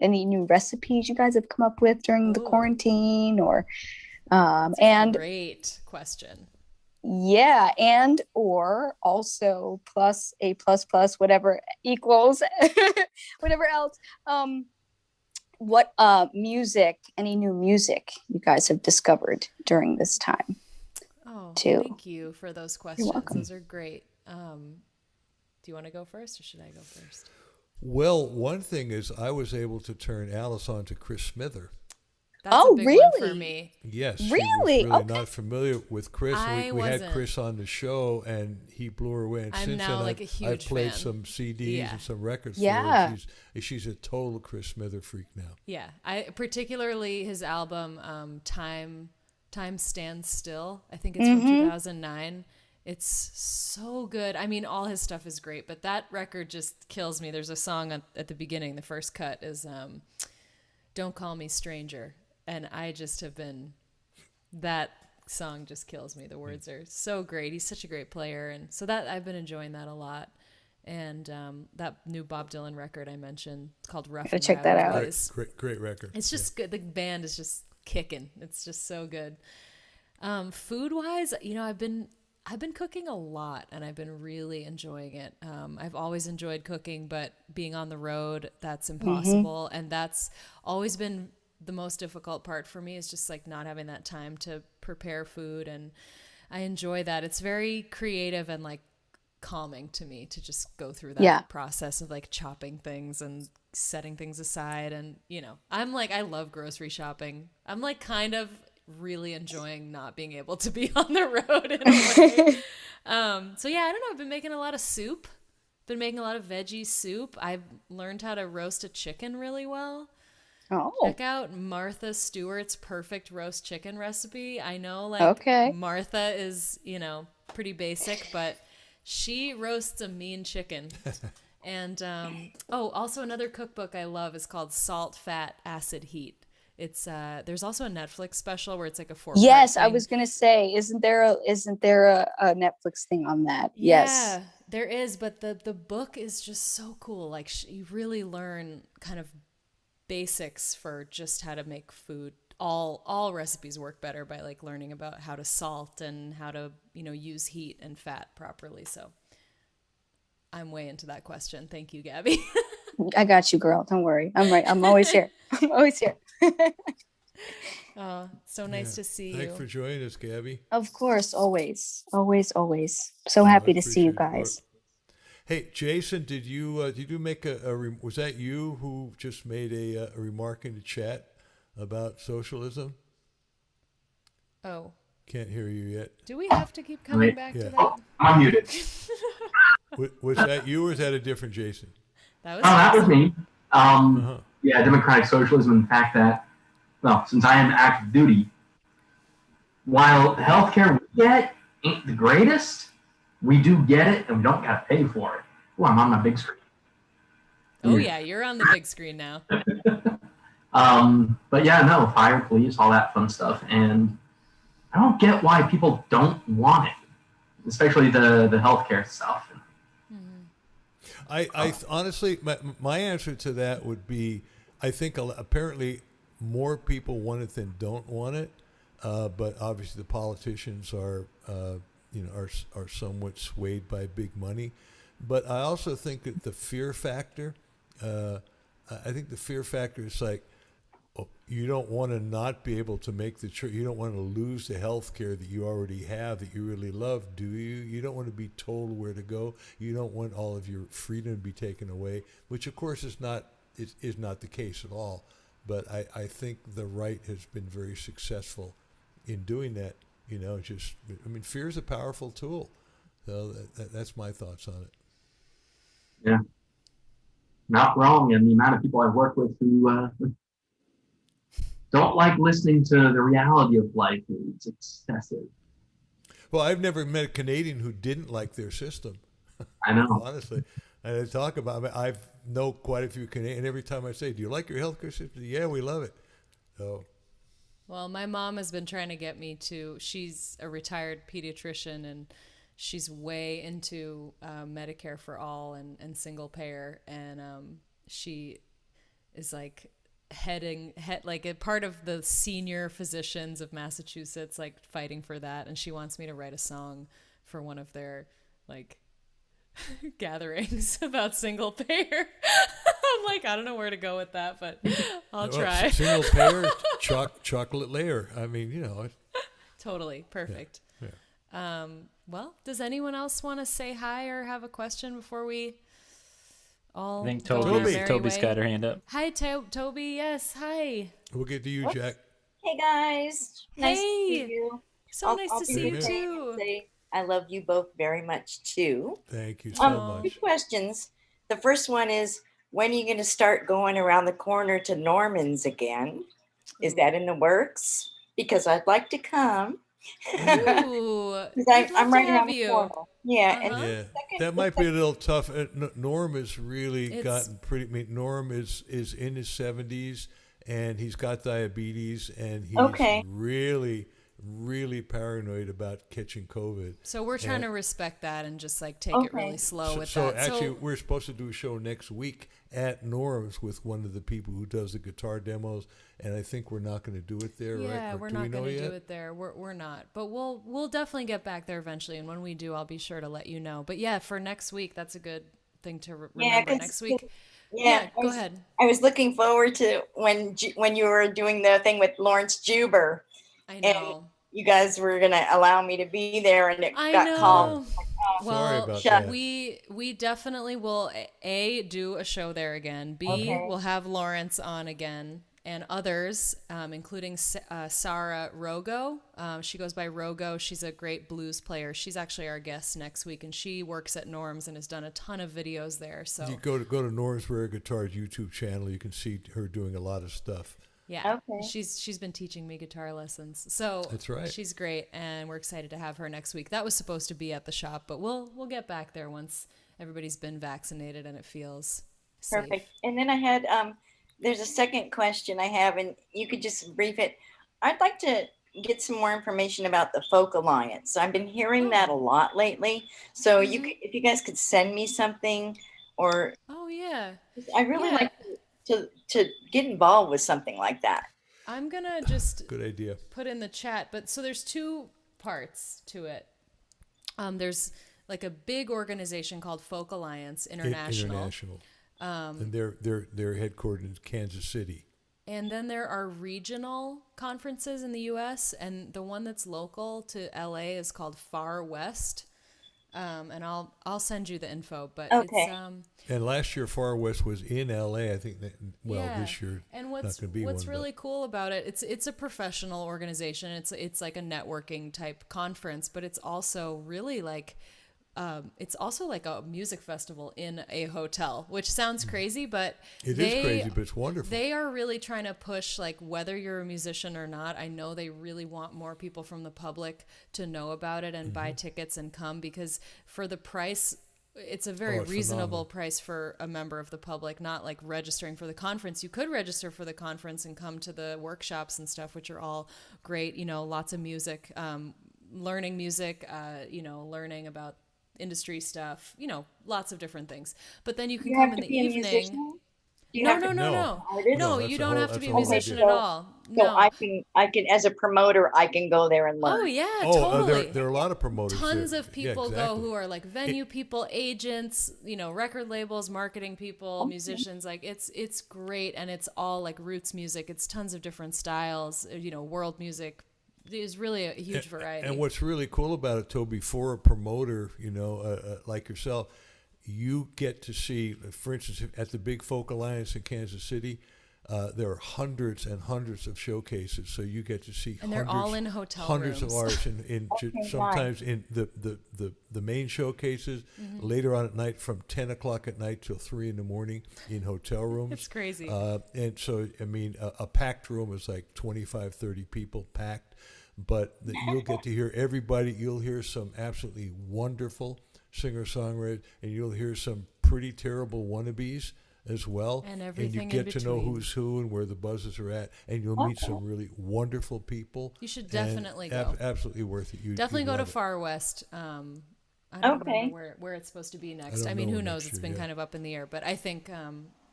any new recipes you guys have come up with during the Ooh. quarantine or That's a and great question. yeah, and or also plus a plus whatever equals whatever else. What music, any new music you guys have discovered during this time? Oh, too. thank you for those questions. welcome. Those are great. Do you want to go first or should I go first? Well, one thing is I was able to turn Alice on to Chris Smither. That's Oh, a big one for really? me. Yes, she Really? was really Okay. not familiar with Chris. I We had wasn't. Chris on the show, and he blew her away. And I'm since now, then, like, a I've huge played fan. some CDs Yeah. and some records Yeah. for her. She's a total Chris Smither freak now. Yeah, I particularly his album Time Stands Still. I think it's from 2009. It's so good. I mean, all his stuff is great, but that record just kills me. There's a song at the beginning. The first cut is "Don't Call Me Stranger," and I just have been. That song just kills me. The words are so great. He's such a great player, and so that I've been enjoying that a lot. And that new Bob Dylan record I mentioned, it's called "Rough Gotta and check that Rowdy out. Boys." Great record. It's just good. The band is just kicking. It's just so good. Food wise, I've been cooking a lot and I've been really enjoying it. I've always enjoyed cooking, but being on the road, that's impossible. And that's always been the most difficult part for me, is just not having that time to prepare food. And I enjoy that. It's very creative and calming to me to just go through that process of chopping things and setting things aside. And I love grocery shopping. I'm kind of really enjoying not being able to be on the road in a way. So yeah, I don't know, I've been making a lot of soup, been making a lot of veggie soup. I've learned how to roast a chicken really well. Check out Martha Stewart's perfect roast chicken recipe. I know Okay. Martha is pretty basic, but She roasts a mean chicken. And also another cookbook I love is called Salt, Fat, Acid, Heat. It's there's also a Netflix special where it's like a 4-part Yes, I thing. was gonna say, isn't there a Netflix thing on that? Yes. Yeah, there is, but the book is just so cool. Like you really learn kind of basics for just how to make food. All recipes work better by like learning about how to salt and how to, use heat and fat properly. So I'm way into that question. Thank you, Gabby. I got you, girl. Don't worry. I'm right. I'm always here. I'm always here. Oh, so nice to see you. Thanks for joining us, Gabby. Of course, always. Always, always. So happy to see you guys. Hey, Jason, did you make was that you who just made a remark in the chat about socialism? Oh. Can't hear you yet. Do we have to keep coming back to that? I'm muted. Was that you or is that a different Jason? That was me. Yeah, democratic socialism and the fact that, well, since I am active duty, while the healthcare we get ain't the greatest, we do get it and we don't got to pay for it. Oh, I'm on my big screen. Oh, yeah, you're on the big screen now. But yeah, no, fire, police, all that fun stuff. And I don't get why people don't want it, especially the healthcare stuff. I honestly, my answer to that would be, I think apparently more people want it than don't want it, but obviously the politicians are somewhat swayed by big money. But I also think that the fear factor, I think the fear factor is like, you don't want to not be able to make the choice. You don't want to lose the health care that you already have that you really love, do you? You don't want to be told where to go. You don't want all of your freedom to be taken away, which of course is not the case at all. But I think the right has been very successful in doing that. Fear is a powerful tool. So that's my thoughts on it. Yeah, not wrong. And the amount of people I've worked with who don't like listening to the reality of life. It's excessive. Well, I've never met a Canadian who didn't like their system. I know. Honestly. And I talk about it. I know quite a few Canadians. And every time I say, do you like your healthcare system? Yeah, we love it. So. Well, my mom has been trying to get me to, she's a retired pediatrician and she's way into Medicare for all and single payer. And she is like, like a part of the senior physicians of Massachusetts, like fighting for that, and she wants me to write a song for one of their like gatherings about single payer. I'm like, I don't know where to go with that, but I'll try. Single payer, chocolate layer. I mean, Totally perfect. Yeah. Well, does anyone else want to say hi or have a question before we? I think Toby's got her hand up. Hi, Toby. Yes, hi. We'll get to you, Jack. Hey, guys. Nice to see you. So nice to see you, too. I love you both very much, too. Thank you so much. 2 questions. The first one is, when are you going to start going around the corner to Norman's again? Is that in the works? Because I'd like to come. Ooh, I'm right around the corner. Yeah, and that might be a little tough. Norm has really gotten pretty. Norm is in his 70s and he's got diabetes and he's really paranoid about catching COVID. So we're trying to respect that and just like take it really slow with that. So actually, we're supposed to do a show next week at Norm's with one of the people who does the guitar demos, and I think we're not going to do it there, right? Yeah, we're not going to do it there. We're not, but we'll definitely get back there eventually, and when we do, I'll be sure to let you know. But yeah, for next week, that's a good thing to remember. Next week. Yeah, go ahead. I was looking forward to when you were doing the thing with Lawrence Juber. I know. And you guys were going to allow me to be there, and it got called. Sorry about that. We definitely will do a show there again. We'll have Lawrence on again and others, including Sarah Rogo. She goes by Rogo. She's a great blues player. She's actually our guest next week, and she works at Norm's and has done a ton of videos there. So you go to Norm's Rare Guitars YouTube channel. You can see her doing a lot of stuff. Yeah. Okay. She's been teaching me guitar lessons. So that's right. She's great, and we're excited to have her next week. That was supposed to be at the shop, but we'll get back there once everybody's been vaccinated and it feels safe. Perfect. And then I had there's a second question I have, and you could just brief it. I'd like to get some more information about the Folk Alliance. I've been hearing that a lot lately. So you could, if you guys could send me something, or I really like to get involved with something like that. I'm gonna just good idea. Put in the chat, but so there's two parts to it. There's like a big organization called Folk Alliance International. And they're headquartered in Kansas City. And then there are regional conferences in the U.S., and the one that's local to L.A. is called Far West. And I'll send you the info, but okay. It's and last year Far West was in LA. I think that this year and not going to be what's one, really cool about it, it's a professional organization. It's like a networking type conference, but it's also really like it's also like a music festival in a hotel, which sounds crazy, but it is crazy, but it's wonderful. They are really trying to push, like, whether you're a musician or not. I know they really want more people from the public to know about it and buy tickets and come, because for the price, it's a very reasonable price for a member of the public, not like registering for the conference. You could register for the conference and come to the workshops and stuff, which are all great, lots of music, learning music, learning about industry stuff, lots of different things. But then you can come in the evening. No, you don't have to be a musician at all. So I can as a promoter, I can go there and learn. Oh yeah, totally. There are a lot of promoters. Tons there. of people go who are like venue people, agents, record labels, marketing people, musicians. Like it's great, and it's all like roots music. It's tons of different styles. World music. There's really a huge variety. And what's really cool about it, Toby, for a promoter, like yourself, you get to see, for instance, at the Big Folk Alliance in Kansas City, there are hundreds and hundreds of showcases. So you get to see and they're all in hotel hundreds rooms. of artists in sometimes in the main showcases, later on at night from 10 o'clock at night till 3 in the morning in hotel rooms. It's crazy. And so, I mean, a packed room is like 25, 30 people packed. But you'll get to hear everybody. You'll hear some absolutely wonderful singer-songwriters, and you'll hear some pretty terrible wannabes as well. And everything and you get in to know between. who's who and where the buzzes are at, and you'll meet some really wonderful people. You should definitely go. Absolutely worth it. Definitely go to Far West. I don't remember where it's supposed to be next. I mean, who knows? It's been kind of up in the air, but I think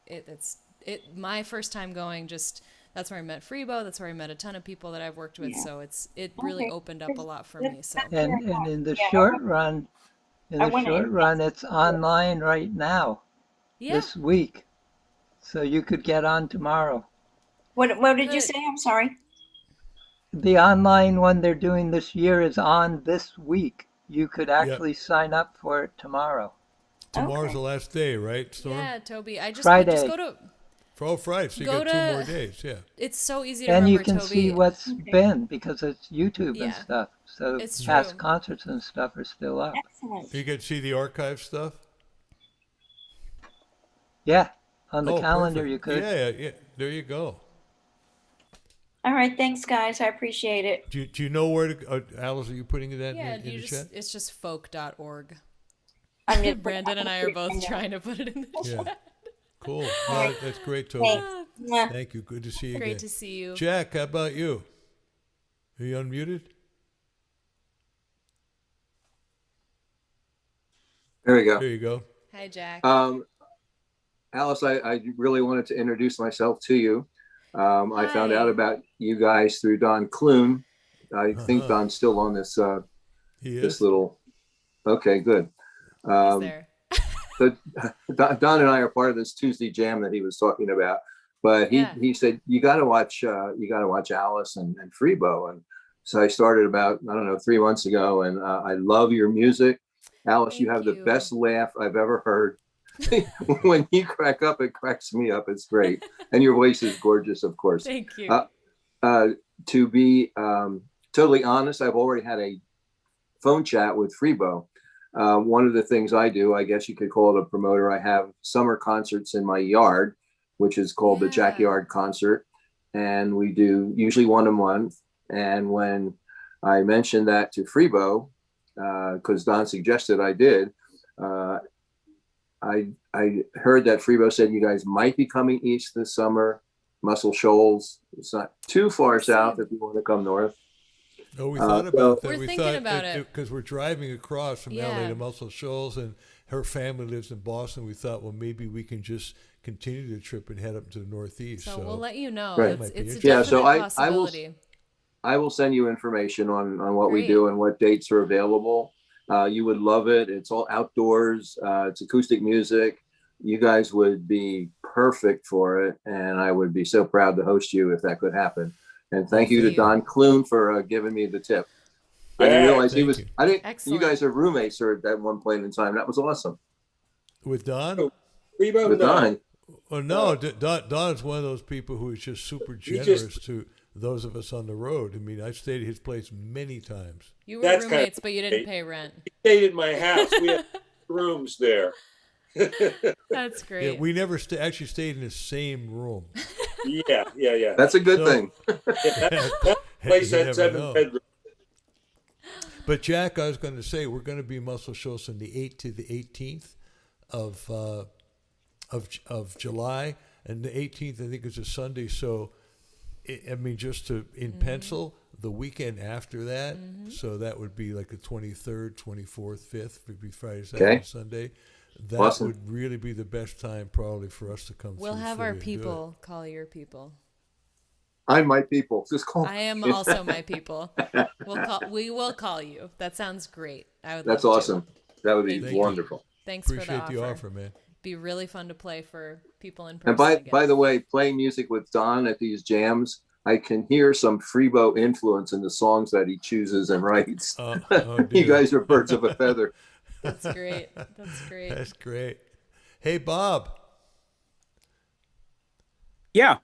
it's my first time going. That's where I met Freebo. That's where I met a ton of people that I've worked with. So it really opened up a lot for me. So and in the short run, it's online right now. Yeah. This week, so you could get on tomorrow. What did you say? I'm sorry. The online one they're doing this year is on this week. You could actually sign up for it tomorrow. Tomorrow's the last day, right, Storm? Yeah, Toby. Friday. Just go to. Friday, so you got 2 more days, yeah. It's so easy to remember, Toby. And you can see what's been, because it's YouTube and stuff. So past concerts and stuff are still up. Excellent. You can see the archive stuff? Yeah, on the calendar you could. Yeah, there you go. All right, thanks, guys. I appreciate it. Do you know where to, Alice, are you putting that in the chat? It's just folk.org. Brandon and I are both trying to put it in the chat. Cool. No, that's great, Toby. Thank you. Good to see you again. Great to see you. Jack, how about you? Are you unmuted? There we go. There you go. Hi, Jack. Alice, I really wanted to introduce myself to you. I found out about you guys through Don Clune. I think Don's still on this this little. Okay, good. He's there. So Don and I are part of this Tuesday jam that he was talking about. But he said you got to watch Alice and Freebo, and so I started about 3 months ago, and I love your music, Alice. You have the best laugh I've ever heard. When you crack up, it cracks me up. It's great, and your voice is gorgeous, of course. Thank you. To be totally honest, I've already had a phone chat with Freebo. One of the things I do, I guess you could call it a promoter. I have summer concerts in my yard, which is called the Jackyard Concert. and we do usually one a month. And when I mentioned that to Freebo, because Don suggested I did, I heard that Freebo said you guys might be coming east this summer. Muscle Shoals. It's not too far south if you want to come north. Oh, we thought about that. We're thinking about it because we're driving across from LA to Muscle Shoals, and her family lives in Boston. We thought, well, maybe we can just continue the trip and head up to the Northeast. So we'll let you know. Right. It's a definite possibility. I will send you information on what we do and what dates are available. You would love it. It's all outdoors. It's acoustic music. You guys would be perfect for it, and I would be so proud to host you if that could happen. And thank you to Don Clune for giving me the tip. I didn't realize he was. I didn't. Excellent. You guys are roommates at one point in time. That was awesome. With Don? With Don. Well, no, Don is one of those people who is just super generous to those of us on the road. I mean, I've stayed at his place many times. You were roommates, but you didn't pay rent. He stayed at my house. We had rooms there. That's great. Yeah, we never actually stayed in the same room. Yeah. That's a good thing. That place had 7 bedrooms. But Jack, I was going to say, we're going to be Muscle Shoals from the 8th to the 18th of July, and the 18th I think is a Sunday. So, just in pencil, the weekend after that. So that would be like the 23rd, 24th, 5th would be Friday, Saturday, Sunday. That would really be the best time probably for us to come. We'll have our people call your people. I'm my people. Just call. I am also my people. We will call you. That sounds great. That's awesome. That would be wonderful. Thanks Appreciate for the offer, man. Be really fun to play for people in person. And by the way, playing music with Don at these jams, I can hear some Freebo influence in the songs that he chooses and writes. You guys are birds of a feather. That's great. That's great. That's great. Hey, Bob. Yeah.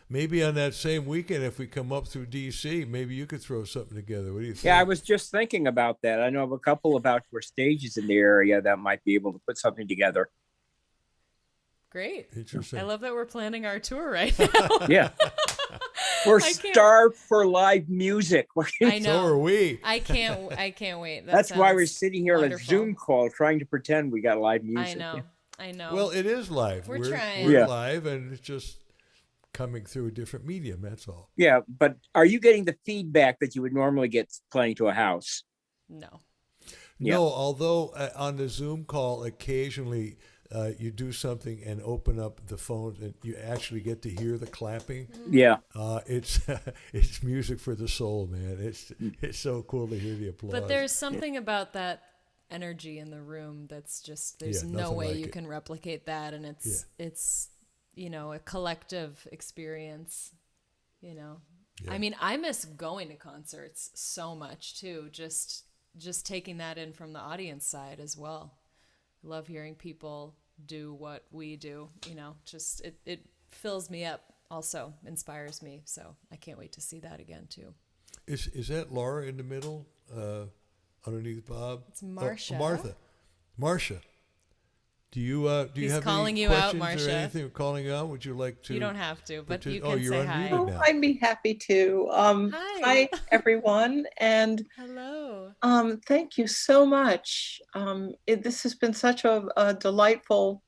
Maybe on that same weekend, if we come up through D.C., maybe you could throw something together. What do you think? Yeah, I was just thinking about that. I know of a couple of outdoor stages in the area that might be able to put something together. Great. Interesting. I love that we're planning our tour right now. Yeah. We're starved for live music. I know. So are we. I can't wait. That's why we're sitting here on a Zoom call trying to pretend we got live music. I know. Well, it is live. We're trying. We're live, and it's just coming through a different medium. That's all. Yeah, but are you getting the feedback that you would normally get playing to a house? No. No, although on the Zoom call, occasionally you do something and open up the phone and you actually get to hear the clapping. Yeah. It's music for the soul, man. It's so cool to hear the applause. But there's something about that energy in the room that's just, there's no way you can replicate that. And it's a collective experience, Yeah. I mean, I miss going to concerts so much too. Just taking that in from the audience side as well. I love hearing people do what we do, just it fills me up, also inspires me. So I can't wait to see that again too. Is that Laura in the middle, underneath Bob? It's Marcia. Marcia. Do you have calling any you out, questions Marcia. or anything? Calling you out? Would you like to? You don't have to, but you you're can say hi. unmuted now. I'd be happy to. Hi everyone, and hello. Thank you so much. This has been such a delightful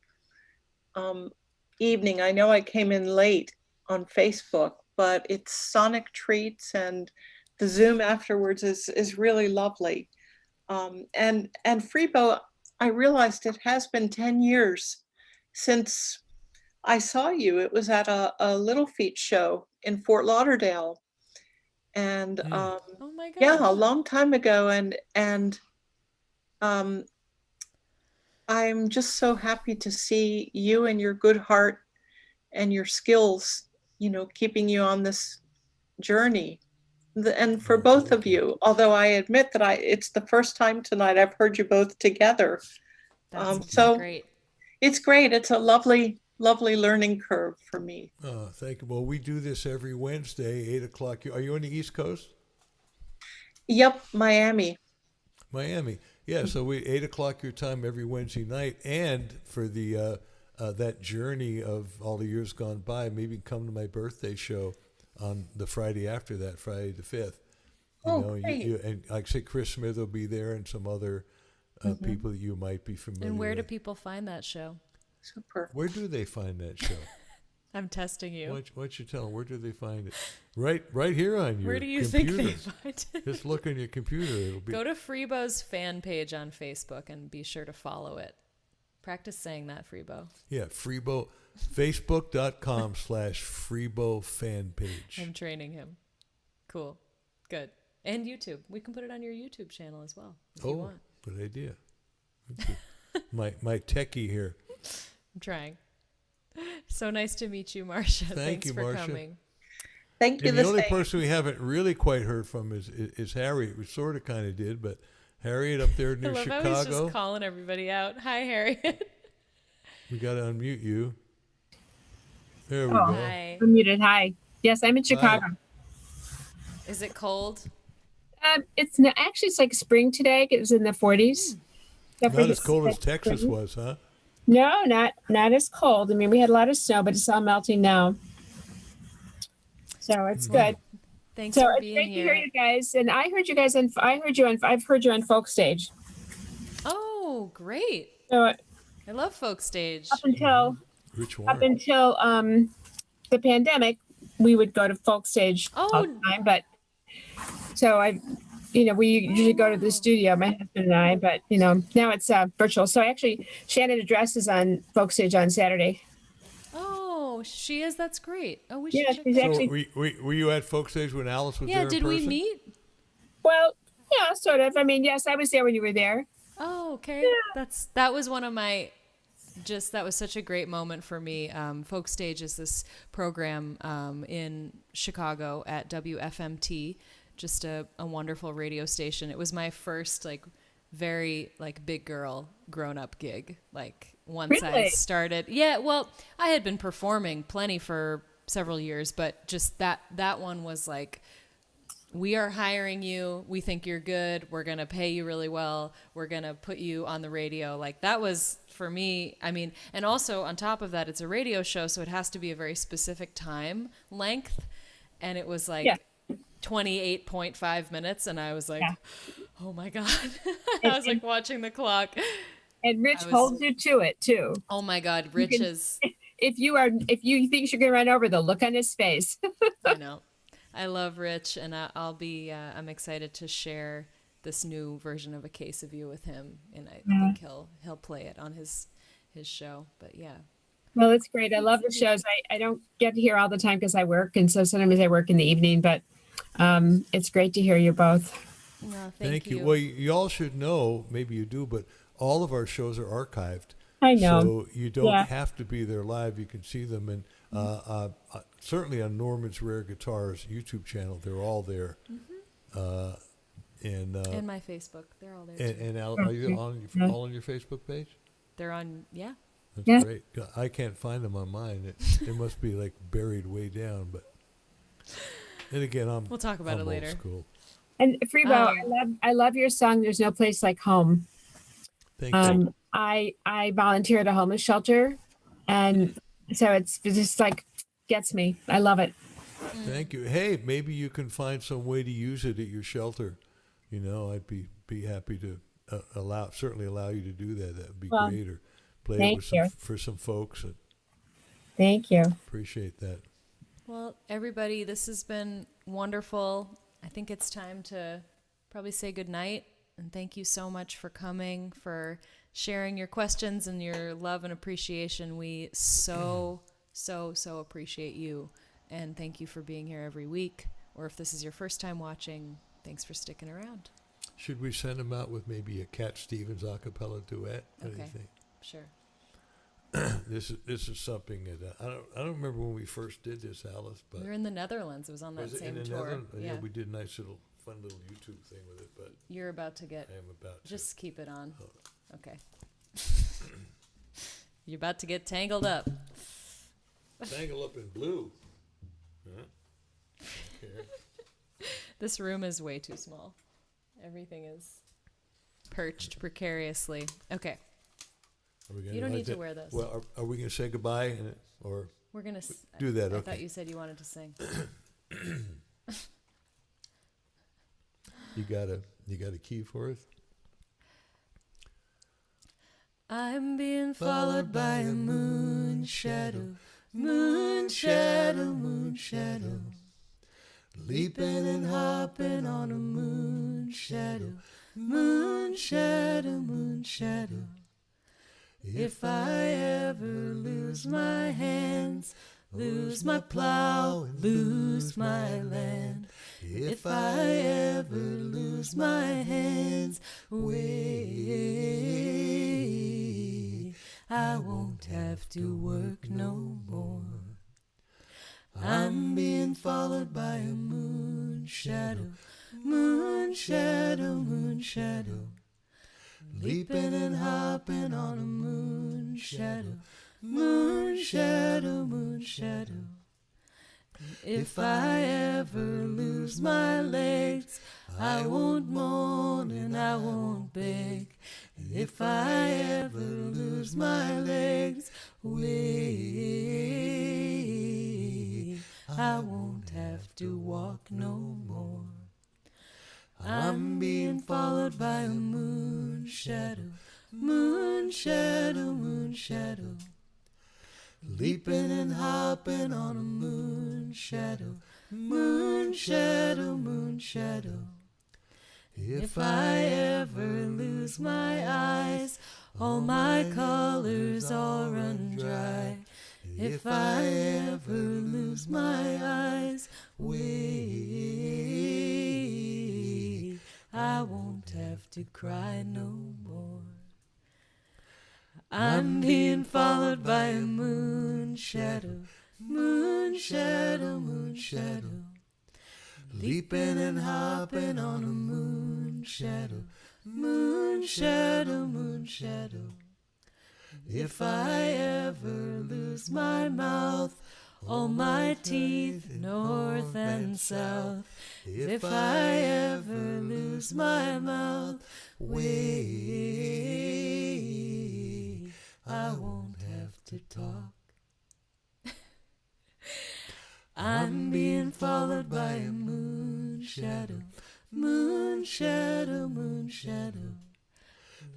evening. I know I came in late on Facebook, but it's sonic treats, and the Zoom afterwards is really lovely. And Freebo, I realized it has been 10 years since I saw you. It was at a Little Feat show in Fort Lauderdale. And oh my gosh. yeah, a long time ago. And I'm just so happy to see you and your good heart and your skills, keeping you on this journey. And for both of you, although I admit that it's the first time tonight I've heard you both together. That's so great. It's great. It's a lovely learning curve for me. Oh, thank you. Well, we do this every Wednesday, 8:00. Are you on the East Coast? Yep, Miami. Yeah, so we 8:00 your time every Wednesday night, and for the that journey of all the years gone by, maybe come to my birthday show on the Friday after that, Friday the 5th. Great. And like I say, Chris Smith will be there and some other people that you might be familiar with. And where do people find that show? Super. Where do they find that show? I'm testing you. Why don't you tell them, where do they find it? Right here on your Where do you computer. think they find it? Just look on your computer. It'll be. Go to Freebo's fan page on Facebook and be sure to follow it. Practice saying that, Freebo. Yeah, Freebo. Facebook.com/Freebo fan page. I'm training him. Cool. Good. And YouTube. We can put it on your YouTube channel as well if you want. Good idea. my techie here. I'm trying. So nice to meet you, Marcia. Thank you, for Marcia. coming. Thank you. And the only person we haven't really quite heard from is Harriet. We sort of kind of did, but Harriet up there near I love Chicago. how he's just calling everybody out. Hi, Harriet. We got to unmute you. There we Oh, go. Hi. I'm muted. Hi. Yes, I'm in Chicago. Is it cold? It's actually it's like spring today. It was in the 40s. Not as cold as Texas was, huh? No, not as cold. I mean, we had a lot of snow, but it's all melting now. So it's good. Thanks So for it's being great here. to hear you guys. And I heard you guys I've heard you on Folk Stage. Oh, great. So I love folk stage. up until the pandemic, we would go to Folk Stage all the time. But so we usually go to the studio, my husband and I, but now it's virtual. So actually, Shannon addresses on Folk Stage on Saturday. Oh, she is. That's great. Oh, we Yeah, should. check she's that out. actually- Were you at Folk Stage when Alice was there in did we person? meet? Well, yeah, sort of. I mean, yes, I was there when you were there. Oh, okay. That was one of my. That was such a great moment for me. Folk Stage is this program in Chicago at WFMT, just a wonderful radio station. It was my first very big girl grown up gig. Once I Really? started, yeah. Well, I had been performing plenty for several years, but just that one was we are hiring you. We think you're good. We're going to pay you really well. We're going to put you on the radio. That was for me. I mean, and also on top of that, it's a radio show, so it has to be a very specific time length. And it was 28.5 minutes. And I was oh my God. I was watching the clock. And Rich holds you to it too. Oh my God. Rich is. If you think you're going to run over, the look on his face. I know. I love Rich, and I'm excited to share this new version of A Case of You with him, and I think he'll play it on his show. But yeah. Well, it's great. I love the shows. I don't get to hear all the time because I work, and so sometimes I work in the evening. But it's great to hear you both. No, thank you. Well, you all should know, maybe you do, but all of our shows are archived. I know. So you don't have to be there live. You can see them, and certainly on Norman's Rare Guitars YouTube channel, they're all there. And my Facebook, they're all there too. And Al, are you all on your Facebook page? They're on, yeah. That's great. I can't find them on mine. It must be buried way down. But and again, we'll talk about it later. Old school. And Freebo, I love your song. There's no place like home. Thank you. I volunteer at a homeless shelter, and so it's just gets me. I love it. Thank you. Hey, maybe you can find some way to use it at your shelter. I'd be happy to certainly allow you to do that. That would be great. Or play it with for some folks. Thank you. Appreciate that. Well, everybody, this has been wonderful. I think it's time to probably say goodnight. And thank you so much for coming, for sharing your questions and your love and appreciation. We so appreciate you. And thank you for being here every week. Or if this is your first time watching, thanks for sticking around. Should we send them out with maybe a Cat Stevens a cappella duet? What do you think? Sure. This is something that I don't remember when we first did this, Alice. But we were in the Netherlands. It was on that same tour. Yeah, we did a nice fun little YouTube thing with it. But you're about to get. I am about to. Just keep it on. Oh. Okay. You're about to get tangled up. Tangled up in blue. Huh? Okay. This room is way too small. Everything is perched precariously. Okay. You don't need to wear those. Well, are we going to say goodbye or we're going to do that? I Okay. thought you said you wanted to sing. You got a key for us? I'm being followed by a moon shadow, moon shadow, moon shadow. Leaping and hopping on a moon shadow, moon shadow, moon shadow. If I ever lose my hands, lose my plow, lose my land. If I ever lose my hands, wait, I won't have to work no more. I'm being followed by a moon shadow, moon shadow, moon shadow. Leaping and hopping on a moon shadow, moon shadow, moon shadow. If I ever lose my legs, I won't moan and I won't beg. If I ever lose my legs, wait, I won't have to walk no more. I'm being followed by a moon shadow, moon shadow, moon shadow. Leaping and hopping on a moon shadow, moon shadow, moon shadow. If I ever lose my eyes, all my colors all run dry. If I ever lose my eyes, wait, I won't have to cry no more. I'm being followed by a moon shadow, moon shadow, moon shadow. Leaping and hopping on a moon shadow, moon shadow, moon shadow. If I ever lose my mouth, all my teeth, north and south. If I ever lose my mouth, wait, I won't have to talk. I'm being followed by a moon shadow, moon shadow, moon shadow.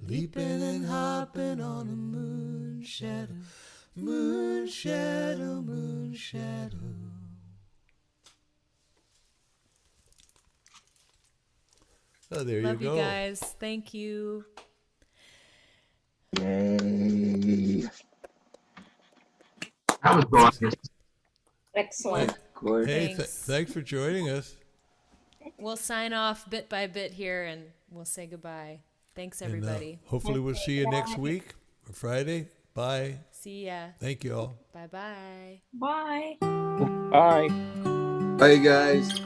Leaping and hopping on a moon shadow, moon shadow, moon shadow. Oh, there Love you go. you guys. Thank you. Yay. That was gorgeous. Excellent. Hey, Thanks. thanks for joining us. We'll sign off bit by bit here and we'll say goodbye. Thanks, And, everybody. hopefully we'll see you next week or Friday. Bye. See ya. Thank you all. Bye-bye. Bye. Bye. Bye, guys.